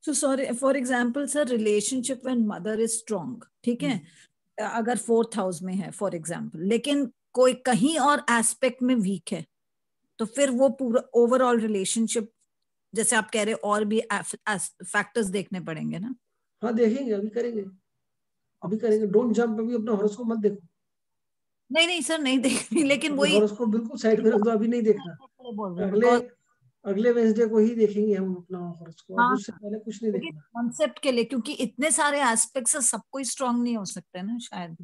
So sorry, for example, sir, relationship when mother is strong, ठीक है, अगर फोर्थ हाउस में है फॉर एग्जाम्पल, लेकिन कोई कहीं और एस्पेक्ट में वीक है, तो फिर वो पूरा ओवरऑल रिलेशनशिप, जैसे आप कह रहे और भी फैक्टर्स देखने पड़ेंगे ना? हाँ देखेंगे, अभी करेंगे, अभी करेंगे। डोंट जंप, अभी अपना हॉरोस्कोप मत देखो। नहीं नहीं सर, नहीं देखनी, लेकिन अभी वही हॉरोस्कोप बिल्कुल साइड में रख दो, अभी नहीं देखना। बोल रहे हैं अगले बिकॉज, अगले वेंसडे को ही देखेंगे हम अपना हॉरोस्कोप, अब हाँ उससे पहले कुछ नहीं लेकिन देखना। कॉन्सेप्ट के लिए, क्योंकि इतने सारे एस्पेक्ट्स से सब कोई स्ट्रांग नहीं हो सकते ना शायद।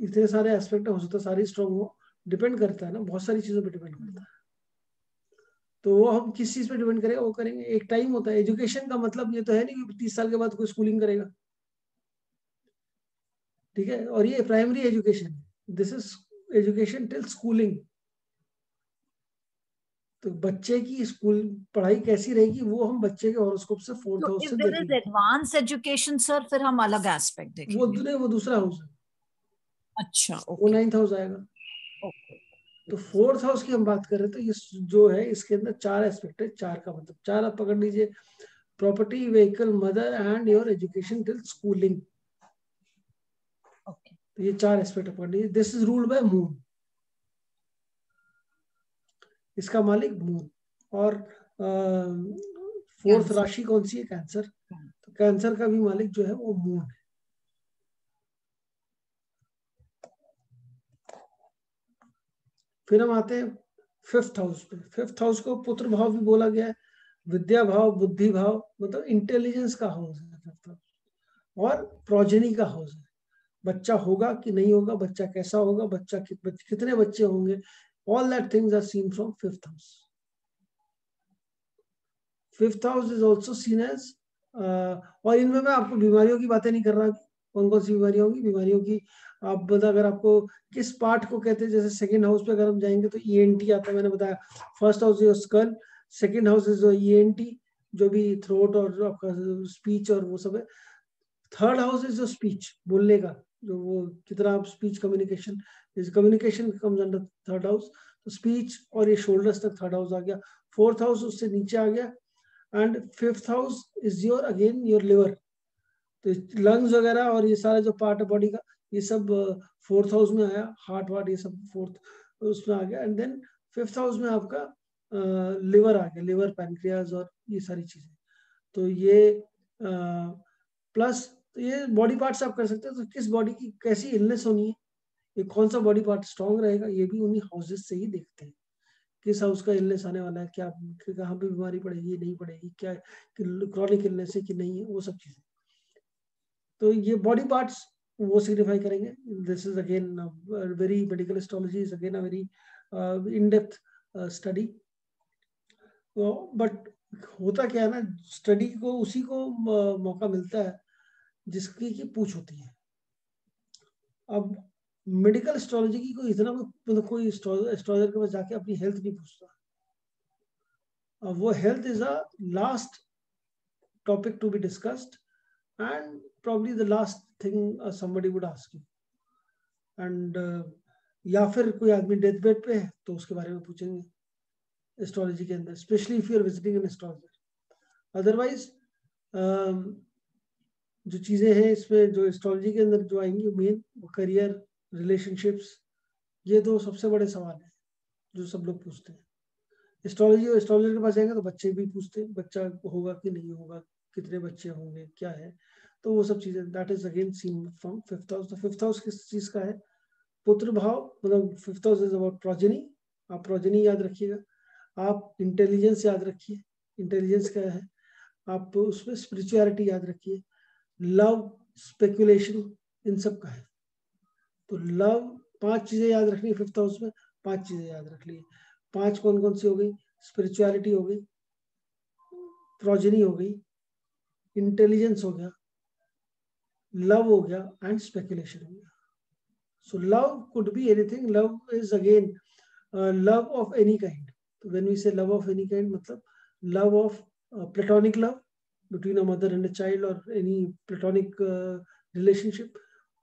इतने सारे एस्पेक्ट हो सकता है सारी स्ट्रॉन्ग हो, डिपेंड करता है ना, बहुत सारी चीजों पे डिपेंड करता है। तो वो हम किस चीज पे डिपेंड करेगा, वो करेंगे। एक टाइम होता है। एजुकेशन का मतलब ये तो है नहीं कि 30 साल के बाद कोई स्कूलिंग करेगा, ठीक है, और ये primary education, this is education till schooling. तो बच्चे की स्कूल पढ़ाई कैसी रहेगी वो हम बच्चे के हॉरोस्कोप से फोर्थ तो हाउस इफ से देयर इज देखेंगे। एडवांस एजुकेशन सर, फिर हम अलग एस्पेक्ट देखेंगे। वो दूसरा हाउस है, अच्छा, वो ओके 9th हाउस आएगा। ओके। तो फोर्थ हाउस की हम बात कर रहे हैं, तो ये जो है इसके अंदर चार एस्पेक्ट है। चार का मतलब, चार आप पकड़ लीजिए, property, vehicle, mother and your education till schooling. Okay, तो ये चार एस्पेक्ट पकड़ लीजिए। This is ruled bye moon, इसका मालिक मून। और फोर्थ राशि कौन सी है? कैंसर। तो कैंसर का भी मालिक जो है वो मून है। फिर हम आते हैं 5th हाउस पे। 5th हाउस को पुत्र भाव भी बोला गया है, विद्या भाव, बुद्धि भाव, मतलब इंटेलिजेंस का हाउस है 5th हाउस, और प्रोजेनी का हाउस है। बच्चा होगा कि नहीं होगा, बच्चा कैसा होगा, बच्चा कितने बच्चे होंगे, all that things are seen from 5th house. 5th house is also seen as, और इनमें मैं आपको बीमारियों की बातें नहीं कर रहा, कौन कौन सी बीमारियां होंगी, बीमारियों की आप बता, अगर आपको किस पार्ट को कहते हैं, जैसे 2nd हाउस पे अगर हम जाएंगे तो ENT आता है, मैंने बताया। 1st house is skull, 2nd house is ENT, जो भी थ्रोट और आपका स्पीच और वो सब है। 3rd हाउस इज स्पीच, बोलने का, जो वो कितना आप speech communication, communication comes under 3rd house, तो स्पीच और ये शोल्डर्स तक 3rd हाउस आ गया। 4th हाउस उससे नीचे आ गया, and 5th house is your again your liver, तो लंग्स वगैरह और ये सारा जो पार्ट है बॉडी का, ये सब 4th हाउस में आया, हार्ट वार्ट ये सब 4th उसमें आ गया। एंड देन 5th हाउस में आपका लिवर आ गया, लिवर, पैनक्रियाज और ये सारी चीजें। तो ये प्लस तो ये बॉडी पार्ट्स आप कर सकते हैं। तो किस बॉडी की कैसी इलनेस होनी है, ये कौन सा बॉडी पार्ट स्ट्रॉन्ग रहेगा, ये भी उन्हीं हाउसेस से ही देखते हैं। किस हाउस का इलनेस आने वाला है, क्या कहाँ पे बीमारी पड़ेगी, नहीं पड़ेगी, क्या क्रॉनिक इलनेस है कि नहीं है, वो सब चीजें। तो ये बॉडी पार्ट्स वो सिग्निफाई करेंगे। This is again very, medical astrology is again a very in depth study. But होता क्या है ना, स्टडी को उसी को मौका मिलता है जिसकी की पूछ होती है। अब मेडिकल एस्ट्रोलॉजी की कोई इतना मतलब कोई एस्ट्रोलॉजर के पास जाके अपनी हेल्थ नहीं पूछता। अब वो health is a last topic to be discussed and probably the last thing somebody would ask you, and या फिर कोई आदमी डेथ बेड पे है तो उसके बारे में पूछेंगे एस्ट्रोलॉजी के अंदर, specially if you are visiting an astrologer. Otherwise जो चीजें हैं इसमें जो एस्ट्रोलॉजी के अंदर जो आएंगी मेन, करियर, रिलेशनशिप्स, ये दो सबसे बड़े सवाल हैं जो सब लोग पूछते हैं। एस्ट्रोलॉजर के पास जाएंगे तो बच्चे भी पूछते हैं, बच्चा होगा कि नहीं होगा, कितने बच्चे होंगे, क्या है, तो वो सब चीजें। That is again seen from 5th house. तो 5th हाउस किस चीज का है, पुत्र भाव, मतलब 5th house is about progeny. आप प्रोजेनी याद रखिएगा, आप इंटेलिजेंस याद रखिए, इंटेलिजेंस क्या है, आप उसमें स्पिरिचुअलिटी याद रखिए, लव, स्पेकुलेशन, इन सब का है। तो लव, 5 चीजें याद रखनी 5th हाउस में, 5 चीजें याद रख ली। 5 कौन कौन सी हो गई, स्पिरिचुअलिटी हो गई, प्रोजेनी हो गई, इंटेलिजेंस हो गया, लव हो गया, एंड स्पेकुलेशन हो गया। So love could be anything, love is again love of any kind. तो व्हेन वी से लव ऑफ एनी काइंड, मतलब love of platonic love between a mother and a child, or any platonic relationship,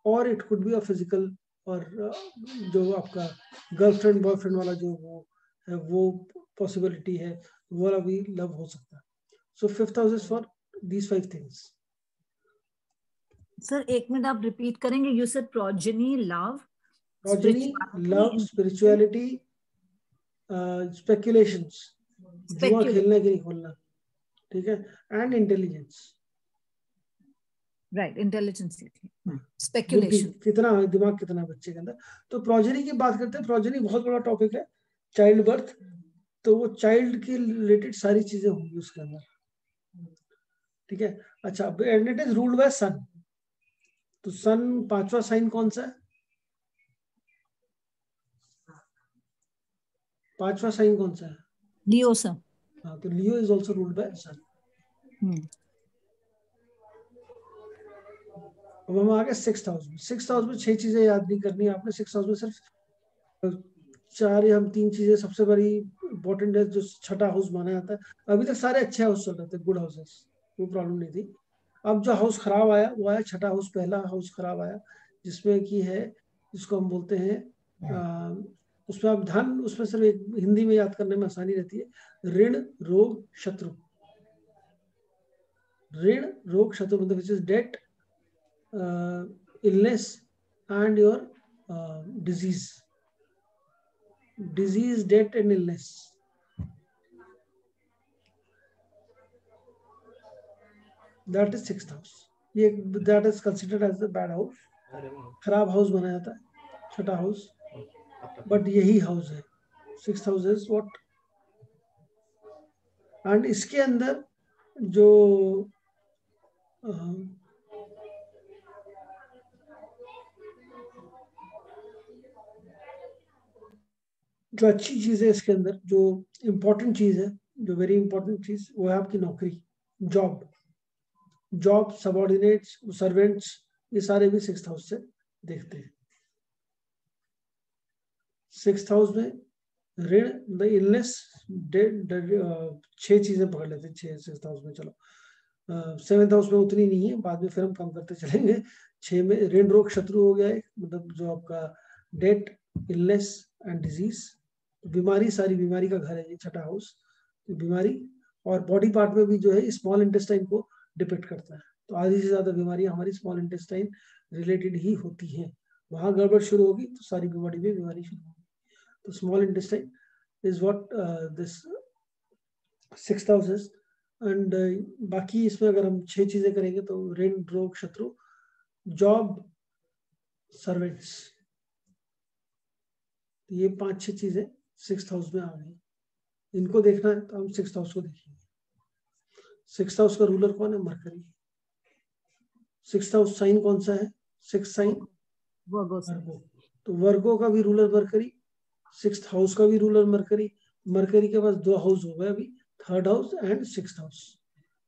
or it could be a physical, और जो आपका girlfriend boyfriend वाला जो वो है, वो पॉसिबिलिटी है, वो वाला भी लव हो सकता है। सो 5th house is for these 5 things. Sir 1 minute आप रिपीट करेंगे, you said progeny, love, spirituality, speculations, जुआ खेलना कि नहीं खोलना, ठीक है, and intelligence. Right, intelligence, speculation, कितना दिमाग, कितना बच्चे के अंदर। तो प्रोजेनी की बात करते हैं, प्रोजेनी बहुत बड़ा टॉपिक है, चाइल्ड बर्थ, तो वो चाइल्ड के रिलेटेड सारी चीजें होंगी उसके अंदर, ठीक है। अच्छा, and it is ruled by sun. तो सन 5वां साइन कौन सा है, 5वां साइन कौन सा है, लियो सर। हाँ, तो लियो इज ऑल्सो रूल्ड बाय सन। अब हम आ गए 6th हाउस में। 6th हाउस में 6 चीजें याद नहीं करनी है आपने। 6th हाउस में सिर्फ 4 या 3 चीजें सबसे बड़ी इंपॉर्टेंट है, जो 6ठा हाउस माना जाता है। अभी तक सारे अच्छे हाउस चल रहे थे, गुड हाउसेस, कोई प्रॉब्लम नहीं थी। अब जो हाउस खराब आया वो आया 6ठा हाउस, पहला हाउस खराब आया, जिसमें की है, जिसको हम बोलते हैं, उसमें आप ध्यान, उसमें सिर्फ एक हिंदी में याद करने में आसानी रहती है, ऋण, रोग, शत्रु। ऋण, रोग, शत्रु मतलब which is debt, illness, and your disease, death and illness. That is 6th house. ये that is considered as the bad house, खराब हाउस माना जाता है 6ठा हाउस, बट यही हाउस है 6th house is what, and इसके अंदर जो जो अच्छी चीज है इसके अंदर, जो इम्पोर्टेंट चीज है, जो वेरी इंपॉर्टेंट चीज, वो है आपकी नौकरी, जॉब, जॉब, सबॉर्डिनेट्स, सर्वेंट्स, ये सारे भी 6th हाउस से देखते हैं। 6th हाउस में ऋण, द इलनेस, डेड, 6 चीजें पकड़ लेते हैं, 6 6th हाउस में। चलो 7th हाउस में उतनी नहीं है, बाद में फिर हम कम करते चलेंगे। 6 में ऋण, रोग, शत्रु हो गया है, मतलब जो आपका डेट, इलनेस एंड डिजीज, बीमारी, सारी बीमारी का घर है ये 6ठा हाउस, तो बीमारी, और बॉडी पार्ट में भी जो है स्मॉल इंटेस्टाइन को डिपेक्ट करता है, तो आधी से ज्यादा बीमारियां हमारी स्मॉल इंटेस्टाइन रिलेटेड ही होती हैं। वहां गड़बड़ शुरू होगी तो सारी बॉडी में बीमारी शुरू होगी। तो small intestine is what this 6th house is. And बाकी इसमें अगर हम 6 चीजें करेंगे तो ऋण, रोग, शत्रु, जॉब, सर्वेंट्स, ये 5-6 चीजें 6th हाउस में आ गई। इनको देखना है तो हम 6th हाउस को देखेंगे। 6th हाउस का रूलर कौन है? मरकरी। 6th हाउस साइन कौन सा है? 6th साइन वर्गो। तो वर्गो का भी रूलर मरकरी, 6th हाउस का भी रूलर मरकरी। मरकरी के पास 2 हाउस हो गए अभी, 3rd house and 6th house,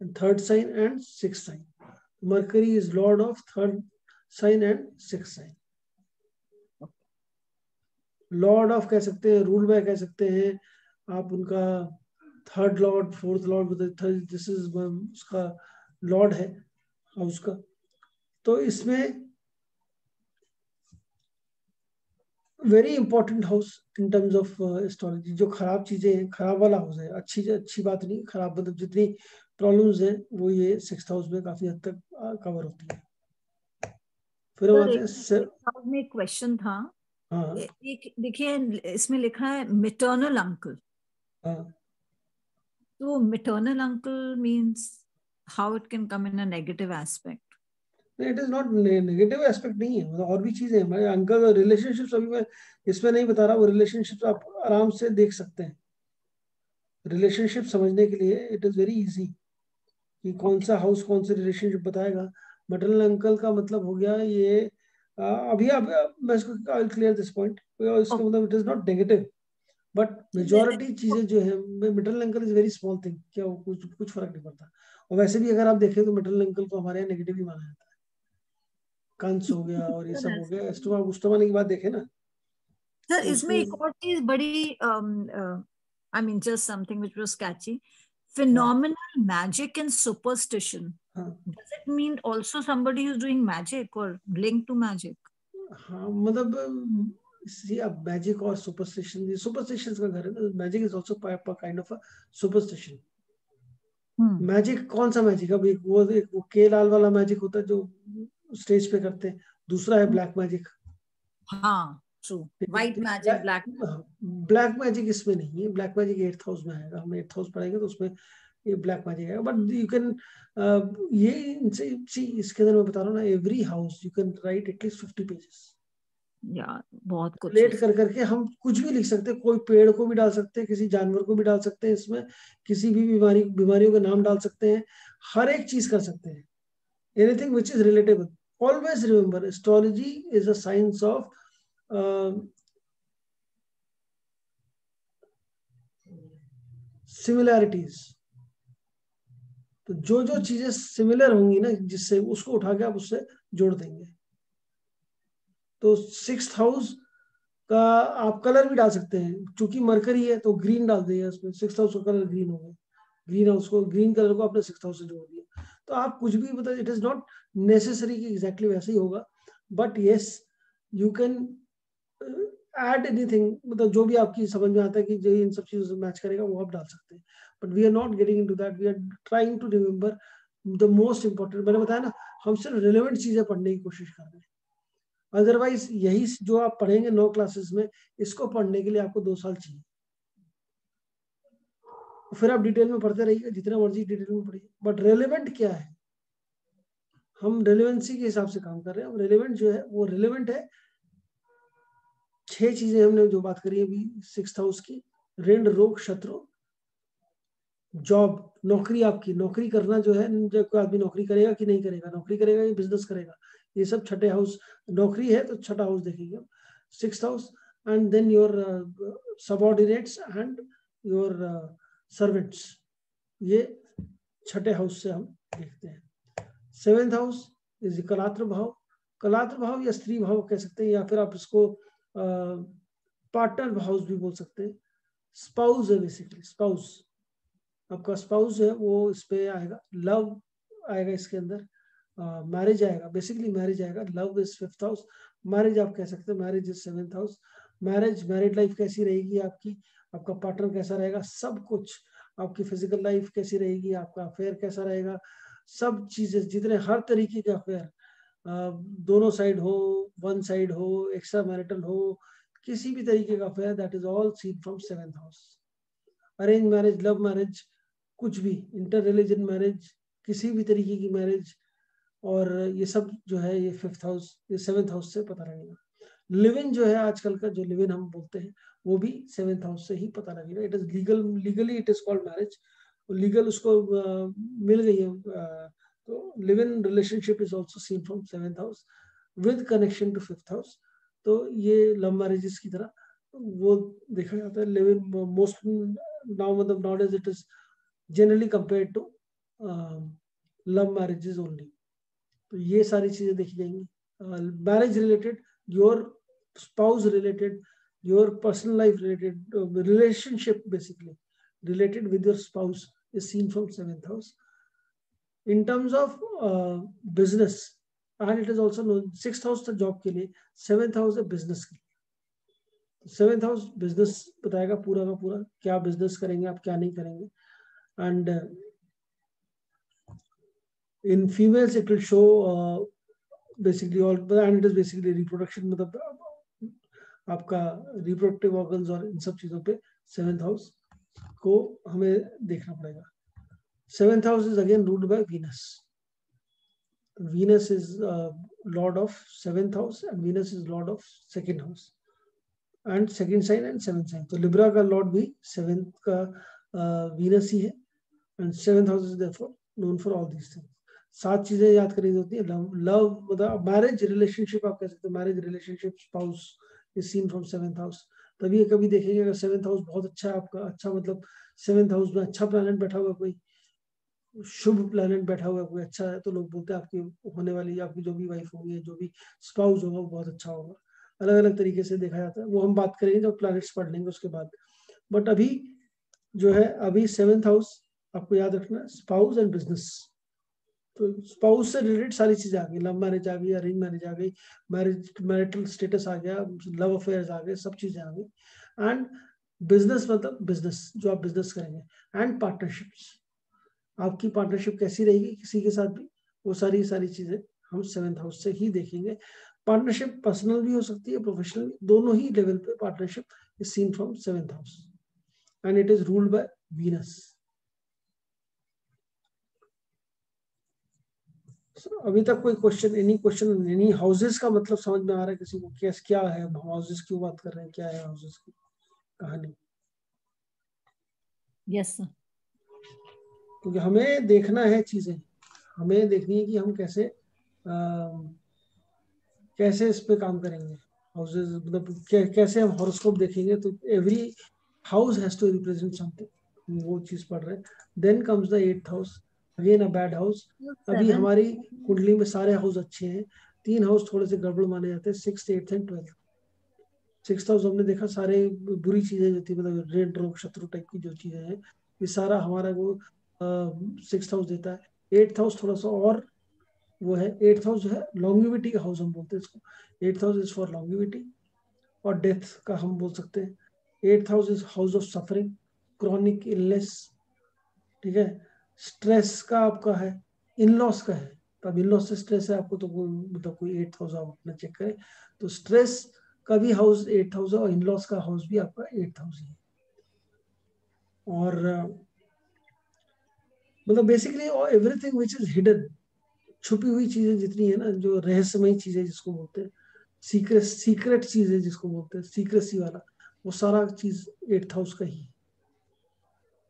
3rd sign and 6th sign. Mercury is lord of 3rd sign and 6th sign. Lord of कह सकते हैं, रूल बाय कह सकते हैं आप उनका, 3rd Lord, 4th Lord, this is उसका लॉर्ड है हाउस का। तो इसमें very important house in terms of astrology. जो खराब चीजें हैं, खराब वाला हाउस है, अच्छी बात नहीं, खराब मतलब जितनी प्रॉब्लम्स हैं वो ये 6th हाउस में काफी हद तक कवर होती है। फिर हम आते हैं में एक क्वेश्चन था। हाँ एक देखिए इसमें लिखा है मिटर्नल अंकल। हाँ, तो maternal uncle means how it can come in a negative aspect? It is not negative aspect नहीं है, मतलब और भी चीजें हैं। अंकल रिलेशनशिप्स अभी मैं इसमें नहीं बता रहा, वो रिलेशनशिप्स आप आराम से देख सकते हैं। रिलेशनशिप समझने के लिए इट इज वेरी इजी कि कौन सा हाउस कौन से रिलेशनशिप बताएगा। मटरनल अंकल का मतलब हो गया ये अभी अब मैं इसको आई क्लियर दिस पॉइंट, इसका मतलब it is not negative, but majority चीजें जो है, maternal uncle is very small thing, क्या कुछ फर्क नहीं पड़ता। और वैसे भी अगर आप देखें तो मिटरनल अंकल को हमारे यहाँ नेगेटिव ही माना जाता है। कंस हो गया और ये सब हो गया, एस्टोमा गुस्टोमा की बात देखे ना सर। तो इसमें एक और चीज बड़ी I mean just something which was catchy, phenomenal magic and superstition. Does it mean also somebody who's doing magic or linked to magic? हाँ मतलब see अब मैजिक और सुपरस्टिशन, सुपरस्टिशन का घर है ना, magic is also kind of a superstition. Magic कौन सा मैजिक? अब एक वो के लाल वाला मैजिक होता है जो स्टेज पे करते हैं, दूसरा है ब्लैक मैजिक। हाँ true, white magic, black magic इसमें नहीं है। ब्लैक मैजिक 8th हाउस में आएगा, हम 8th हाउस पढ़ेंगे तो उसमें ये ब्लैक मैजिक आएगा। बट यू कैन ये इसके अंदर मैं बता रहा हूँ ना, every house you can write at least 50 pages. या बहुत कुछ रिलेट कर करके हम कुछ भी लिख सकते हैं, कोई पेड़ को भी डाल सकते हैं, किसी जानवर को भी डाल सकते हैं इसमें, किसी भी बीमारियों के नाम डाल सकते हैं, हर एक चीज कर सकते हैं। Anything which is relatable. Always remember astrology is a science of similarities. तो जो चीजें सिमिलर होंगी ना, जिससे उसको उठा के आप उससे जोड़ देंगे। तो 6th हाउस का आप कलर भी डाल सकते हैं, क्योंकि मरकरी है तो ग्रीन डाल दिया उसमें, 6th हाउस का कलर ग्रीन हो गया, ग्रीन हाउस को, ग्रीन कलर को आपने 6th हाउस से जोड़ दिया। तो आप कुछ भी मतलब इट इज नॉट नेसेसरी कि एग्जैक्टली वैसे ही होगा, but yes you can add anything, मतलब जो भी आपकी समझ में आता है कि जो इन सब चीजों से मैच करेगा वो आप डाल सकते हैं। But we are not getting into that, we are trying to remember the most important. मैंने बताया ना, हम सिर्फ रिलेवेंट चीजें पढ़ने की कोशिश कर रहे हैं। अदरवाइज यही जो आप पढ़ेंगे 9 क्लासेस में, इसको पढ़ने के लिए आपको 2 साल चाहिए। फिर आप डिटेल में पढ़ते रहिए, जितना मर्जी डिटेल में पढ़िए, बट रेलेवेंट क्या है, हम रेलेवेंसी के हिसाब से काम कर रहे हैं। रेलेवेंट जो है वो रेलेवेंट है 6 चीजें हमने जो बात करी अभी 6th हाउस की, ऋण रोग शत्रु, जॉब नौकरी, आपकी नौकरी करना जो है, जब कोई आदमी नौकरी करेगा कि नहीं करेगा, नौकरी करेगा या बिजनेस करेगा, ये सब छठे हाउस, नौकरी है तो छठा हाउस देखेंगे हम, 6th house, and then your subordinates and your servants, ये छठे हाउस से हम देखते हैं। 7th हाउस इज कलात्र भाव, कलात्र भाव या स्त्री भाव कह सकते हैं, या फिर आप इसको पार्टनर हाउस भी बोल सकते हैं। स्पाउस है बेसिकली, स्पाउस आपका स्पाउस है वो इस पे आएगा, लव आएगा इसके अंदर, मैरिज आएगा, बेसिकली मैरिज आएगा, love is 5th house, marriage आप कह सकते हैं, marriage is 7th house, married life कैसी रहेगी आपकी, आपका पार्टनर कैसा रहेगा, सब कुछ, आपकी फिजिकल लाइफ कैसी रहेगी, आपका अफेयर कैसा रहेगा, सब चीजें जितने हर तरीके के अफेयर, दोनों साइड हो, वन साइड हो, एक्स्ट्रा मैरिटल हो, किसी भी तरीके का affair, that is all scene from 7th house. Arrange marriage, love marriage, कुछ भी, इंटर रिलीजन मैरिज, किसी भी तरीके की मैरिज, और ये सब जो है ये 5th हाउस, ये 7th हाउस से पता लगेगा। लिव इन जो है आजकल का जो लिव इन हम बोलते हैं, वो भी 7th हाउस से ही पता लगेगा। It is legally it is called marriage, legal उसको मिल गई है, तो live in relationship is also seen from 7th house with connection to 5th house. तो ये लव मैरिजेस की तरह वो देखा जाता है। लिव इन मोस्ट नाउ मतलब nowadays it is generally compared to love marriages only। तो ये सारी चीजें देखी जाएंगी, marriage related, your spouse related, your personal life related, relationship basically related with your spouse is seen from 7th house। In terms of business, and it is also known 6th house तो job के लिए, 7th house है business के लिए। 7th house business बताएगा पूरा का पूरा, क्या बिजनेस करेंगे आप, क्या नहीं करेंगे। And in females it will show basically all, and it is basically reproduction, मतलब आपका reproductive organs और इन सब चीजों पे 7th हाउस को हमें देखना पड़ेगा। 7th house is again ruled by Venus। Venus is lord of 7th house and Venus is lord of 2nd house and 2nd sign and 7th sign। तो लिब्रा का लॉर्ड भी 7th का Venus ही है, and 7th house is therefore known for all these things। 7 चीजें याद करी होती है। लव मतलब मैरिज रिलेशनशिप आप कह सकते हो, marriage relationship, spouse is seen from 7th house. तभी कभी देखेंगे अगर 7th हाउस बहुत अच्छा है आपका, अच्छा मतलब 7th हाउस में अच्छा प्लैनेट बैठा हुआ, कोई शुभ प्लैनेट बैठा हुआ कोई अच्छा है, तो लोग बोलते हैं आपकी होने वाली, आपकी जो भी वाइफ होगी, जो भी स्पाउस होगा वो बहुत अच्छा होगा। अलग अलग तरीके से देखा जाता है, वो हम बात करेंगे जब प्लैनेट्स पढ़ लेंगे उसके बाद। बट अभी जो है, अभी 7th हाउस आपको याद रखना, स्पाउस एंड बिजनेस। तो स्पाउस से रिलेटेड सारी चीजें आ गई, लव मैरिज आ गई, अरेंज मैरिज आ गई, मैरिज मैरिटल स्टेटस आ गया, लव अफेयर्स आ गए, सब चीजें आ गई। एंड बिजनेस मतलब बिजनेस, जो आप बिजनेस करेंगे, एंड पार्टनरशिप्स, आपकी पार्टनरशिप कैसी रहेगी किसी के साथ भी, वो सारी चीजें हम 7th हाउस से ही देखेंगे। पार्टनरशिप पर्सनल भी हो सकती है, प्रोफेशनल, दोनों ही लेवल पे partnership is seen from 7th house and it is ruled by Venus. अभी तक कोई क्वेश्चन, एनी हाउसेस का मतलब समझ में आ रहा है किसी को, क्या है हाउसेस, क्यों बात कर रहे हैं, क्या है हाउसेस की कहानी? Yes sir. क्योंकि हमें देखना है चीजें, हमें देखनी है कि हम कैसे इस पे काम करेंगे। हाउसेस मतलब कैसे हम हॉरोस्कोप देखेंगे, तो every house has to represent something, वो चीज पढ़ रहे हैं। Then comes the 8th house, again a bad house. अभी हमारी कुंडली में सारे हाउस अच्छे हैं, 3 हाउस थोड़े से गड़बड़ माने जाते हैं, 6th 8th and 12th। 6th house हमने देखा सारे बुरी चीजें जो थी, मतलब ऋण रोग शत्रु टाइप की जो चीजें हैं, ये सारा हमारा वो 6th हाउस देता है। 8th हाउस थोड़ा सा और वो है, 8th हाउस जो है लॉन्गिविटी का हाउस हम बोलते हैं इसको। 8th house is for longevity और डेथ का हम बोल सकते हैं। 8th house is house of suffering, chronic illness, ठीक है। स्ट्रेस का आपका है, इन लॉस का है, तब इन लॉस से स्ट्रेस है आपको, तो मतलब कोई 8th हाउस आप अपना चेक करें, तो स्ट्रेस का भी हाउस 8th हाउस है और इन लॉस का हाउस भी आपका 8th हाउस है। और मतलब basically everything which is hidden, छुपी हुई चीजें जितनी है ना, जो रहस्यमय चीजें जिसको बोलते हैं, सीक्रेट चीजें जिसको बोलते हैं, सीक्रेसी वाला, वो सारा चीज 8th हाउस का ही है।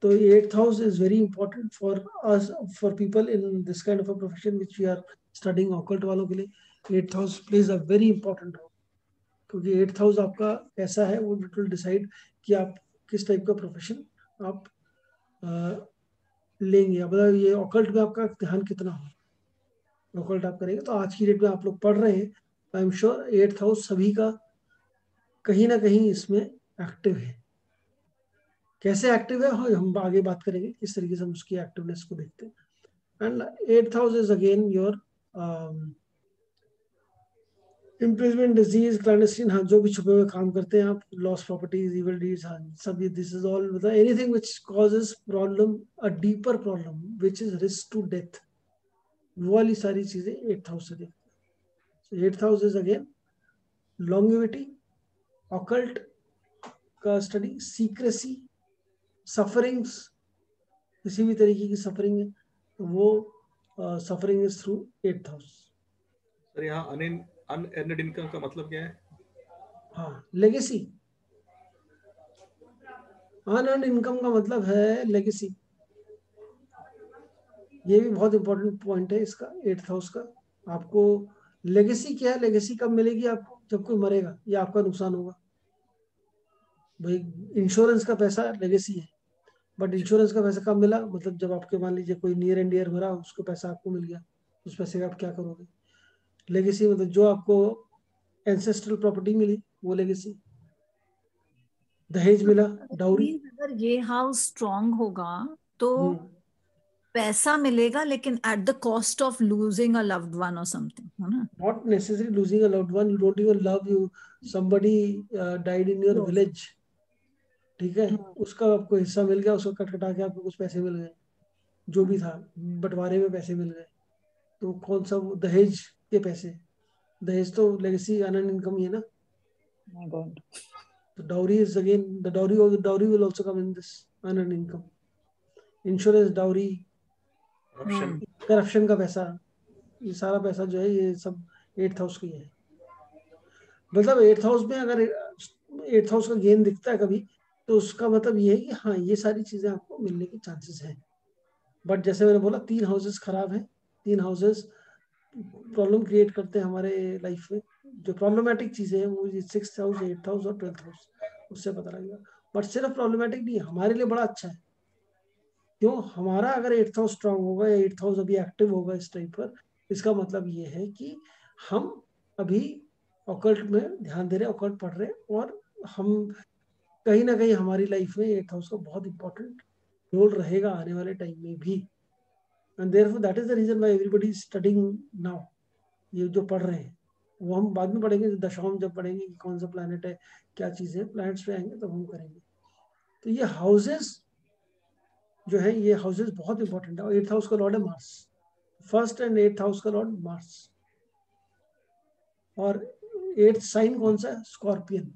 तो 8th house is very important for us, for people in this kind of a profession which we are studying occult वालों के लिए 8th house plays a very important role, क्योंकि 8th हाउस आपका ऐसा है, वो इट विल डिसाइड कि आप किस टाइप का प्रोफेशन आप लेंगे, मतलब ये ऑकल्ट में आपका ध्यान कितना हो, ऑकल्ट आप करेंगे। तो आज की डेट में आप लोग पढ़ रहे हैं, I am sure 8th house सभी का कहीं ना कहीं इसमें एक्टिव है। कैसे एक्टिव है हम आगे बात करेंगे, किस तरीके से हम उसकी एक्टिवनेस को देखते हैं। And 8th house is again your imprisonment, disease, clandestine, हाँ जो भी छुपे हुए काम करते हैं आप, लॉस प्रॉपर्टीज, इविल डीड्स, हाँ सब ये, दिस इज ऑल मतलब anything which causes problem, a deeper problem which is risk to death, वो वाली सारी चीजें 8th हाउस से देखते हैं। 8th house is again longevity, occult का स्टडी, सीक्रेसी, सफरिंग्स, किसी भी तरीके की सफरिंग है वो suffering is through 8th house. Sir यहाँ अनएर्नड इनकम का मतलब क्या है? हाँ, लेगेसी, अनअर्न्ड इनकम का मतलब है लेगेसी। ये भी बहुत इंपॉर्टेंट पॉइंट है इसका 8th हाउस का। आपको लेगेसी क्या है, लेगेसी कब मिलेगी आपको, जब कोई मरेगा या आपका नुकसान होगा। भाई इंश्योरेंस का पैसा लेगेसी है, बट इंश्योरेंस का पैसा कब मिला, मतलब जब आपके मान लीजिए कोई नियर एंड डियर मरा, उसको पैसा आपको मिल गया, उस पैसे का आप क्या करोगे। लेगेसी मतलब जो आपको एंसेस्ट्रल प्रॉपर्टी मिली वो लेगेसी, दहेज मिला, डाउरी। अगर ये हाउस स्ट्रांग होगा तो पैसा मिलेगा, लेकिन at the cost of losing a loved one और समथिंग, है ना? Not necessarily losing a loved one, you don't even love you, somebody died in your Yes. village, ठीक है, उसका आपको हिस्सा मिल गया, उसको कट कटा के आपको कुछ पैसे मिल गए, जो भी था बंटवारे में पैसे मिल गए, तो कौन सा वो दहेज के पैसे, दहेज तो लेगेसी अनअर्न्ड इनकम ही है ना। My God. तो dowry is again the dowry will also come in this unearned income, insurance, dowry, corruption का पैसा, ये सारा पैसा जो है ये सब 8th हाउस की है। मतलब 8th हाउस में अगर 8th हाउस का गेन दिखता है कभी, तो उसका मतलब ये है कि हाँ ये सारी चीजें आपको मिलने के चांसेस हैं। बट जैसे मैंने बोला 3 हाउसेस खराब हैं, 3 हाउसेस प्रॉब्लम क्रिएट करते हैं हमारे लाइफ में। जो प्रॉब्लमेटिक चीजें हैं वो 6th हाउस, 8th हाउस और 12th हाउस, उससे पता लगेगा। बट सिर्फ प्रॉब्लमेटिक नहीं, हमारे लिए बड़ा अच्छा है। क्यों, हमारा अगर 8th हाउस स्ट्रांग होगा या 8th हाउस अभी एक्टिव होगा इस टाइप पर, इसका मतलब ये है कि हम अभी ऑकल्ट में ध्यान दे रहे हैं, ऑकल्ट पढ़ रहे हैं, और हम कहीं ना कहीं हमारी लाइफ में 8th हाउस का बहुत इंपॉर्टेंट रोल रहेगा आने वाले टाइम में भी। And therefore that is the reason why everybody is studying now. ये जो पढ़ रहे हैं वो हम बाद में पढ़ेंगे, दशाओं में जब पढ़ेंगे कि कौन सा प्लैनेट है, क्या चीज़ है, प्लैनेट्स पे आएंगे तब हम करेंगे। तो ये हाउसेस जो है, ये हाउसेस बहुत इंपॉर्टेंट है। और 8th हाउस का लॉर्ड है Mars, 1st and 8th house का लॉर्ड मार्स। और 8th साइन कौन सा है, स्कॉर्पियन,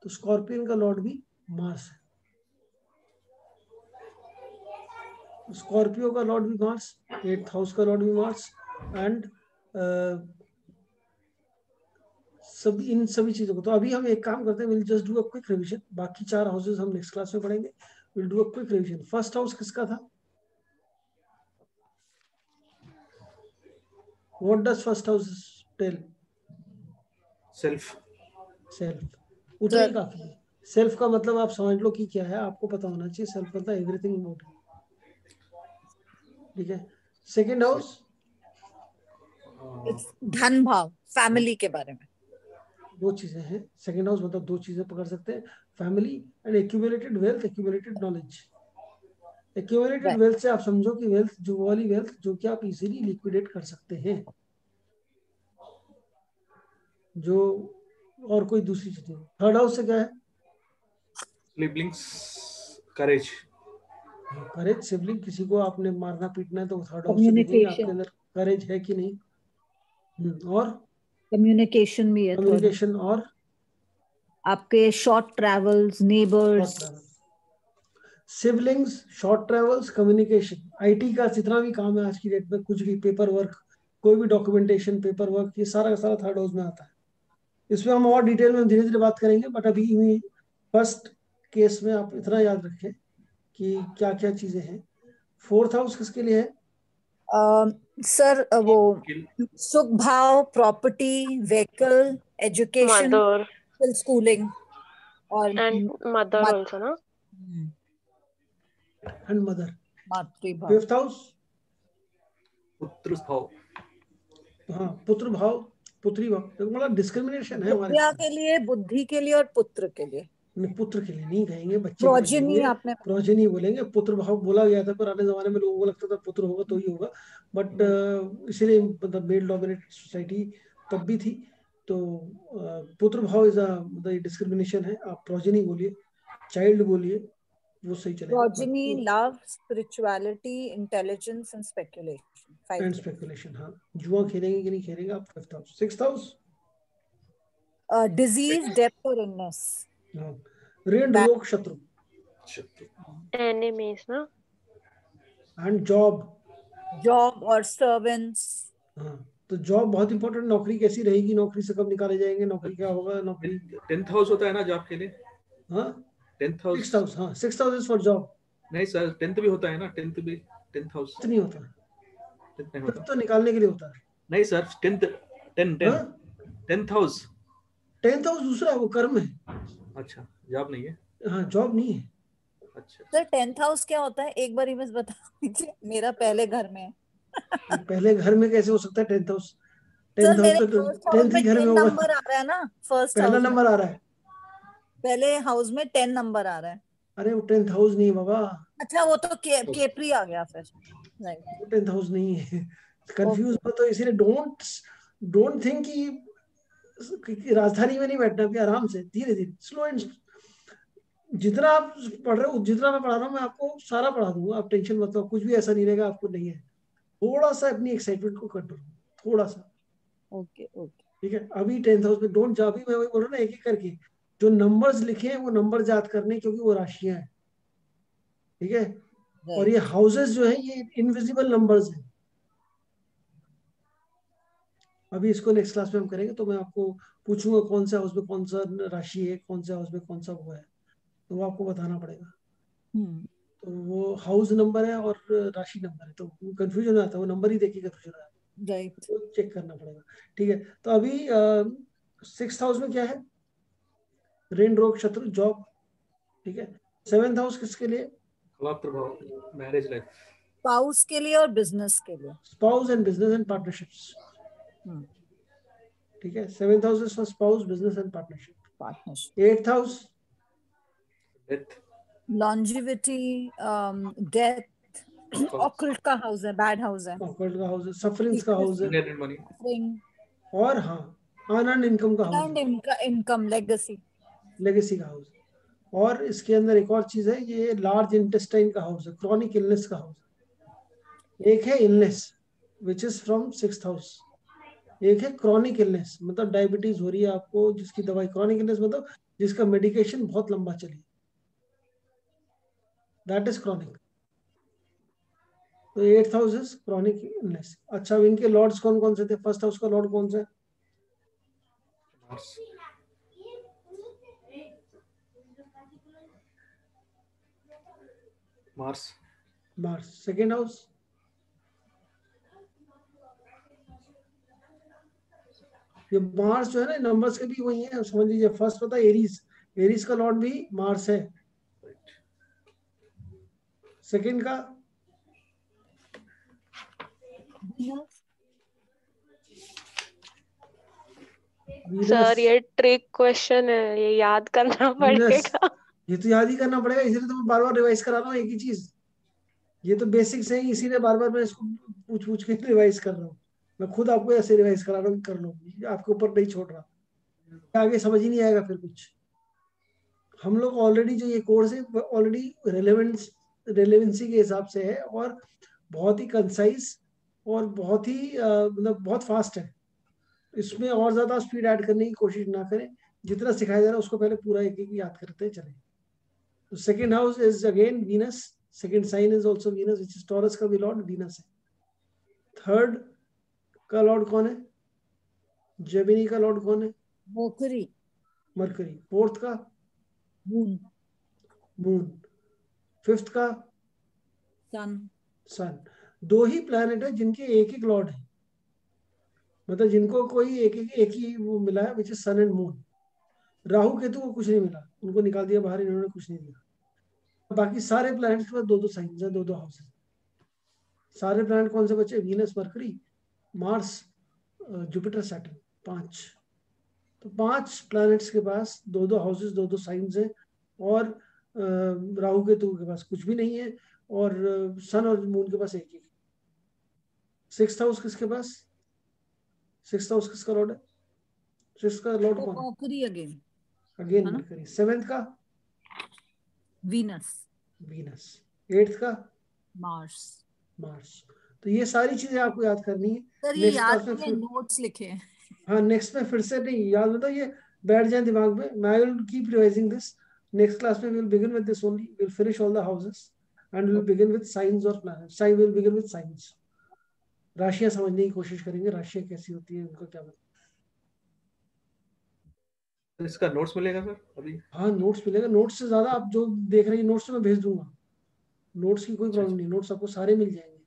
तो स्कॉर्पियन का लॉर्ड भी मार्स है। स्कॉर्पियो का लॉर्ड भी मार्स, 8th हाउस का लॉर्ड भी मार्स, एंड सब इन सभी चीजों को। तो अभी हम एक काम करते हैं, will just do a quick revision, बाकी 4 हाउसेस हम नेक्स्ट क्लास में पढ़ेंगे। Will do a quick revision. First house किसका था, what does first house tell, self. Self, उतना ही काफी है। सेल्फ का मतलब आप समझ लो कि क्या है, आपको पता होना चाहिए। सेल्फ मतलब एवरीथिंग अबाउट यू, ठीक है। सेकंड हाउस, धन भाव, फैमिली के बारे में। 2 चीजें हैं। सेकंड हाउस मतलब 2 चीजें पकड़ सकते हैं, family and accumulated wealth, accumulated knowledge. Accumulated wealth से आप समझो कि वेल्थ, जो वाली वेल्थ जो कि आप इजीली लिक्विडेट कर सकते हैं, जो और कोई दूसरी चीज नहीं। थर्ड हाउस से क्या है, सिबलिंग्स, करेज। करेज, सिबलिंग, किसी को आपने मारना पीटना है तो थर्ड हाउस से देखेंगे आपके अंदर करेज है कि नहीं। और कम्युनिकेशन भी है थर्ड। कम्युनिकेशन और आपके short travels, neighbours, siblings, short travels, communication. IT का जितना भी काम है आज की डेट में, कुछ भी पेपर वर्क, कोई भी डॉक्यूमेंटेशन, पेपर वर्क, ये सारा का सारा थर्ड हाउस में आता है। इसमें हम और डिटेल में धीरे धीरे बात करेंगे, बट अभी फर्स्ट केस में आप इतना याद रखें कि क्या क्या चीजें हैं। फोर्थ हाउस किसके लिए है? सर वो सुख भाव, property, vehicle, education, mother schooling और एंड मदर ऑल्सो ना। And mother. मातृभाव। फिफ्थ हाउस, पुत्र भाव। हाँ पुत्र भाव, पुत्री भाव। देखो मतलब डिस्क्रिमिनेशन है हमारे विद्या इसमें। के लिए, बुद्धि के लिए और पुत्र के लिए। पुत्र के लिए नहीं कहेंगे, बच्चे के लिए प्रोजिनी बोलेंगे, आपने प्रोजेनी बोलेंगे। पुत्र भाव बोला गया था पुराने जमाने में, लोगों को लगता था पुत्र होगा तो ही होगा, बट इसीलिए मतलब मेल डोमिनेटेड सोसाइटी तब भी थी। तो पुत्र भाव इज मतलब डिस्क्रिमिनेशन है। आप प्रोजेनी बोलिए, चाइल्ड बोलिए, वो सही चलेगा। Progeny, love, spirituality, intelligence and speculation. And 5 speculation, हाँ। जुआ खेलेंगे कि नहीं खेलेंगे आप? Fifth house. Sixth house, disease, death और इलनेस। हाँ। ऋण, रोग, शत्रु एनिमीज ना। And job. जॉब और सर्वेंट्स। हाँ, तो जॉब बहुत इंपॉर्टेंट। नौकरी कैसी रहेगी, नौकरी से कब निकाले जाएंगे, नौकरी क्या होगा, नौकरी। 10th हाउस होता है ना जॉब के लिए। हाँ 10th हाउस। सिक्स्थ हाउस, हाँ sixth house is for job. नहीं सर, 10th भी होता है ना, 10th भी 10th हाउस। नहीं होता, 10th नहीं फिफ्थ होता। तो निकालने के लिए होता है। नहीं सर, 10th 10 10 हाँ 10th हाउस। 10th हाउस दूसरा है, वो कर्म है। अच्छा, जॉब नहीं है। हाँ जॉब नहीं है। अच्छा सर 10th हाउस क्या होता है, एक बार ही बस बता दीजिए, मेरा पहले घर में है। पहले घर में कैसे हो सकता है 10th house? Sir 10th house मेरे तो फर्स्ट हाउस 10th में ही घर 10 में होगा। नंबर आ रहा है ना, फर्स्ट पहला हाउस में। नंबर आ रहा है। पहले हाउस में 10 नंबर आ रहा है। अरे वो 10th हाउस नहीं है बाबा, अच्छा वो तो केपरी आ गया फिर। राइट। वो 10th हाउस नहीं है। Confuse okay. मत हो, इसीलिए डोंट डोंट थिंक कि राजधानी में नहीं बैठना, भी आराम से धीरे धीरे स्लो एंड। जितना आप पढ़ रहे हो, जितना मैं पढ़ा रहा हूँ, मैं आपको सारा पढ़ा दूंगा, आप टेंशन मत लो। कुछ भी ऐसा नहीं रहेगा आपको नहीं है। थोड़ा सा अपनी एक्साइटमेंट को कंट्रोल, थोड़ा सा। Okay okay. ठीक है, अभी 10th हाउस में डोंट जा। अभी मैं वही बोल रहा हूँ ना, एक एक करके जो नंबर्स लिखे हैं वो नंबर याद करने, क्योंकि वो राशियां हैं। ठीक है, और ये राइट। हाउसेस जो है ये इनविजिबल नंबर्स हैं। अभी इसको नेक्स्ट क्लास में हम करेंगे, तो मैं आपको पूछूंगा कौन से हाउस में कौन सा राशि है, कौन से हाउस में कौन सा वो है, तो वो आपको बताना पड़ेगा। हम्म। तो वो हाउस नंबर है और राशि नंबर है, तो कंफ्यूजन आता है, वो नंबर ही देखिए कंफ्यूजन आता है, राइट। तो चेक करना पड़ेगा। ठीक है, तो अभी सिक्स हाउस में क्या है? ऋण, रोग, शत्रु, जॉब। ठीक है, सेवेंथ हाउस किसके लिए? हवा प्रभाव, मैरिज लाइफ। स्पाउस के लिए और बिजनेस के लिए। Spouse and business and partnerships. Hmm. ठीक है, seventh house is for spouse, business and partnership. Partnership. Eighth house, death. Longevity, death. Occult का हाउस है, बैड हाउस है। ऑकल्ट का हाउस है, सफरिंग्स का हाउस है, मनी। और हाँ अनअर्न्ड इनकम का हाउस है, एंड इनकम, लेगेसी। लेगेसी का हाउस है। और इसके अंदर एक और चीज है, ये लार्ज इंटेस्टाइन का हाउस है, क्रॉनिक इलनेस का हाउस है। एक है illness which is from sixth house, एक है क्रॉनिक इलनेस, मतलब डायबिटीज हो रही है आपको, जिसकी दवाई। क्रॉनिक इलनेस मतलब जिसका मेडिकेशन बहुत लंबा चले, दैट इज क्रॉनिक। तो eighth house is chronic illness. अच्छा, अब इनके लॉर्ड्स कौन कौन से थे? फर्स्ट हाउस का लॉर्ड कौन सा है? Mars. Mars. Mars. Second house? ये मार्स जो है ना, नंबर्स के भी वही है, समझ लीजिए। फर्स्ट पता है एरीज, एरीज का लॉर्ड भी मार्स है। सेकेंड का वीनस। सर ये ट्रिक क्वेश्चन है, ये याद करना वीनस, पड़ेगा। ये तो याद ही करना पड़ेगा, इसलिए तो मैं बार बार रिवाइज करा रहा हूँ एक ही चीज। ये तो बेसिक्स है, इसीलिए बार बार मैं इसको पूछ पूछ के रिवाइज कर रहा हूँ। मैं खुद आपको ऐसे रिवाइज करा रहा हूँ, कर लो, आपके ऊपर नहीं छोड़ रहा। आगे समझ ही नहीं आएगा फिर कुछ। हम लोग ऑलरेडी जो ये कोर्स है ऑलरेडी रेलेवेंसी के हिसाब से है, और बहुत ही कंसाइज, और बहुत ही मतलब बहुत फास्ट है। इसमें और ज्यादा स्पीड ऐड करने की कोशिश ना करें। जितना सिखाया जा रहा है उसको पहले पूरा एक एक याद करते चले। तो second house is again Venus, second sign is also Venus, which is Taurus का भी लॉर्ड वीनस है। थर्ड का लॉर्ड कौन है? जेमिनी का लॉर्ड कौन है? Mercury. मरकरी। फोर्थ का Moon. मून। फिफ्थ का Sun. सन। दो ही प्लैनेट है जिनके एक एक लॉर्ड है, मतलब जिनको कोई एक ही वो मिला है, which is Sun and Moon. Rahu Ketu को कुछ नहीं मिला, उनको निकाल दिया बाहर, इन्होंने कुछ नहीं दिया। बाकी सारे प्लैनेट्स के पास दो दो साइंस है, दो दो हाउसेस। सारे प्लैनेट कौन से बचे? Venus, mercury, Mars, Jupiter, Saturn. 5। तो 5 प्लैनेट्स के पास दो दो हाउसेस, दो दो साइंस है। और राहु केतु के पास कुछ भी नहीं है। और सन और मून के पास एक ही। 6th हाउस किसके पास? 6th हाउस किसका लॉर्ड है? 6th का लॉर्ड So कौन है? Mercury again. अगेन है ना? मरकरी। 7th का Venus. वीनस। 8th का Mars. मार्स। तो ये सारी चीजें आपको याद करनी है। सर ये नेक्स्ट याद क्लास में किए, फिर, नोट्स लिखे हैं। हाँ नेक्स्ट में फिर से नहीं याद, मतलब ये बैठ जाए दिमाग में। मैं will keep revising this. Next class में will begin with this only, will finish all the houses and will begin with signs और planets. Sign will begin with signs. राशियां समझने की कोशिश करेंगे, राशियां कैसी होती है, उनका क्या मतलब। इसका नोट्स मिलेगा सर अभी? हाँ नोट्स मिलेगा। नोट्स से ज्यादा आप जो देख रहे हैं नोट्स तो मैं भेज दूंगा। नोट्स की कोई प्रॉब्लम नहीं, नोट्स आपको सारे मिल जाएंगे।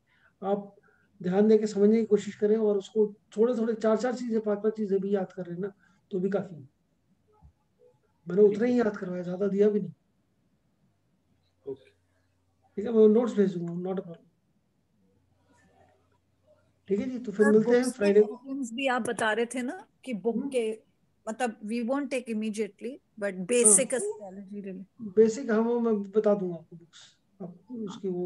आप ध्यान देके समझने की कोशिश करें, और उसको थोड़े थोड़े 4-4 चीजें, 5-5 चीजें भी याद कर रहे हैं ना, तो भी काफी है। मैंने उतना ही याद करवाया, ज्यादा दिया भी नहीं। ओके। ठीक है, मैं नोट्स भेज दूंगा, नॉट अ प्रॉब्लम। ठीक है जी, तो फिर सर मिलते हैं बुक्स के फ्राइडे को। रेफरेंस भी आप बता रहे थे ना कि बुक के, मतलब we won't take immediately but basic हाँ एस्ट्रोलॉजी रिलेटेड। बेसिक, हाँ वो मैं बता दूंगा आपको बुक्स। आप उसकी वो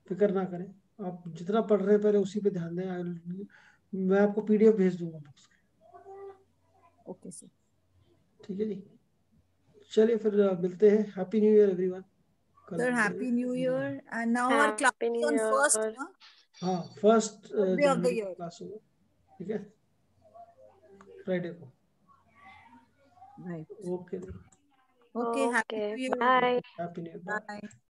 फिक्र ना करें। आप जितना पढ़ रहे हैं पहले उसी पे ध्यान दें। मैं आपको पीडीएफ भेज दूंगा बुक्स। Okay sir. ठीक है जी, चलिए फिर मिलते हैं। Happy new year everyone. कल सर मिलते हैप्पी न्यू हैं। Year and now our happy class new on first year. ना, हाँ 1 डे ऑफ द जनवरी को ईयर। क्लास होगा। ठीक है, फ्राइडे को। Right. Okay, okay happy okay new year. Bye. Happy new year, bye. Bye.